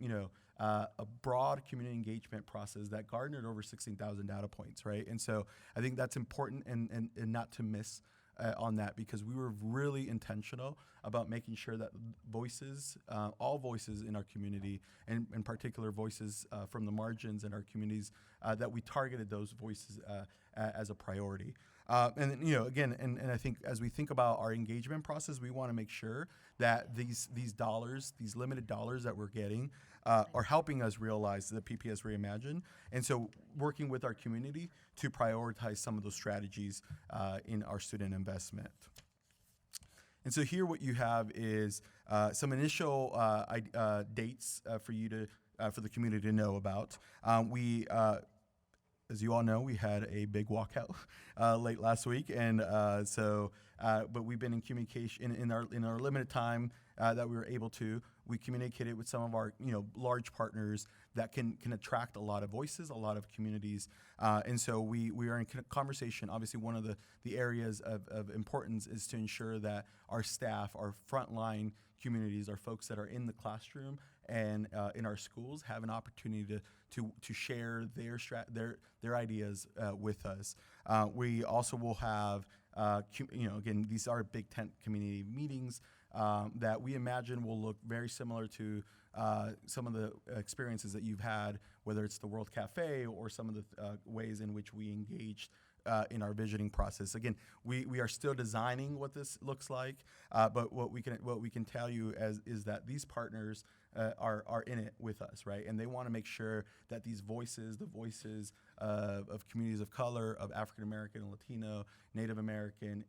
a broad community engagement process that garnered over 16,000 data points, right? And so I think that's important and not to miss on that, because we were really intentional about making sure that voices, all voices in our community, and in particular voices from the margins in our communities, that we targeted those voices as a priority. And you know, again, and I think as we think about our engagement process, we want to make sure that these dollars, these limited dollars that we're getting, are helping us realize the PPS Reimagine. And so working with our community to prioritize some of those strategies in our student investment. And so here what you have is some initial dates for you to, for the community to know about. As you all know, we had a big walkout late last week, and but we've been in communication in our limited time that we were able to. We communicated with some of our large partners that can attract a lot of voices, a lot of communities, and so we are in conversation. Obviously, one of the areas of importance is to ensure that our staff, our frontline communities, our folks that are in the classroom and in our schools have an opportunity to share their ideas with us. We also will have again, these are big tent community meetings that we imagine will look very similar to some of the experiences that you've had, whether it's the World Cafe or some of the ways in which we engaged in our visioning process. Again, we are still designing what this looks like, but what we can tell you is that these partners are in it with us, right? And they want to make sure that these voices, the voices of communities of color, of African American and Latino, Native American,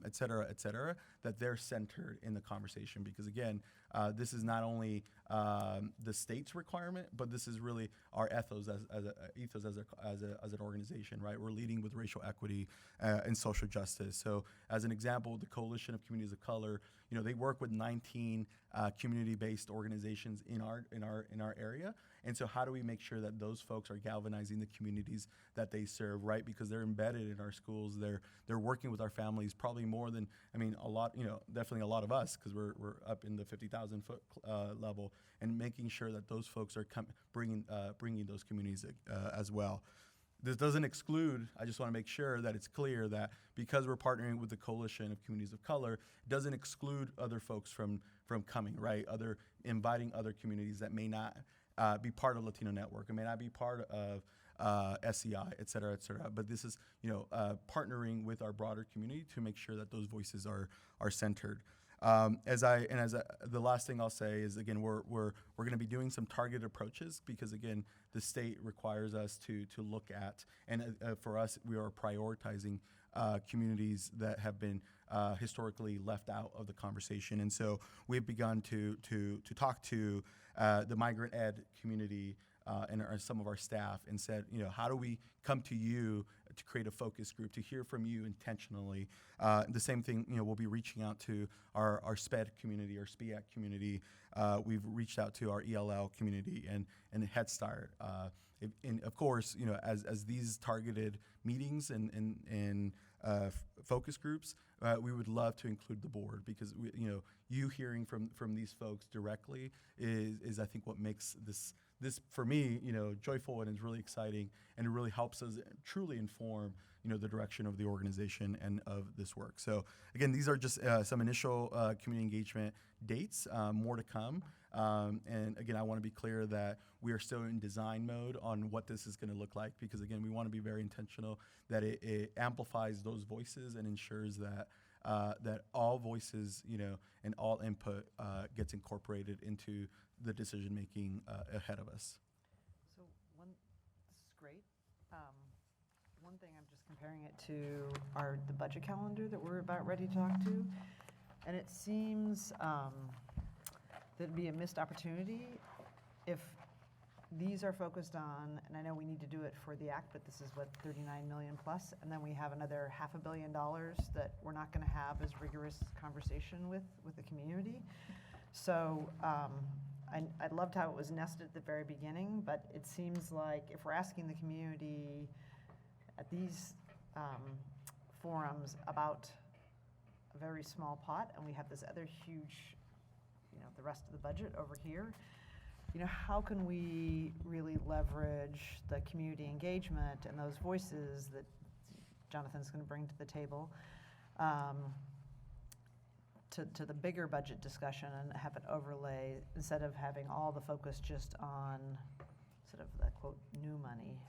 et cetera, that they're centered in the conversation. Because again, this is not only the state's requirement, but this is really our ethos as an organization, right? We're leading with racial equity and social justice. So, as an example, the Coalition of Communities of Color, they work with 19 community-based organizations in our area. And so, how do we make sure that those folks are galvanizing the communities that they serve, right? Because they're embedded in our schools. They're working with our families probably more than, a lot, definitely a lot of us, because we're up in the 50,000 foot level, and making sure that those folks are bringing those communities as well. This doesn't exclude, I just want to make sure that it's clear that because we're partnering with the Coalition of Communities of Color, it doesn't exclude other folks from coming, right? Inviting other communities that may not be part of Latino Network, and may not be part of SEI, et cetera, but this is, partnering with our broader community to make sure that those voices are centered. The last thing I'll say is, again, we're going to be doing some targeted approaches, because again, the state requires us to look at, and for us, we are prioritizing communities that have been historically left out of the conversation. And so we've begun to talk to the migrant ed community and some of our staff, and said, how do we come to you to create a focus group, to hear from you intentionally? The same thing, we'll be reaching out to our SPED community, our SPIAC community. We've reached out to our ELL community and Head Start. And of course, as these targeted meetings and focus groups, we would love to include the board, because you hearing from these folks directly is I think what makes this for me, joyful, and is really exciting, and it really helps us truly inform, the direction of the organization and of this work. So again, these are just some initial community engagement dates, more to come. And again, I want to be clear that we are still in design mode on what this is going to look like, because again, we want to be very intentional that it amplifies those voices and ensures that that all voices, and all input gets incorporated into the decision making ahead of us. So this is great. One thing, I'm just comparing it to the budget calendar that we're about ready to talk to, and it seems there'd be a missed opportunity if these are focused on, and I know we need to do it for the act, but this is what, 39 million plus, and then we have another $500 million that we're not going to have as rigorous conversation with the community. So I loved how it was nested at the very beginning, but it seems like if we're asking the community at these forums about a very small pot, and we have this other huge, the rest of the budget over here, how can we really leverage the community engagement and those voices that Jonathan's going to bring to the table to the bigger budget discussion, and have an overlay, instead of having all the focus just on sort of the quote new money.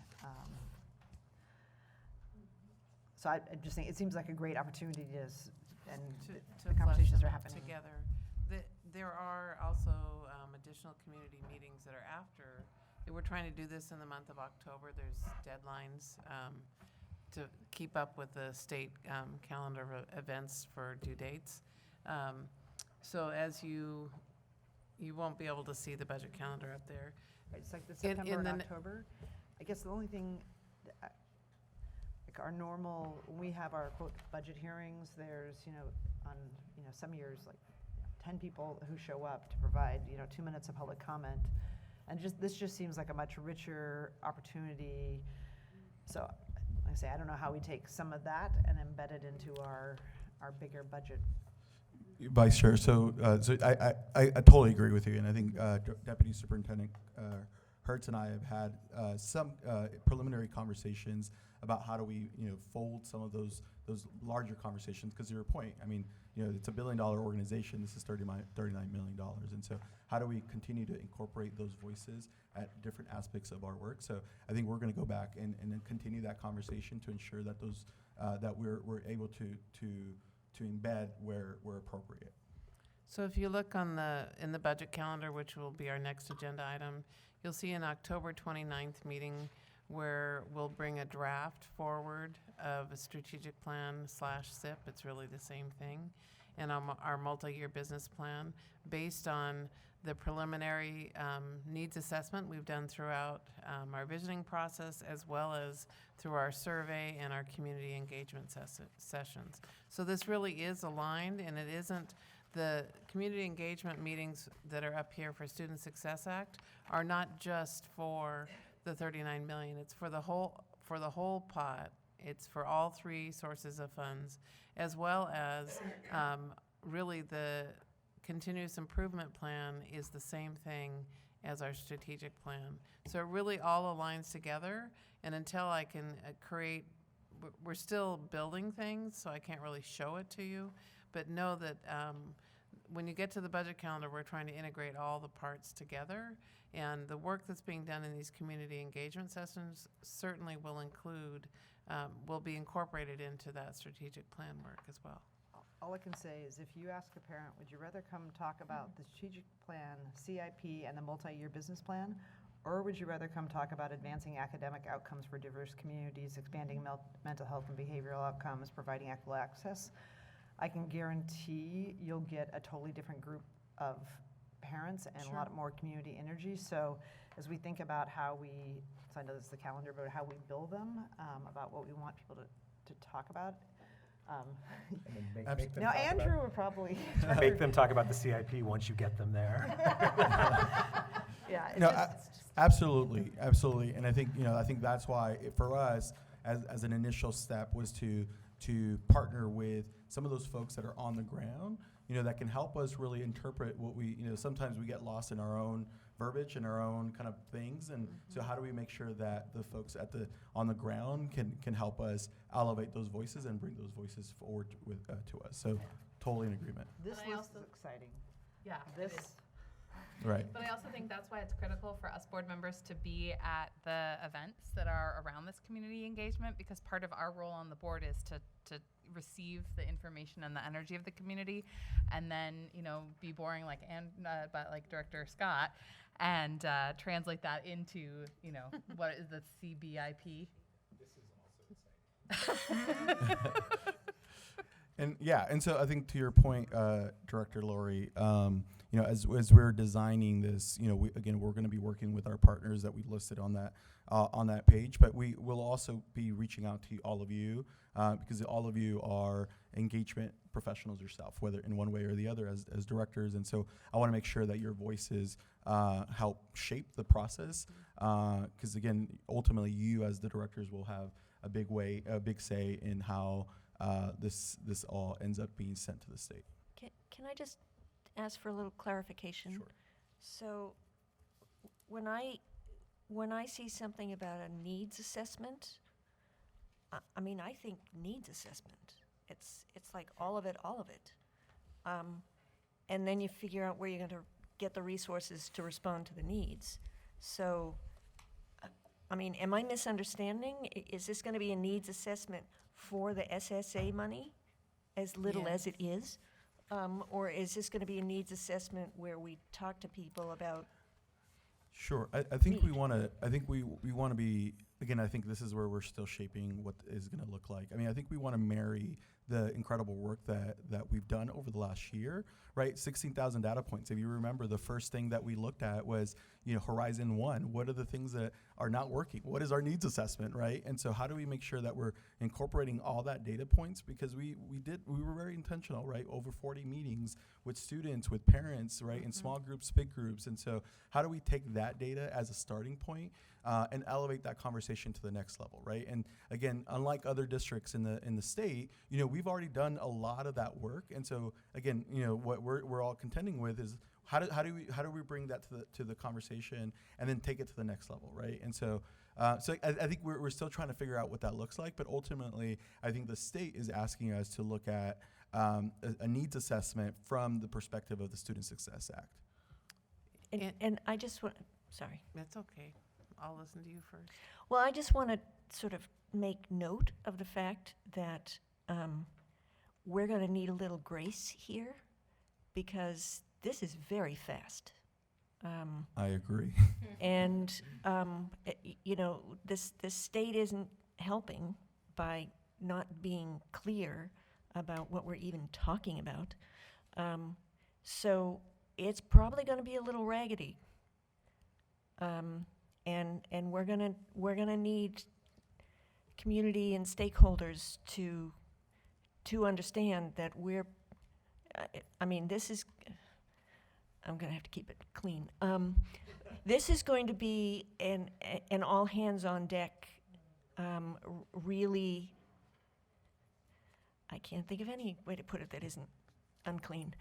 So I just think, it seems like a great opportunity and To the flesh conversations them are out happening. together. There are also additional community meetings that are after. We're trying to do this in the month of October. There's deadlines to keep up with the state calendar of events for due dates. So as you won't be able to see the budget calendar up there. Right, it's like the In- September in and the- October. I guess the only thing, like our normal, when we have our quote budget hearings, there's, some years, like 10 people who show up to provide, 2 minutes of public comment. And this just seems like a much richer opportunity. So, like I say, I don't know how we take some of that and embed it into our bigger budget. Vice Chair, so I totally agree with you, and I think Deputy Superintendent Hertz and I have had some preliminary conversations about how do we, fold some of those larger conversations. Because to your point, I mean, it's $1 billion organization. This is $39 million, and so how do we continue to incorporate those voices at different aspects of our work? So I think we're going to go back and then continue that conversation to ensure that those that we're able to embed where appropriate. So if you look in the budget calendar, which will be our next agenda item, you'll see an October 29th meeting where we'll bring a draft forward of a strategic plan / SIP. It's really the same thing. And our multi-year business plan based on the preliminary needs assessment we've done throughout our visioning process, as well as through our survey and our community engagement sessions. So this really is aligned, and it isn't the community engagement meetings that are up here for Student Success Act are not just for the 39 million. It's for the whole pot. It's for all three sources of funds, as well as really the continuous improvement plan is the same thing as our strategic plan. So it really all aligns together, and until I can create, we're still building things, so I can't really show it to you, but know that when you get to the budget calendar, we're trying to integrate all the parts together, and the work that's being done in these community engagement sessions certainly will be incorporated into that strategic plan work as well. All I can say is if you ask a parent, would you rather come talk about the strategic plan, CIP, and the multi-year business plan, or would you rather come talk about advancing academic outcomes for diverse communities, expanding mental health and behavioral outcomes, providing equitable access? I can guarantee you'll get a totally different group of parents and a lot more community energy. So as we think about how we, so I know this is the calendar, but how we build them, about what we want people to talk about. Now Andrew would probably make them talk about the CIP once you get them there. Yeah. No, absolutely, and I think that's why for us as an initial step was to partner with some of those folks that are on the ground, that can help us really interpret what we, sometimes we get lost in our own verbiage and our own kind of things, and so how do we make sure that the folks on the ground can help us elevate those voices and bring those voices forward to us? So totally in agreement. This list is exciting. Yeah. This. Right. But I also think that's why it's critical for us board members to be at the events that are around this community engagement, because part of our role on the board is to receive the information and the energy of the community, and then be boring like Director Scott, and translate that into what is the CBIP. This is also exciting. And so I think to your point, Director Lori, as we're designing this, we're going to be working with our partners that we listed on that page, but we will also be reaching out to all of you because all of you are engagement professionals yourself, whether in one way or the other as directors, and so I want to make sure that your voices help shape the process, because again, ultimately you as the directors will have a big say in how this all ends up being sent to the state. Can I just ask for a little clarification? Sure. So when I see something about a needs assessment, I mean, I think needs assessment. It's like all of it. And then you figure out where you're going to get the resources to respond to the needs. So, I mean, am I misunderstanding? Is this going to be a needs assessment for the SSA money, as little as it is? Or is this going to be a needs assessment where we talk to people about? Sure. I think we want to. I think we want to be. Again, I think this is where we're still shaping what is going to look like. I mean, I think we want to marry the incredible work that we've done over the last year, right? 16,000 data points. If you remember, the first thing that we looked at was, Horizon 1. What are the things that are not working? What is our needs assessment, right? And so how do we make sure that we're incorporating all that data points? Because we were very intentional, right? Over 40 meetings with students, with parents, right? In small groups, big groups. And so how do we take that data as a starting point and elevate that conversation to the next level, right? And again, unlike other districts in the state, we've already done a lot of that work. And so again, what we're all contending with is how do we bring that to the conversation and then take it to the next level, right? And so I think we're still trying to figure out what that looks like, but ultimately I think the state is asking us to look at a needs assessment from the perspective of the Student Success Act. And I just want, sorry. That's okay. I'll listen to you first. Well, I just want to sort of make note of the fact that we're going to need a little grace here because this is very fast. I agree. And, this state isn't helping by not being clear about what we're even talking about. So it's probably going to be a little raggedy. And we're gonna need community and stakeholders to understand that we're. This is. I'm gonna have to keep it clean. This is going to be an all hands on deck. Really, I can't think of any way to put it that isn't unclean.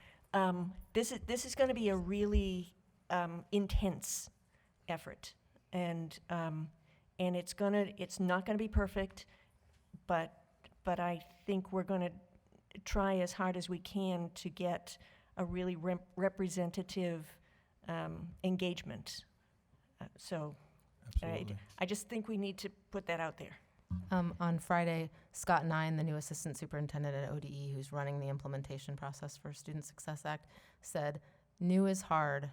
This is going to be a really intense effort. And it's not going to be perfect, but I think we're going to try as hard as we can to get a really representative engagement. I just think we need to put that out there. On Friday, Scott Nine, the new assistant superintendent at ODE, who's running the implementation process for Student Success Act, said, "New is hard."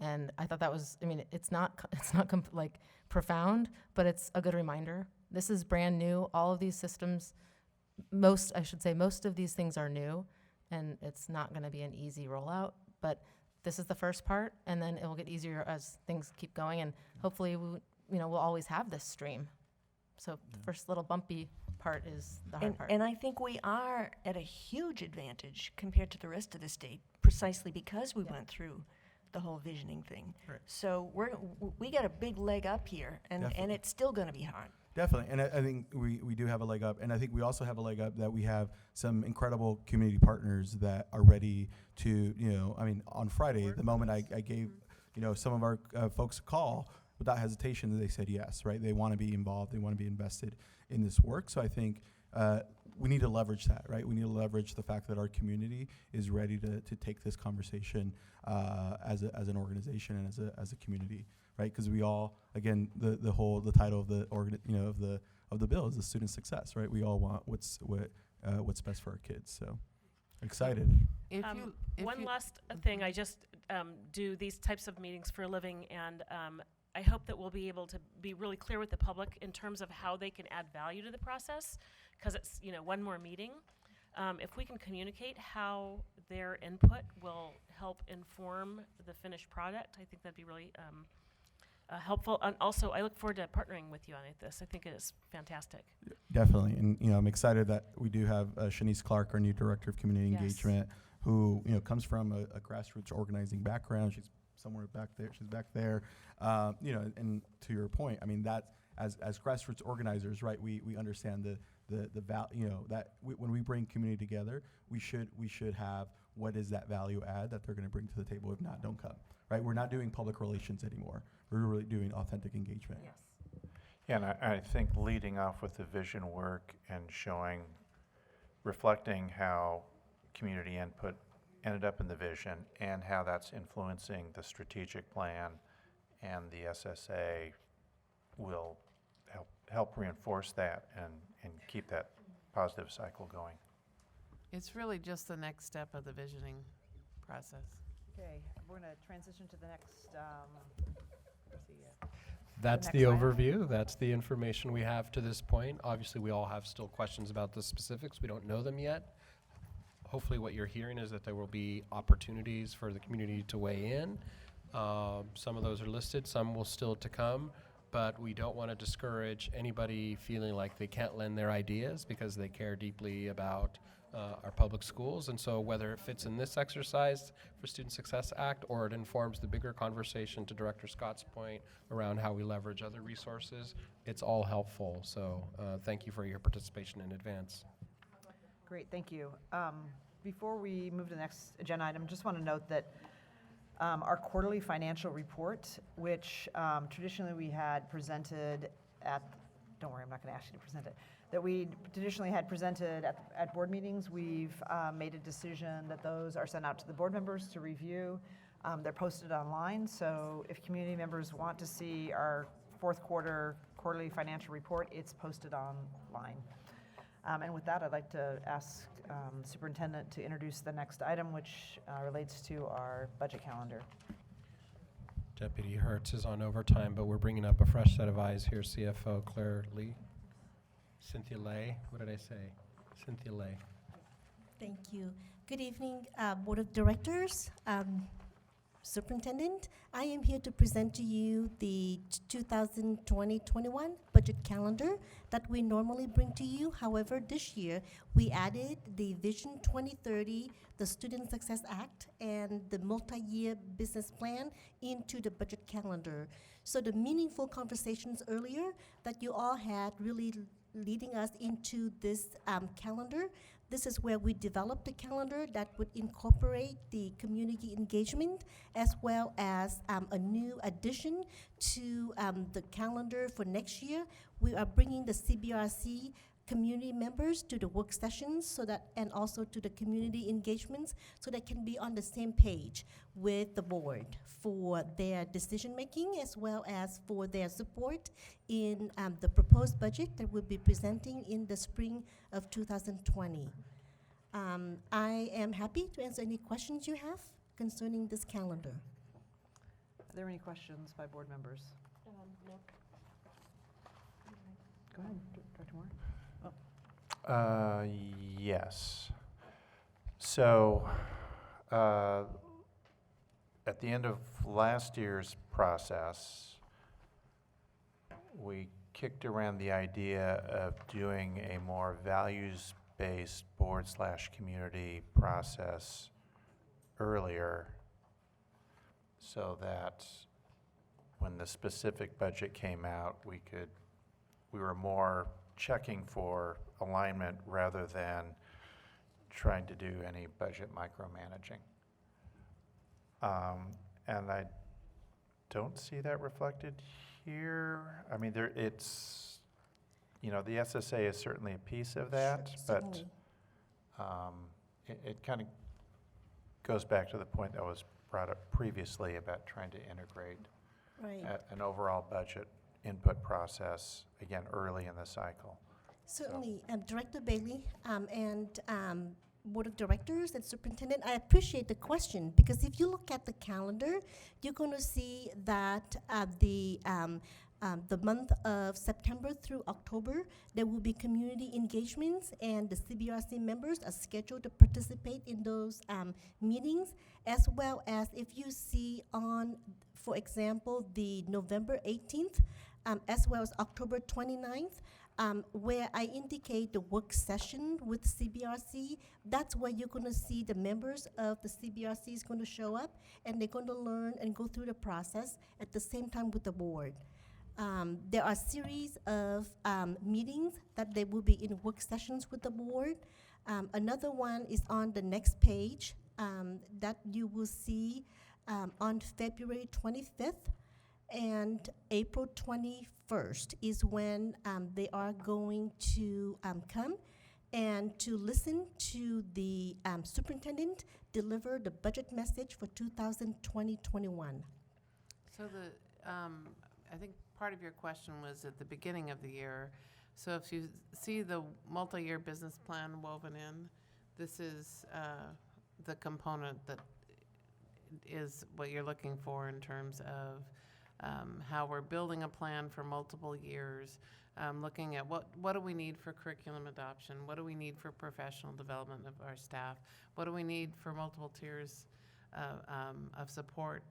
And I thought that was, it's not profound, but it's a good reminder. This is brand new. All of these systems, most of these things are new, and it's not going to be an easy rollout. But this is the first part, and then it will get easier as things keep going. And hopefully, we'll always have this stream. So the first little bumpy part is the hard part. And I think we are at a huge advantage compared to the rest of the state, precisely because we went through the whole visioning thing. Right. So we got a big leg up here, and it's still going to be hard. Definitely, and I think we do have a leg up, and I think we also have a leg up that we have some incredible community partners that are ready to, on Friday, the moment I gave, some of our folks a call, without hesitation, they said yes, right? They want to be involved, they want to be invested in this work. So I think we need to leverage that, right? We need to leverage the fact that our community is ready to take this conversation as an organization and as a community, right? Because we all, again, the title of the bill is the student success, right? We all want what's best for our kids. So excited. One last thing, I just do these types of meetings for a living, and I hope that we'll be able to be really clear with the public in terms of how they can add value to the process, because it's one more meeting. If we can communicate how their input will help inform the finished product, I think that'd be really helpful. And also, I look forward to partnering with you on this. I think it is fantastic. Definitely, and I'm excited that we do have Shanice Clark, our new director of community engagement, who comes from a grassroots organizing background. She's somewhere back there. She's back there. And to your point, that as grassroots organizers, right? We understand the value. That when we bring community together, we should have what is that value add that they're going to bring to the table. If not, don't come. Right? We're not doing public relations anymore. We're really doing authentic engagement. Yes. Yeah, and I think leading off with the vision work and reflecting how community input ended up in the vision and how that's influencing the strategic plan and the SSA will help reinforce that and keep that positive cycle going. It's really just the next step of the visioning process. Okay, we're going to transition to the next, That's next the item. overview. That's the information we have to this point. Obviously, we all have still questions about the specifics. We don't know them yet. Hopefully, what you're hearing is that there will be opportunities for the community to weigh in. Some of those are listed, some will still to come, but we don't want to discourage anybody feeling like they can't lend their ideas because they care deeply about our public schools. And so whether it fits in this exercise for Student Success Act or it informs the bigger conversation, to Director Scott's point, around how we leverage other resources, it's all helpful. So thank you for your participation in advance. Great, thank you. Before we move to the next agenda item, just want to note that our quarterly financial report, which traditionally we had presented at, don't worry, I'm not going to ask you to present it, that we traditionally had presented at board meetings, we've made a decision that those are sent out to the board members to review. They're posted online, so if community members want to see our fourth quarter quarterly financial report, it's posted online. And with that, I'd like to ask Superintendent to introduce the next item, which relates to our budget calendar. Deputy Hertz is on overtime, but we're bringing up a fresh set of eyes here. CFO Claire Lee. Cynthia Lay. What did I say? Cynthia Lay. Thank you. Good evening, Board of Directors, Superintendent. I am here to present to you the 2020-21 budget calendar that we normally bring to you. However, this year we added the Vision 2030, the Student Success Act, and the multi-year business plan into the budget calendar. So the meaningful conversations earlier that you all had really leading us into this calendar. This is where we developed a calendar that would incorporate the community engagement as well as a new addition to the calendar for next year. We are bringing the CBRC community members to the work sessions so that, and also to the community engagements, so they can be on the same page with the board for their decision making as well as for their support in the proposed budget that we'll be presenting in the spring of 2020. I am happy to answer any questions you have concerning this calendar. Are there any questions by board members? No. Go ahead, Dr. Moore. Yes. So, at the end of last year's process, we kicked around the idea of doing a more values-based board/community process earlier, so that when the specific budget came out, we were more checking for alignment rather than trying to do any budget micromanaging. And I don't see that reflected here. I mean, it's, the SSA is certainly a piece of that, but certainly. it kind of goes back to the point that was brought up previously about trying to integrate Right. an overall budget input process, again, early in the cycle. Certainly, Director Bailey and Board of Directors and Superintendent, I appreciate the question, because if you look at the calendar, you're going to see that the month of September through October, there will be community engagements, and the CBRC members are scheduled to participate in those meetings, as well as if you see on, for example, the November 18th, as well as October 29th, where I indicate the work session with CBRC, that's where you're going to see the members of the CBRC is going to show up, and they're going to learn and go through the process at the same time with the board. There are a series of meetings that they will be in work sessions with the board. Another one is on the next page that you will see on February 25th. And April 21st is when they are going to come and to listen to the superintendent deliver the budget message for 2020-21. So I think part of your question was at the beginning of the year, So if you see the multi-year business plan woven in, this is the component that is what you're looking for in terms of how we're building a plan for multiple years, looking at what do we need for curriculum adoption, what do we need for professional development of our staff, what do we need for multiple tiers of support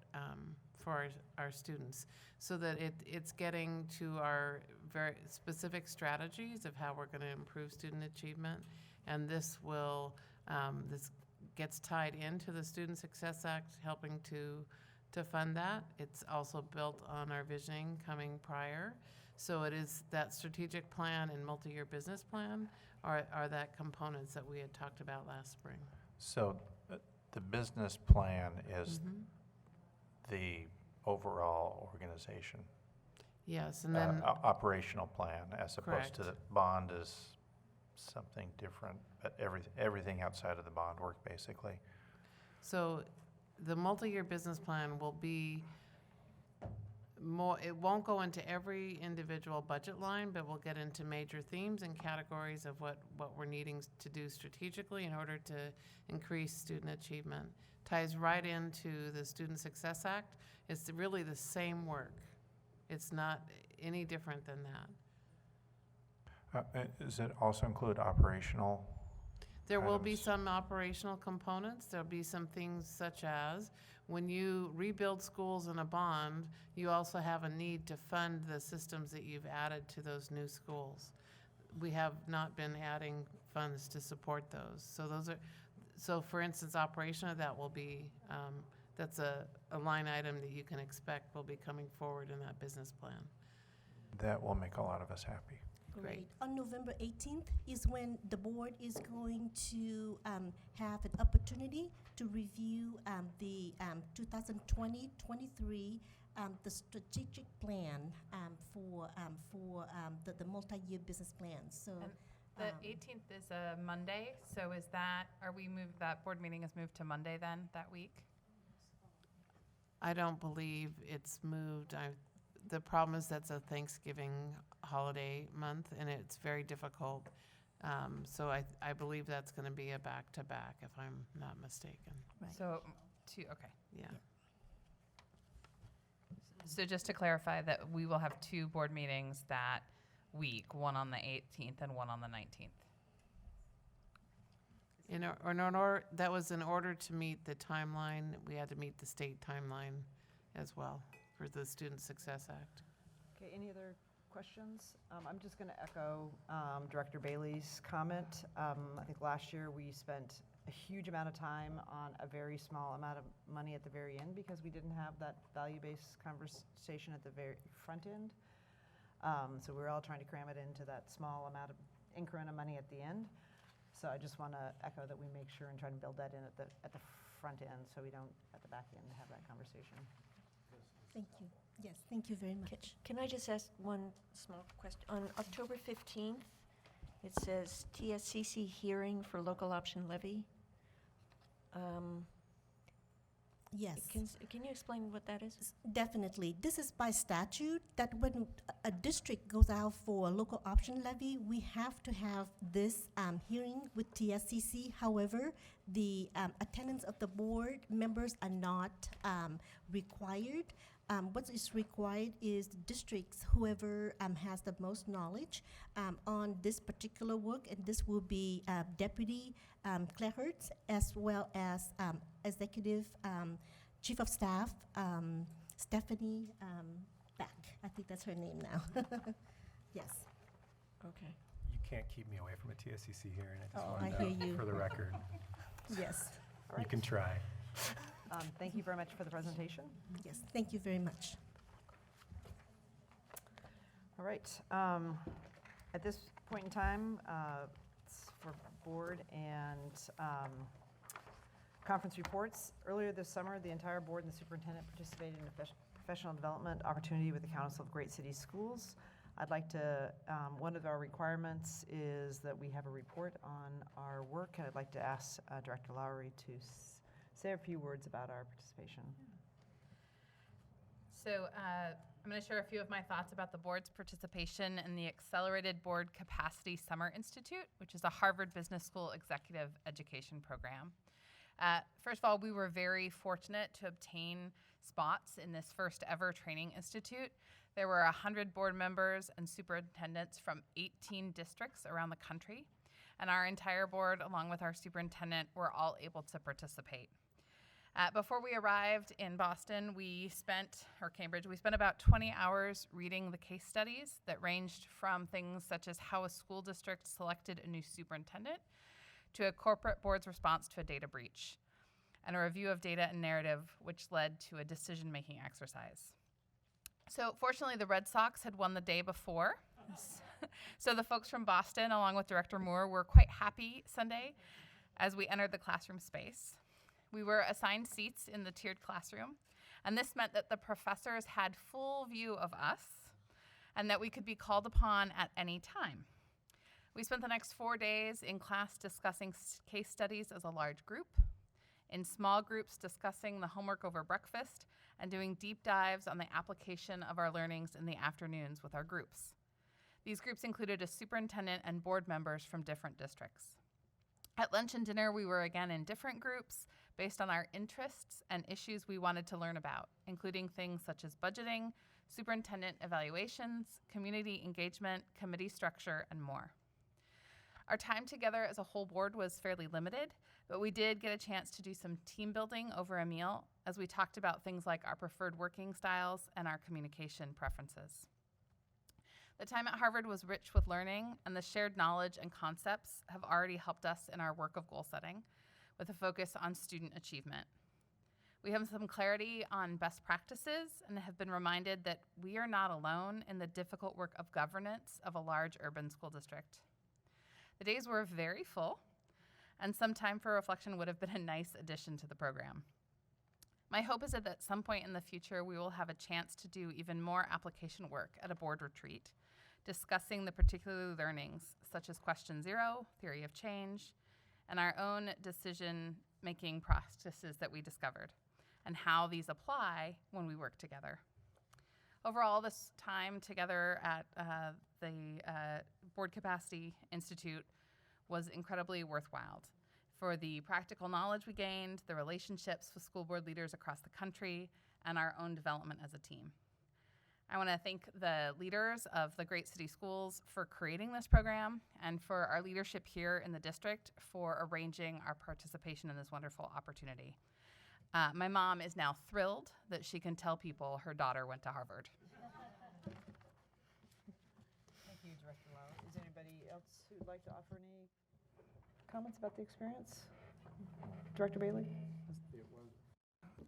for our students, so that it's getting to our very specific strategies of how we're going to improve student achievement. And this will, this gets tied into the Student Success Act, helping to fund that. It's also built on our visioning coming prior. So it is that strategic plan and multi-year business plan are that components that we had talked about last spring. So the business plan is the overall organization. Yes, and then operational plan, as opposed to the bond is something different, but everything outside of the bond work, basically. So the multi-year business plan will be more, it won't go into every individual budget line, but we'll get into major themes and categories of what we're needing to do strategically in order to increase student achievement. Ties right into the Student Success Act. It's really the same work. It's not any different than that. Does it also include operational? There will be items? some operational components. There'll be some things such as when you rebuild schools in a bond, you also have a need to fund the systems that you've added to those new schools. We have not been adding funds to support those. So for instance, operation of that will be, that's a line item that you can expect will be coming forward in that business plan. That will make a lot of us happy. Great. On November 18th is when the board is going to have an opportunity to review the 2020-23 the strategic plan for the multi-year business plan. So The 18th is a Monday, so is that, that board meeting is moved to Monday then, that week? I don't believe it's moved. The problem is that's a Thanksgiving holiday month, and it's very difficult. So I believe that's going to be a back-to-back, if I'm not mistaken. Right. So, okay. Yeah. So just to clarify that we will have two board meetings that week, one on the 18th and one on the 19th. That was in order to meet the timeline. We had to meet the state timeline as well for the Student Success Act. Okay, any other questions? I'm just going to echo Director Bailey's comment. I think last year we spent a huge amount of time on a very small amount of money at the very end because we didn't have that value-based conversation at the very front end. So we're all trying to cram it into that small amount of increment of money at the end. So I just want to echo that we make sure and try to build that in at the front end so we don't at the back end have that conversation. thank you. Yes, thank you very much. Can I just ask one small question? On October 15th, it says TSCC hearing for local option levy. Yes. Can you explain what that is? Definitely. This is by statute that when a district goes out for a local option levy, we have to have this hearing with TSCC. However, the attendance of the board members are not required. What is required is the districts, whoever has the most knowledge on this particular work, and this will be Deputy Claire Hertz, as well as Executive Chief of Staff Stephanie Beck. I think that's her name now. Yes. Okay. You can't keep me away from a TSCC hearing. I just Oh, want I to hear know you. for the record. Yes. You can try. Thank you very much for the presentation. Yes. Thank you very much. All right. At this point in time, it's for board and conference reports. Earlier this summer, the entire board and the superintendent participated in a professional development opportunity with the Council of Great City Schools. I'd like to, one of our requirements is that we have a report on our work, and I'd like to ask Director Lowry to say a few words about our participation. So I'm going to share a few of my thoughts about the board's participation in the Accelerated Board Capacity Summer Institute, which is a Harvard Business School executive education program. First of all, we were very fortunate to obtain spots in this first ever training institute. There were 100 board members and superintendents from 18 districts around the country, and our entire board, along with our superintendent, were all able to participate. Before we arrived in Boston, or Cambridge, we spent about 20 hours reading the case studies that ranged from things such as how a school district selected a new superintendent to a corporate board's response to a data breach, and a review of data and narrative, which led to a decision-making exercise. So fortunately, the Red Sox had won the day before. So the folks from Boston, along with Director Moore, were quite happy Sunday as we entered the classroom space. We were assigned seats in the tiered classroom, and this meant that the professors had full view of us and that we could be called upon at any time. We spent the next 4 days in class discussing case studies as a large group, in small groups discussing the homework over breakfast, and doing deep dives on the application of our learnings in the afternoons with our groups. These groups included a superintendent and board members from different districts. At lunch and dinner, we were again in different groups based on our interests and issues we wanted to learn about, including things such as budgeting, superintendent evaluations, community engagement, committee structure, and more. Our time together as a whole board was fairly limited, but we did get a chance to do some team building over a meal as we talked about things like our preferred working styles and our communication preferences. The time at Harvard was rich with learning, and the shared knowledge and concepts have already helped us in our work of goal setting, with a focus on student achievement. We have some clarity on best practices and have been reminded that we are not alone in the difficult work of governance of a large urban school district. The days were very full, and some time for reflection would have been a nice addition to the program. My hope is that at some point in the future, we will have a chance to do even more application work at a board retreat, discussing the particular learnings, such as Question Zero, theory of change, and our own decision-making processes that we discovered, and how these apply when we work together. Overall, this time together at the Board Capacity Institute was incredibly worthwhile for the practical knowledge we gained, the relationships with school board leaders across the country, and our own development as a team. I want to thank the leaders of the Great City Schools for creating this program, and for our leadership here in the district for arranging our participation in this wonderful opportunity. My mom is now thrilled that she can tell people her daughter went to Harvard. Thank you, Director Lau. Is there anybody else who'd like to offer any comments about the experience? Director Bailey?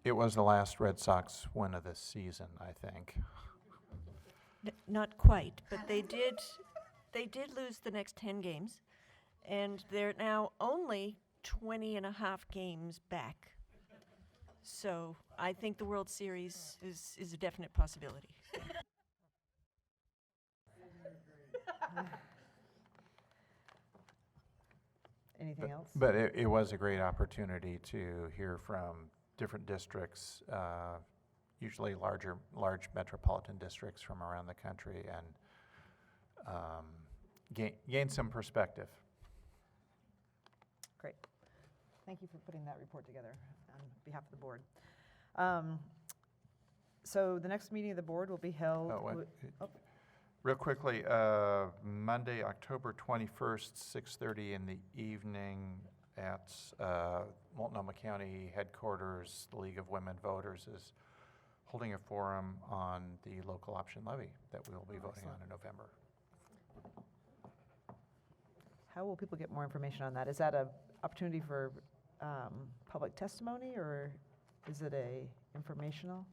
It was the last Red Sox win of this season, I think. Not quite, but they did lose the next 10 games, and they're now only 20 and a half games back. So I think the World Series is a definite possibility. Anything else? But it was a great opportunity to hear from different districts, usually large metropolitan districts from around the country, and gain some perspective. Great. Thank you for putting that report together on behalf of the board. So the next meeting of the board will be held. Real quickly, Monday, October 21st, 6:30 in the evening at Multnomah County headquarters. The League of Women Voters is holding a forum on the local option levy that we will be voting on in November. How will people get more information on that? Is that an opportunity for public testimony, or is it informational?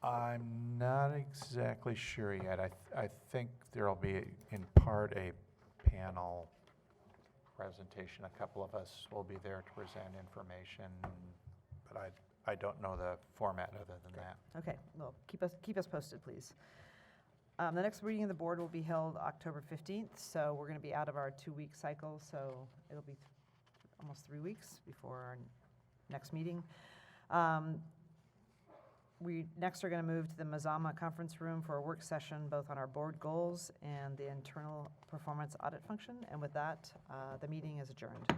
I'm not exactly sure yet. I think there will be, in part, a panel presentation. A couple of us will be there to present information, but I don't know the format other than that. Okay, well, keep us posted, please. The next meeting of the board will be held October 15th, so we're going to be out of our 2-week cycle, so it'll be almost 3 weeks before our next meeting. We next are going to move to the Mazama Conference Room for a work session, both on our board goals and the internal performance audit function. And with that, the meeting is adjourned.